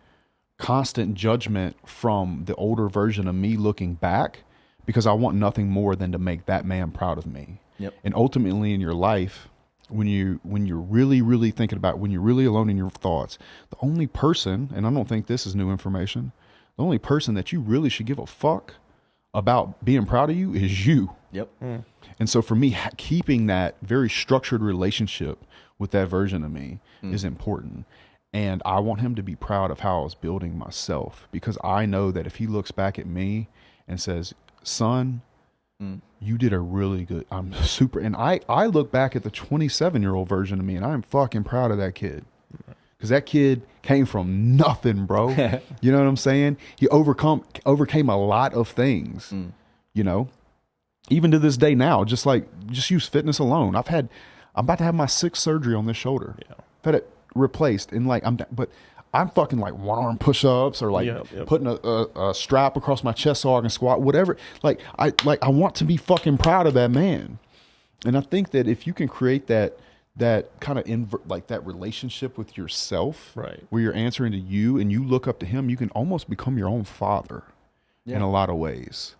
constant judgment from the older version of me looking back, because I want nothing more than to make that man proud of me. And ultimately in your life, when you're really, really thinking about, when you're really alone in your thoughts, the only person, and I don't think this is new information, the only person that you really should give a fuck about being proud of you is you. And so for me, keeping that very structured relationship with that version of me is important. And I want him to be proud of how I was building myself, because I know that if he looks back at me and says, son, you did a really good, I'm super. And I look back at the 27-year-old version of me, and I'm fucking proud of that kid. Because that kid came from nothing, bro. You know what I'm saying? He overcame a lot of things, you know, even to this day now, just use fitness alone. I'm about to have my 6th surgery on this shoulder. Yeah. I've had it replaced, and I'm fucking like one arm push-ups, or putting a strap across my chest so I can squat, whatever. I want to be fucking proud of that man. And I think that if you can create that kind of that relationship with yourself, right, where you're answering to you and you look up to him, you can almost become your own father in a lot of ways.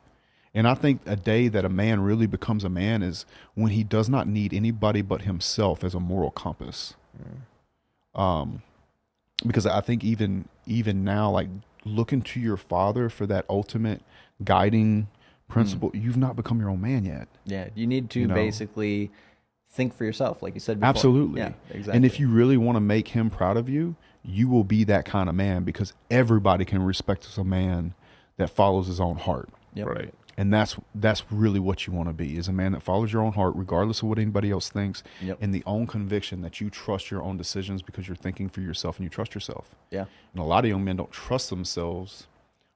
And I think a day that a man really becomes a man is when he does not need anybody but himself as a moral compass. Because I think even now, like, looking to your father for that ultimate guiding principle, you've not become your own man yet. Yeah, you need to basically think for yourself, like you said before. Absolutely. Yeah, exactly. And if you really want to make him proud of you, you will be that kind of man, because everybody can respect as a man that follows his own heart. Yep. Right. And that's really what you want to be, is a man that follows your own heart, regardless of what anybody else thinks, and the own conviction that you trust your own decisions because you're thinking for yourself and you trust yourself. Yeah. And a lot of young men don't trust themselves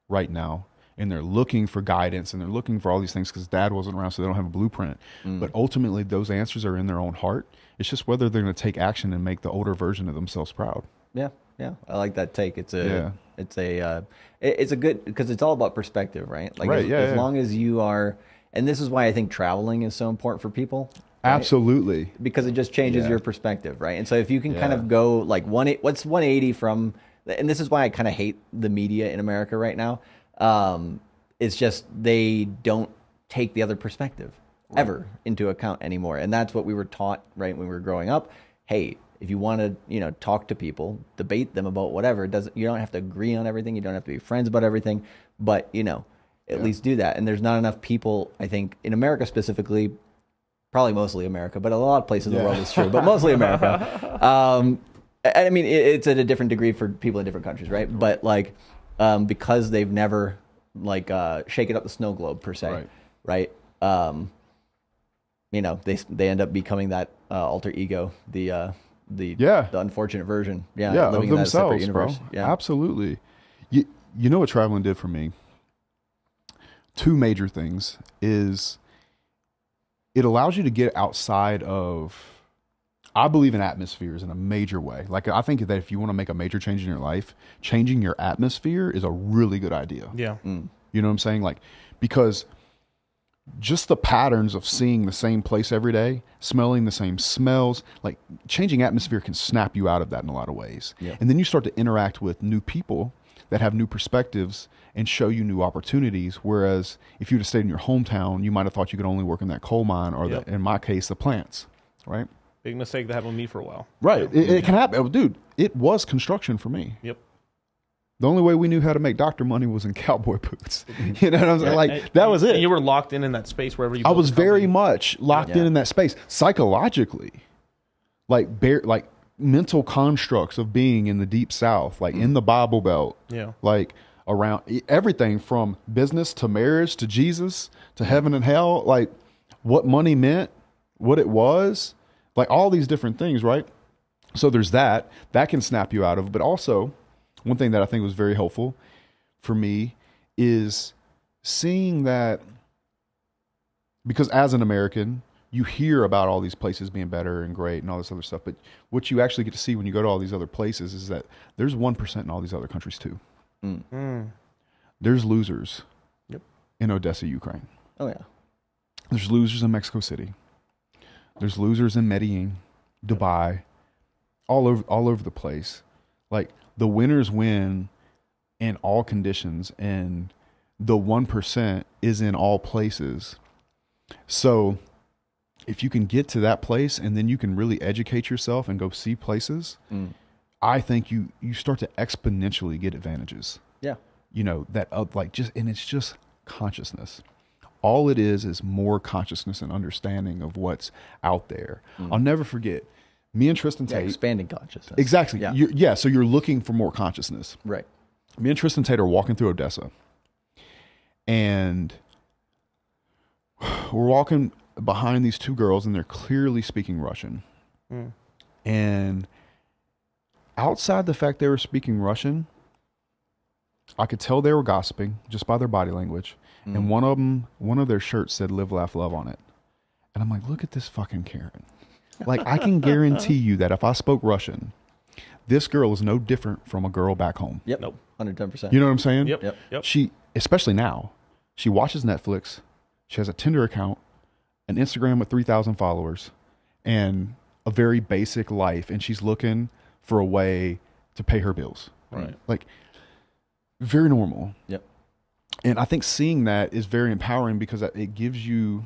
right now, and they're looking for guidance and they're looking for all these things because dad wasn't around, so they don't have a blueprint. But ultimately, those answers are in their own heart. It's just whether they're going to take action and make the older version of themselves proud. Yeah. Yeah. I like that take. It's a good, because it's all about perspective, right? Like, as long as you are, and this is why I think traveling is so important for people. Right? Absolutely. Because it just changes your perspective, right? And so if you can kind of go like what's 180 from, and this is why I kind of hate the media in America right now. It's just, they don't take the other perspective ever into account anymore. And that's what we were taught, right, when we were growing up. Hey, if you want to, talk to people, debate them about whatever, you don't have to agree on everything. You don't have to be friends about everything, but at least do that. And there's not enough people, I think, in America specifically, probably mostly America, but a lot of places in the world is true, but mostly America. I mean, it's at a different degree for people in different countries, right? But because they've never shaken up the snow globe per se, right? They end up becoming that alter ego, the unfortunate version, living of in that separate themselves, universe. bro. Yeah, Absolutely. You know what traveling did for me? 2 major things is it allows you to get outside of. I believe in atmospheres in a major way. Like, I think that if you want to make a major change in your life, changing your atmosphere is a really good idea. Yeah. You know what I'm saying? Like, because just the patterns of seeing the same place every day, smelling the same smells, like, changing atmosphere can snap you out of that in a lot of ways. Yeah. And then you start to interact with new people that have new perspectives and show you new opportunities. Whereas if you'd have stayed in your hometown, you might have thought you could only work in that coal mine or in my case, the plants, right? Big mistake that happened with me for a while. Right. It can happen. Oh, dude, it was construction for me. Yep. The only way we knew how to make doctor money was in cowboy boots. You know what I'm saying? That was it. And you were locked in that space wherever you I was very much locked in that space psychologically, like mental constructs of being in the deep South, like in the Bible Belt, like around everything from business to marriage to Jesus to heaven and hell, like what money meant, what it was, like all these different things, right? So there's that can snap you out of, but also one thing that I think was very helpful for me is seeing that, because as an American, you hear about all these places being better and great and all this other stuff, but what you actually get to see when you go to all these other places is that there's 1% in all these other countries too. There's losers in Odessa, Ukraine. Oh yeah. There's losers in Mexico City. There's losers in Medellin, Dubai, all over the place. Like, the winners win in all conditions, and the 1% is in all places. So if you can get to that place and then you can really educate yourself and go see places, I think you start to exponentially get advantages. Yeah. That and it's just consciousness. All it is more consciousness and understanding of what's out there. I'll never forget. Me and Tristan Tate. Expanding consciousness. Exactly. Yeah. So you're looking for more consciousness. Right. Me and Tristan Tate are walking through Odessa. And we're walking behind these two girls, and they're clearly speaking Russian. And outside the fact they were speaking Russian, I could tell they were gossiping just by their body language. And one of their shirts said "Live, Laugh, Love" on it. And I'm like, look at this fucking Karen. Like, I can guarantee you that if I spoke Russian, this girl is no different from a girl back home. Yep. Nope. 110%. You know what I'm saying? Yep. She, especially now, she watches Netflix. She has a Tinder account, an Instagram with 3,000 followers, and a very basic life. And she's looking for a way to pay her bills. Right. Like, very normal. Yep. And I think seeing that is very empowering because it gives you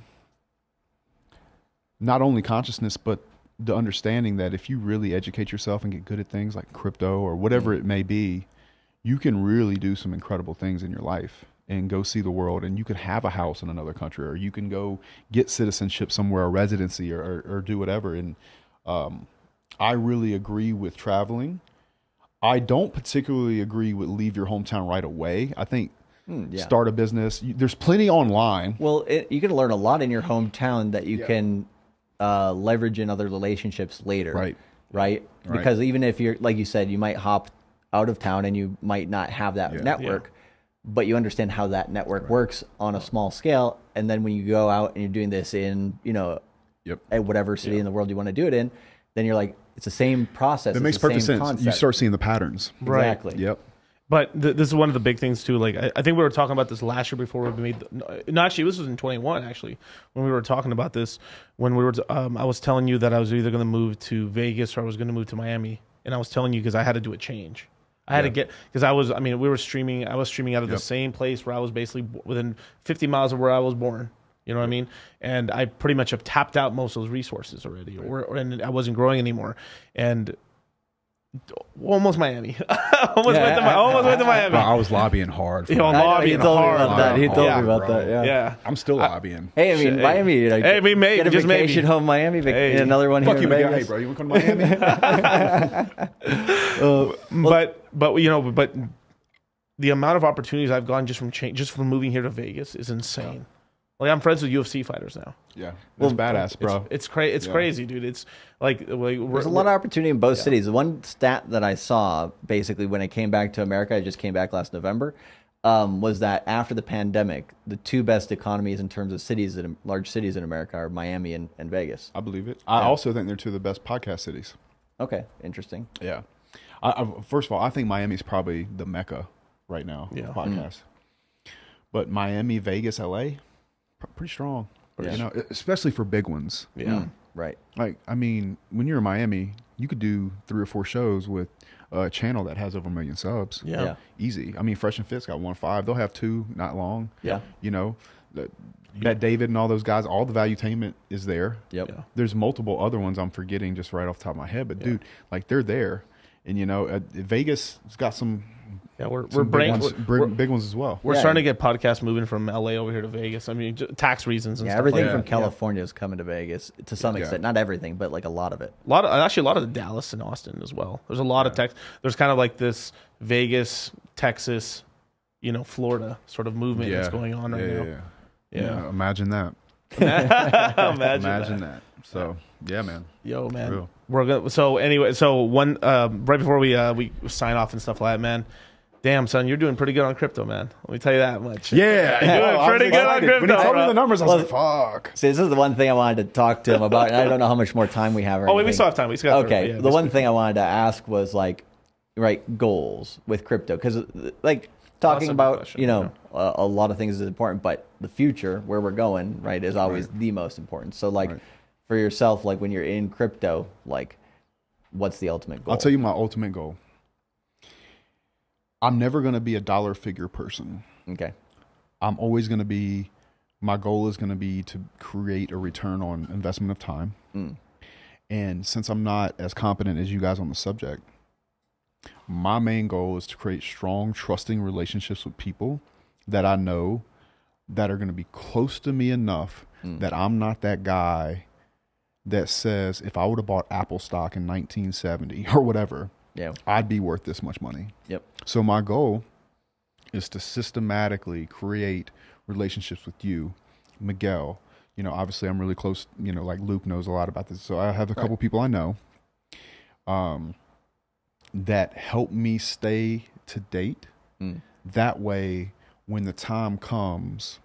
not only consciousness, but the understanding that if you really educate yourself and get good at things like crypto or whatever it may be, you can really do some incredible things in your life and go see the world. And you could have a house in another country, or you can go get citizenship somewhere, a residency, or do whatever. And I really agree with traveling. I don't particularly agree with leave your hometown right away. I think start a business. There's plenty online. Well, you can learn a lot in your hometown that you can leverage in other relationships later. Right. Because even if you're, like you said, you might hop out of town and you might not have that network, but you understand how that network works on a small scale. And then when you go out and you're doing this in, at whatever city in the world you want to do it in, then you're like, it's the same process. That makes perfect sense. Concept. You start seeing the patterns. Exactly. Yep. But this is one of the big things too. Like I think we were talking about this last year before we made. No, actually, this was in 21. Actually, when we were talking about this, when we were, I was telling you that I was either going to move to Vegas or I was going to move to Miami, and I was telling you because I had to do a change. I had to get because we were streaming. I was streaming out of the same place where I was basically within 50 miles of where I was born. You know what I mean? And I pretty much have tapped out most of those resources already, and I wasn't growing anymore. And almost Miami. almost went to Miami. I was lobbying hard. For lobbying hard. He told me about that. Yeah. I'm still lobbying. Hey, I mean, Miami. Like, we may get a just vacation maybe home, Miami. Another one Fuck here. you, in hey, Vegas. bro. You want to come to Miami? But the amount of opportunities I've gotten just from moving here to Vegas is insane. Like, I'm friends with UFC fighters now. Yeah, that's badass, bro. It's crazy, dude. It's like there's a lot of opportunity in both cities. The one stat that I saw, basically, when I came back to America, I just came back last November, was that after the pandemic, the two best economies in terms of cities, large cities in America, are Miami and Vegas. I believe it. I also think they're two of the best podcast cities. Okay, interesting. Yeah. First of all, I think Miami's probably the mecca right now for podcasts. But Miami, Vegas, LA, pretty strong. Especially for big ones. Yeah. Right. Like, I mean, when you're in Miami, you could do 3 or 4 shows with a channel that has over 1 million subs. Yeah. Easy. I mean, Fresh and Fit's got 1.5. They'll have 2 not long. Yeah. That David and all those guys, all the valuetainment is there. Yep. Yeah. There's multiple other ones I'm forgetting just right off the top of my head. But dude, like, they're there. And Vegas has got some big ones as well. We're starting to get podcasts moving from LA over here to Vegas. I mean, tax reasons and stuff. Everything like from California is coming to Vegas to some extent. Not everything, but like a lot of it. Actually, a lot of the Dallas and Austin as well. There's a lot of tech. There's kind of like this Vegas, Texas, Florida sort of movement that's going on right now. Yeah. Imagine that. Imagine that. So man. Yo, man. We're gonna. So anyway, one right before we sign off and stuff like that, man. Damn, son, you're doing pretty good on crypto, man. Let me tell you that much. Yeah, you're doing pretty good on crypto. When he told me the numbers, I was like, "Fuck." See, this is the one thing I wanted to talk to him about, and I don't know how much more time we have. We still have time. We still have okay. The one thing I wanted to ask was goals with crypto, because talking about a lot of things is important, but the future, where we're going, right, is always the most important. So for yourself, when you're in crypto, what's the ultimate goal? I'll tell you my ultimate goal. I'm never going to be a dollar figure person. Okay. I'm always going to be, my goal is going to be to create a return on investment of time. And since I'm not as competent as you guys on the subject, my main goal is to create strong, trusting relationships with people that I know that are going to be close to me enough that I'm not that guy that says if I would have bought Apple stock in 1970 or whatever, Yeah. I'd be worth this much money. Yep. So my goal is to systematically create relationships with you, Miguel. You know, obviously I'm really close, you know, like Luke knows a lot about this. So I have a couple people I know that help me stay to date. That way, when the time comes,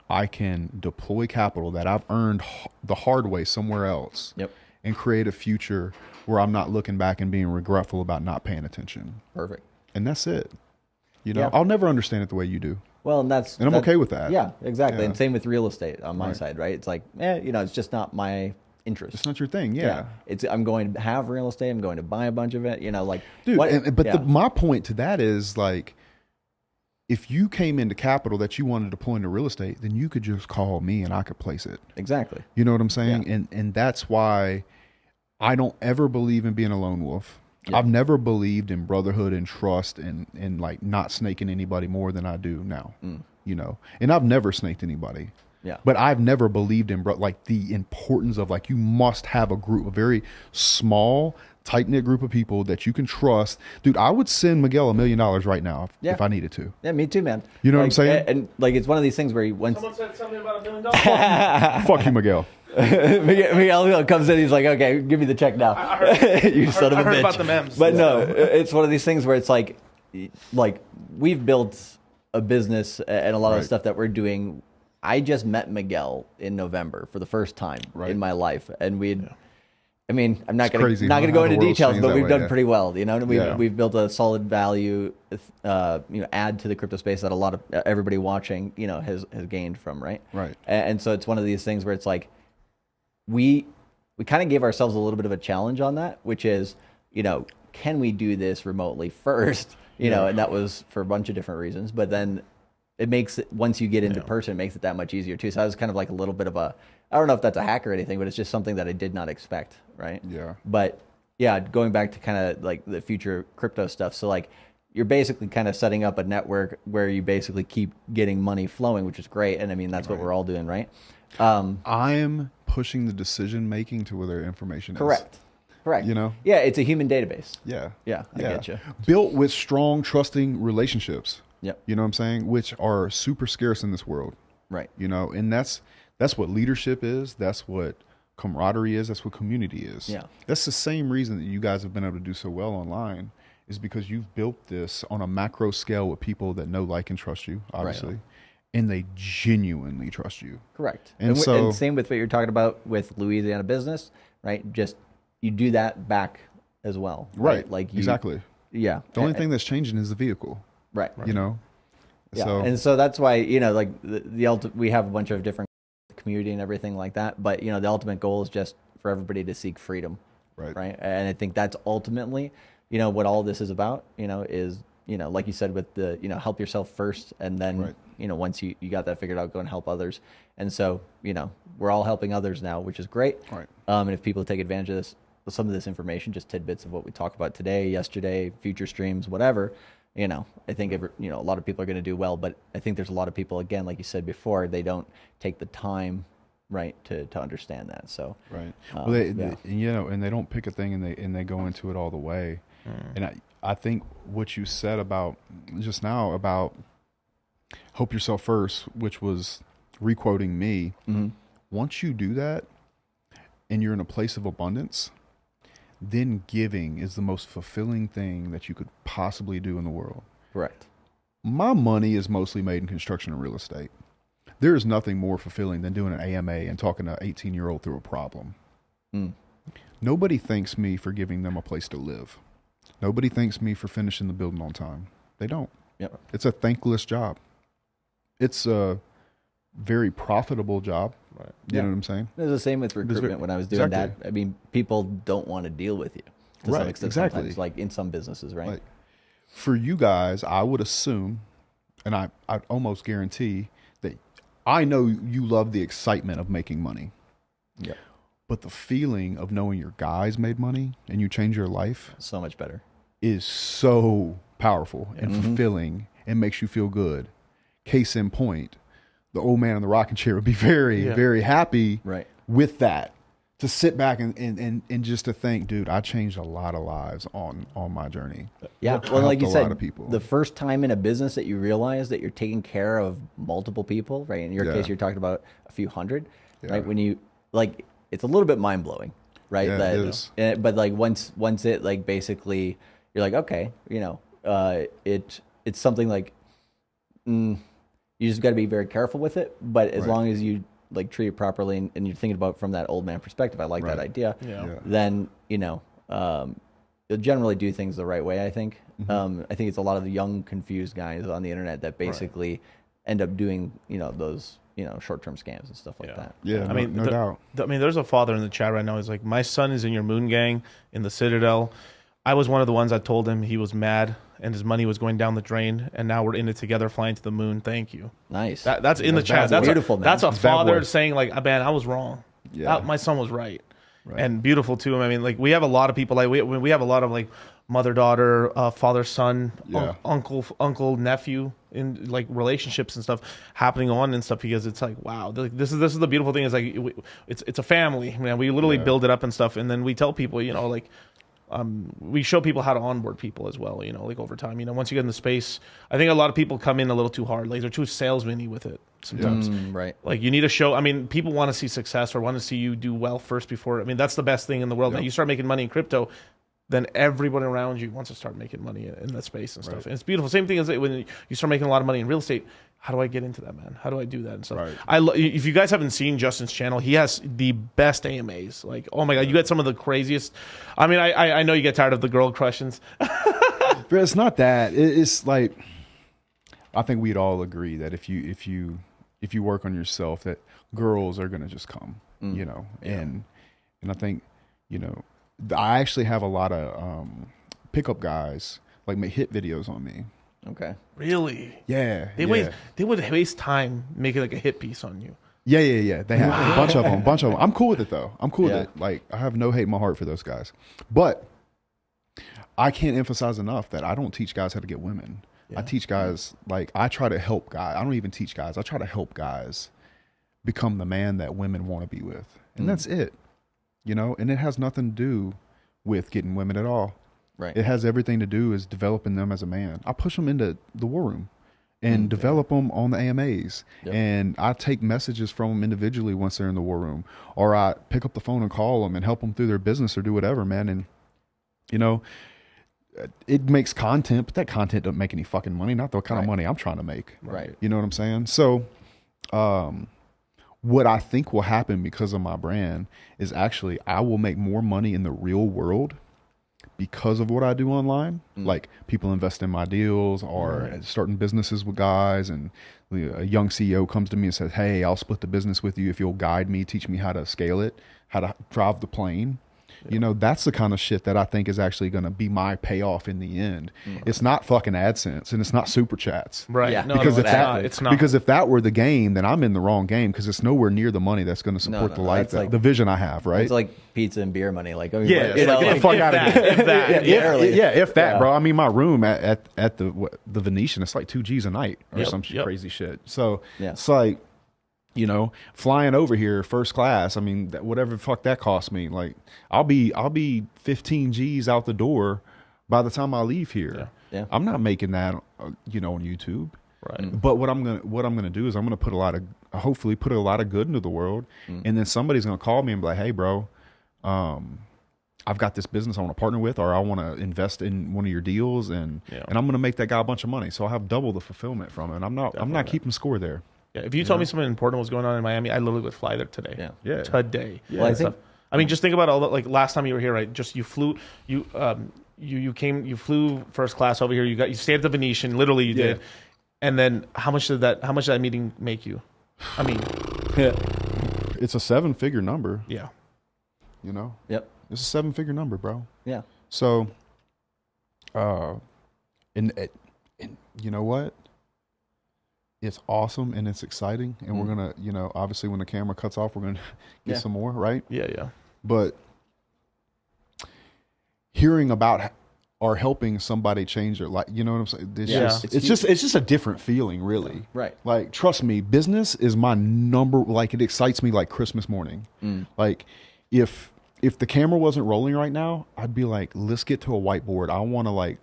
I can deploy capital that I've earned the hard way somewhere else. Yep. And create a future where I'm not looking back and being regretful about not paying attention. Perfect. And that's it. You know, Yeah. I'll never understand it the way you do. Well, and I'm okay with that. Yeah, exactly. Yeah. And same with real estate on my Right. side, right? It's like, you know, it's just not my interest. It's not your thing. Yeah. I'm going to have real estate. I'm going to buy a bunch of it. You know, like, Dude, my point to that is like, if you came into capital that you wanted to deploy into real estate, then you could just call me and I could place it. Exactly. You know what I'm saying? Yeah. And that's why I don't ever believe in being a lone wolf. Yeah. I've never believed in brotherhood and trust and like not snaking anybody more than I do now. You know, and I've never snaked anybody. Yeah. But I've never believed in like the importance of like you must have a group, a very small, tight knit group of people that you can trust. Dude, I would send Miguel $1 million right now if I needed to. Yeah, me too, man. You know what I'm saying? And like, it's one of these things where once Someone said something about $1 million. Fuck you, Miguel. Miguel comes in, he's like, okay, give me the check now. You son of a I heard bitch. about the memes. But no, it's one of these things where it's like we've built a business and a lot of the stuff that we're doing. I just met Miguel in November for the first time in my life, and I mean, I'm not going to go into details, but we've done pretty well. You know, we've built a solid value, add to the crypto space that a lot of everybody watching, you know, has gained from, right? Right. And so it's one of these things where it's like we kind of gave ourselves a little bit of a challenge on that, which is, you know, can we do this remotely first? You know, and that was for a bunch of different reasons, but then it makes it, once you get into person, it makes it that much easier too. So I was kind of like a little bit of I don't know if that's a hack or anything, but it's just something that I did not expect, right? Yeah. But yeah, going back to kind of like the future crypto stuff. So like you're basically kind of setting up a network where you basically keep getting money flowing, which is great. And I mean, that's what we're all doing, right? I'm pushing the decision making to where their information is. Correct. You know? Yeah, it's a human database. Yeah. Yeah, I get you. Built with strong, trusting relationships. Yep. You know what I'm saying? Which are super scarce in this world. Right. You know, and that's what leadership is. That's what camaraderie is. That's what community is. Yeah. That's the same reason that you guys have been able to do so well online is because you've built this on a macro scale with people that know, like, and trust you, obviously. Right. And they genuinely trust you. Correct. And so, and same with what you're talking about with Louisiana business, right? Just you do that back as well. Right. Like exactly. Yeah. The only thing that's changing is the vehicle. Right. You know? Yeah. So, And so that's why, you know, like we have a bunch of different community and everything like that. But, you know, the ultimate goal is just for everybody to seek freedom. Right. Right. And I think that's ultimately, you know, what all this is about, you know, is, you know, like you said, with the, you know, help yourself first. And then, you know, once you got that figured out, go and help others. And so, you know, we're all helping others now, which is great. Right. And if people take advantage of this, some of this information, just tidbits of what we talked about today, yesterday, future streams, whatever, you know, I think, you know, a lot of people are going to do well, but I think there's a lot of people, again, like you said before, they don't take the time, right, to understand that. So, right. Well, they, you know, and they don't pick a thing and they go into it all the way. And I think what you said about just now about hope yourself first, which was requoting me. Once you do that and you're in a place of abundance, then giving is the most fulfilling thing that you could possibly do in the world. Correct. My money is mostly made in construction and real estate. There is nothing more fulfilling than doing an AMA and talking to an 18-year-old through a problem. Nobody thanks me for giving them a place to live. Nobody thanks me for finishing the building on time. They don't. Yep. It's a thankless job. It's a very profitable job. Right. You know what I'm saying? It was the same with recruitment when I was doing that. I mean, people don't want to deal with you to some extent sometimes, like in some businesses, right? Like, for you guys, I would assume, and I'd almost guarantee that I know you love the excitement of making money. Yeah. But the feeling of knowing your guys made money and you change your life So much better. is so powerful and fulfilling and makes you feel good. Case in point, the old man in the rocking chair would be very, very happy Right. with that. to sit back and just to think, dude, I changed a lot of lives on my journey. Yeah, I well, like helped you a said, lot of people. the first time in a business that you realize that you're taking care of multiple people, right? In your Yeah. case, you're talking about a few hundred, Yeah. right? When you like, it's a little bit mind blowing, right? Yeah, that, it is. But like once it like basically, you're like, okay, you know, it's something like, you just got to be very careful with it. But as Right. long as you like treat it properly and you're thinking about it from that old man perspective, I like that Right. idea. Yeah. Yeah. Then you know. You'll generally do things the right way, I think. Mm-hmm. I think it's a lot of the young, confused guys on the internet that basically end up doing, you know, those, you know, short-term scams and stuff like Yeah. that. Yeah, I mean, no doubt. I mean, there's a father in the chat right now. He's like, my son is in your moon gang in the Citadel. I was one of the ones that told him he was mad and his money was going down the drain, and now we're in it together, flying to the moon. Thank you. Nice. That's in the That's chat. bad That's boy. Beautiful, man. That's a That's bad father boy. saying like, man, I was wrong. Yeah. My son was right. Right. And beautiful too. I mean, like we have a lot of people like we have a lot of like mother daughter, father son, Yeah. uncle nephew in like relationships and stuff happening on and stuff because it's like wow, this is the beautiful thing is like it's a family, man. We literally Yeah. build it up and stuff, and then we tell people, you know, like. We show people how to onboard people as well, you know, like over time. You know, once you get in the space, I think a lot of people come in a little too hard. Like they're too salesman-y with it sometimes. Right. Like you need to show. I mean, people want to see success or want to see you do well first before. I mean, that's the best thing in the world. Yep. Now you start making money in crypto, then everyone around you wants to start making money in that space and stuff. Right. And it's beautiful. Same thing as when you start making a lot of money in real estate. How do I get into that, man? How do I do that and stuff? Right. If you guys haven't seen Justin's channel, he has the best AMAs. Like, oh my god, you get some of the craziest. I mean, I know you get tired of the girl questions. But it's not that. It's like I think we'd all agree that if you work on yourself, that girls are gonna just come, you know. And I think, you know, I actually have a lot of pickup guys like make hit videos on me. Okay. Really? Yeah, They would waste time making like a hit piece on you. Yeah. They have a bunch of them. I'm cool with it though. I'm cool Yeah. with it. Like I have no hate in my heart for those guys, but I can't emphasize enough that I don't teach guys how to get women. I teach guys, like I try to help guys. I don't even teach guys. I try to help guys become the man that women want to be with, and that's it. You know, and it has nothing to do with getting women at all. Right. It has everything to do is developing them as a man. I push them into the war room and develop them on the AMAs. Yep. And I take messages from them individually once they're in the war room, or I pick up the phone and call them and help them through their business or do whatever, man. And, you know, it makes content, but that content doesn't make any fucking money, not the kind of money I'm trying to make. Right. You know what I'm saying? So, what I think will happen because of my brand is actually I will make more money in the real world because of what I do online. Like people invest in my deals or starting businesses with guys, and a young CEO comes to me and says, hey, I'll split the business with you if you'll guide me, teach me how to scale it, how to drive the plane. You know, that's the kind of shit that I think is actually going to be my payoff in the end. It's not fucking AdSense and it's not super chats. Right. Yeah. No, Because no, if that, it's not. because if that were the game, then I'm in the wrong game because it's nowhere near the money that's going to support no, the life, that's like- the vision I have, right? It's like pizza and beer money. Like, I mean, Yeah, like, it's you know, like, like, get the fuck out of here. If that. if that, Yeah. bro. I mean, my room at the Venetian, it's like $2,000 a night or Yep, some yep. crazy shit. So Yeah. it's like, you know, flying over here first class. I mean, whatever the fuck that cost me. Like, I'll be 15 G's out the door by the time I leave here. Yeah. I'm not making that, you know, on YouTube. Right. But what I'm gonna do is I'm gonna hopefully put a lot of good into the world, and then somebody's gonna call me and be like, hey, bro, I've got this business I want to partner with, or I want to invest in one of your deals, and I'm going to make that guy a bunch of money. So I'll have double the fulfillment from it. I'm not keeping score there. Yeah, if you told me something important was going on in Miami, I literally would fly there today. Yeah. Today. Well, I think- I mean, just think about all the, like last time you were here, right? Just you flew you flew first class over here. You stayed at the Venetian, literally you did. And then how much did that meeting make you? I mean, It's a 7-figure number. yeah. You know, Yep. it's a 7-figure number, bro. Yeah. So, and you know what? It's awesome and it's exciting, and we're gonna, you know, obviously when the camera cuts off, we're gonna get some more, right? Yeah. But hearing about or helping somebody change their life, you know what I'm saying? It's just a different feeling, really. Right. Like, trust me, business is my number. Like, it excites me like Christmas morning. Like, if the camera wasn't rolling right now, I'd be like, let's get to a whiteboard. I want to like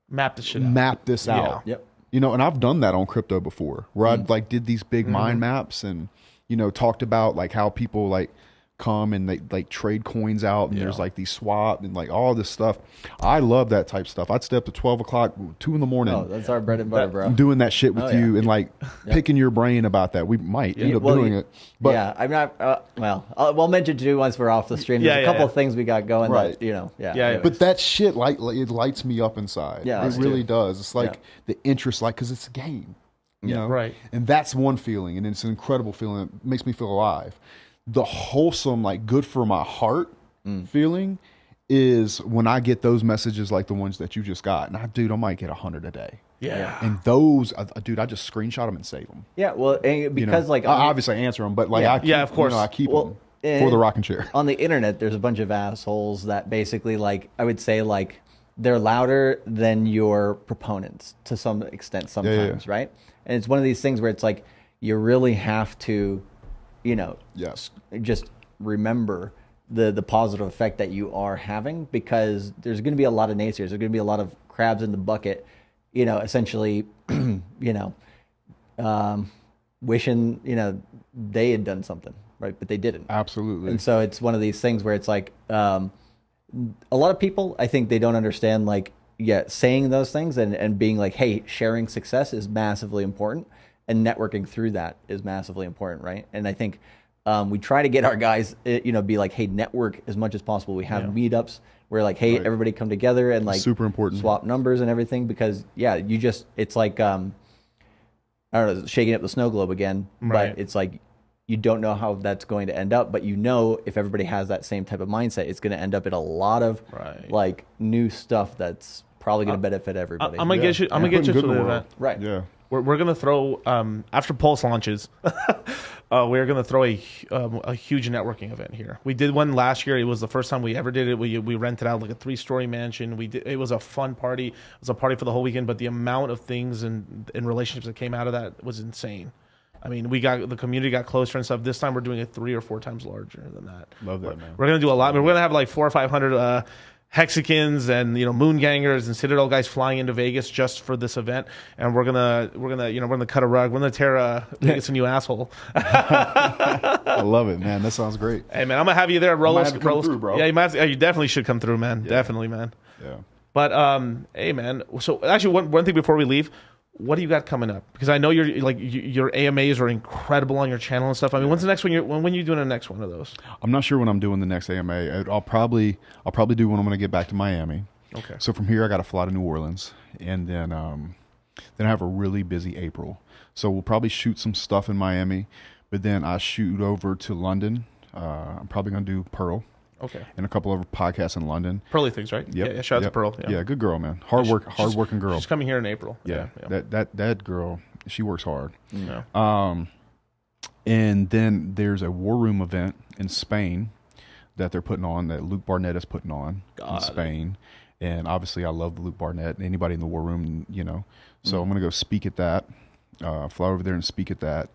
map this shit out. map this out. Yep. You know, and I've done that on crypto before, where I'd like did these big mind maps and, you know, talked about like how people like come and they like trade coins out and there's like these swap and like all this stuff. I love that type of stuff. I'd stay up to 12 o'clock, 2 in the morning. Oh, that's our bread and butter, bro. Doing that shit with you and like picking your brain about that. We might end up doing it. But yeah, I'm not, we'll mention too once we're off the stream. There's a couple of things we got going that, you know, But that shit, like it lights me up inside. Yeah, it really does. It's like the interest, like, because it's a game. You know? Right. And that's one feeling, and it's an incredible feeling. It makes me feel alive. The wholesome, like good for my heart feeling is when I get those messages like the ones that you just got. And I might get 100 a day. Yeah. And those, dude, I just screenshot them and save them. Yeah, well, and because like... I obviously answer them, but like I keep, of course. I keep them for the rocking chair. On the internet, there's a bunch of assholes that basically like, I would say like, they're louder than your proponents to some extent sometimes, right? And it's one of these things where it's like, you really have to, you know, just remember the positive effect that you are having, because there's going to be a lot of naysayers. There's going to be a lot of crabs in the bucket, you know, essentially, you know, wishing, you know, they had done something, right? But they didn't. Absolutely. And so it's one of these things where it's like, a lot of people, I think they don't understand, like, saying those things and being like, hey, sharing success is massively important. And networking through that is massively important, right? And I think we try to get our guys, you know, be like, hey, network as much as possible. We have meetups where like, hey, everybody come together and like super important, swap numbers and everything, because you just, it's like, I don't know, shaking up the snow globe again, but it's like, you don't know how that's going to end up, but you know, if everybody has that same type of mindset, it's going to end up in a lot of like new stuff that's probably going to benefit everybody. I'm gonna get you. I'm gonna get you to the event. Right. Yeah. We're gonna throw after Pulse launches, we're gonna throw a huge networking event here. We did one last year. It was the first time we ever did it. We rented out like a 3-story mansion. It was a fun party. It was a party for the whole weekend. But the amount of things and relationships that came out of that was insane. I mean, the community got closer and stuff. This time we're doing it 3 or 4 times larger than that. Love that, man. We're gonna do a lot. We're gonna have like 400 or 500 Hexicans and, you know, Moongangers and Citadel guys flying into Vegas just for this event, and we're gonna cut a rug. We're gonna tear Vegas a new asshole. I love it, man. That sounds great. Hey, man, I'm gonna have you there. Come through, bro. Yeah, you definitely should come through, man. Yeah. Definitely, man. Yeah. But hey, man. So actually, one thing before we leave. What do you got coming up? Because I know your AMAs are incredible on your channel and stuff. I mean, when's the next one? When are you doing the next one of those? I'm not sure when I'm doing the next AMA. I'll probably do when I'm going to get back to Miami. Okay. So from here, I got to fly to New Orleans, and then I have a really busy April. So we'll probably shoot some stuff in Miami, but then I shoot over to London. I'm probably going to do Pearl. Okay. And a couple of podcasts in London. Pearly things, right? Yep. Yeah, shout out to Pearl. Yeah, good girl, man. Hard-working girl. She's coming here in April. Yeah. That girl, she works hard. Yeah. And then there's a War Room event in Spain that they're putting on, that Luke Barnett is putting on in Spain. And obviously I love Luke Barnett. Anybody in the War Room, you know. So I'm going to go speak at that, fly over there and speak at that.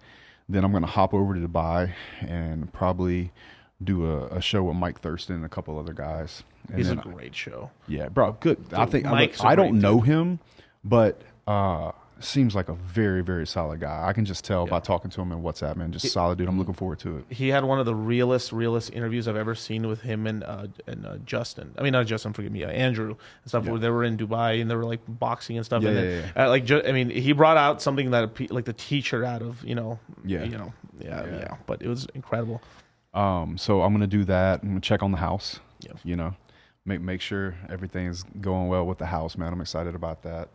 Then I'm going to hop over to Dubai and probably do a show with Mike Thurston and a couple other guys. And He's a great show. Yeah, bro, good. Dude, I think I don't know him, but seems like a very, very solid guy. I can just tell by talking to him in WhatsApp, man. Just solid dude. I'm looking forward to it. He had one of the realest interviews I've ever seen with him and Justin. I mean, not Justin, forgive me, Andrew and stuff. Where they were in Dubai and they were like boxing and stuff. I mean, he brought out something that like the teacher out of But it was incredible. So I'm gonna do that. I'm gonna check on the house. Yeah. You know, make sure everything's going well with the house, man. I'm excited about that.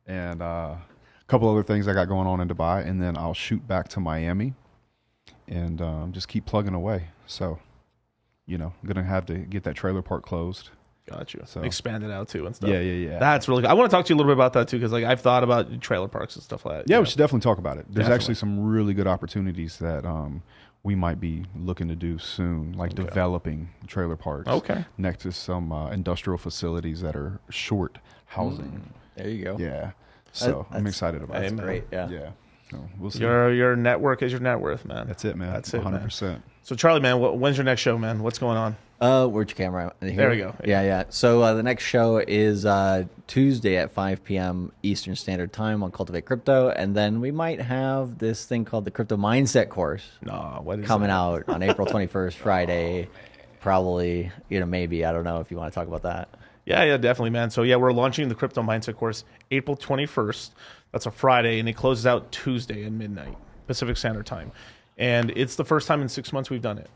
And a couple other things I got going on in Dubai, and then I'll shoot back to Miami and just keep plugging away. So, you know, I'm gonna have to get that trailer park closed. Gotcha. So expand it out too and stuff. Yeah. That's really good. I want to talk to you a little bit about that too, because like I've thought about trailer parks and stuff like that. Yeah, we should definitely talk about it. There's actually some really good opportunities that we might be looking to do soon, like developing trailer parks next to some industrial facilities that are short housing. There you go. Yeah. So I'm excited about it. That's great. Yeah. Yeah. So we'll see. Your network is your net worth, man. That's it, man. That's it, 100%. So Charlie, man, when's your next show, man? What's going on? Where's your camera? Here? There we go. Yeah. So the next show is Tuesday at 5 p.m. Eastern Standard Time on Cultivate Crypto, and then we might have this thing called the Crypto Mindset course What is coming that? out on April 21st, Friday. Probably, maybe. I don't know if you want to talk about that. Yeah, definitely, man. So yeah, we're launching the Crypto Mindset course April 21st. That's a Friday, and it closes out Tuesday at midnight Pacific Standard Time. And it's the first time in 6 months we've done it.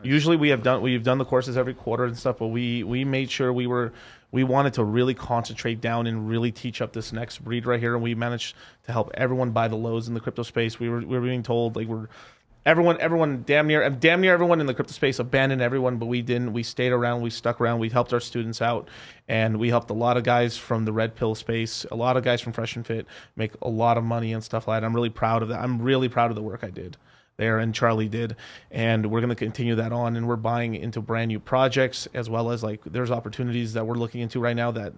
Usually we've done the courses every quarter and stuff, but we made sure we wanted to really concentrate down and really teach up this next breed right here, and we managed to help everyone buy the lows in the crypto space. We were being told like everyone damn near everyone in the crypto space abandoned everyone, but we didn't. We stayed around, we stuck around, we helped our students out, and we helped a lot of guys from the red pill space, a lot of guys from Fresh and Fit make a lot of money and stuff like that. I'm really proud of that. I'm really proud of the work I did there and Charlie did, and we're going to continue that on, and we're buying into brand new projects, as well as like there's opportunities that we're looking into right now that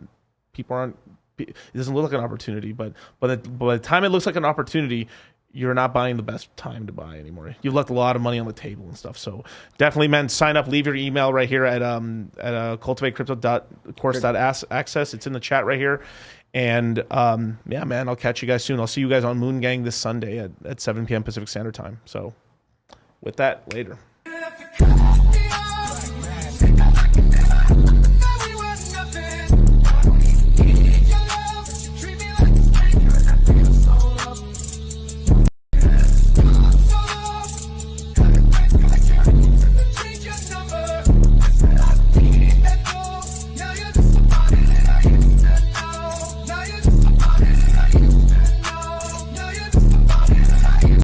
people aren't, it doesn't look like an opportunity, but by the time it looks like an opportunity, you're not buying the best time to buy anymore. You've left a lot of money on the table and stuff. So definitely, man, sign up, leave your email right here at cultivatecrypto.course.access. It's in the chat right here. And yeah, man, I'll catch you guys soon. I'll see you guys on MOONGANG this Sunday at 7 p.m. Pacific Standard Time. So with that, later.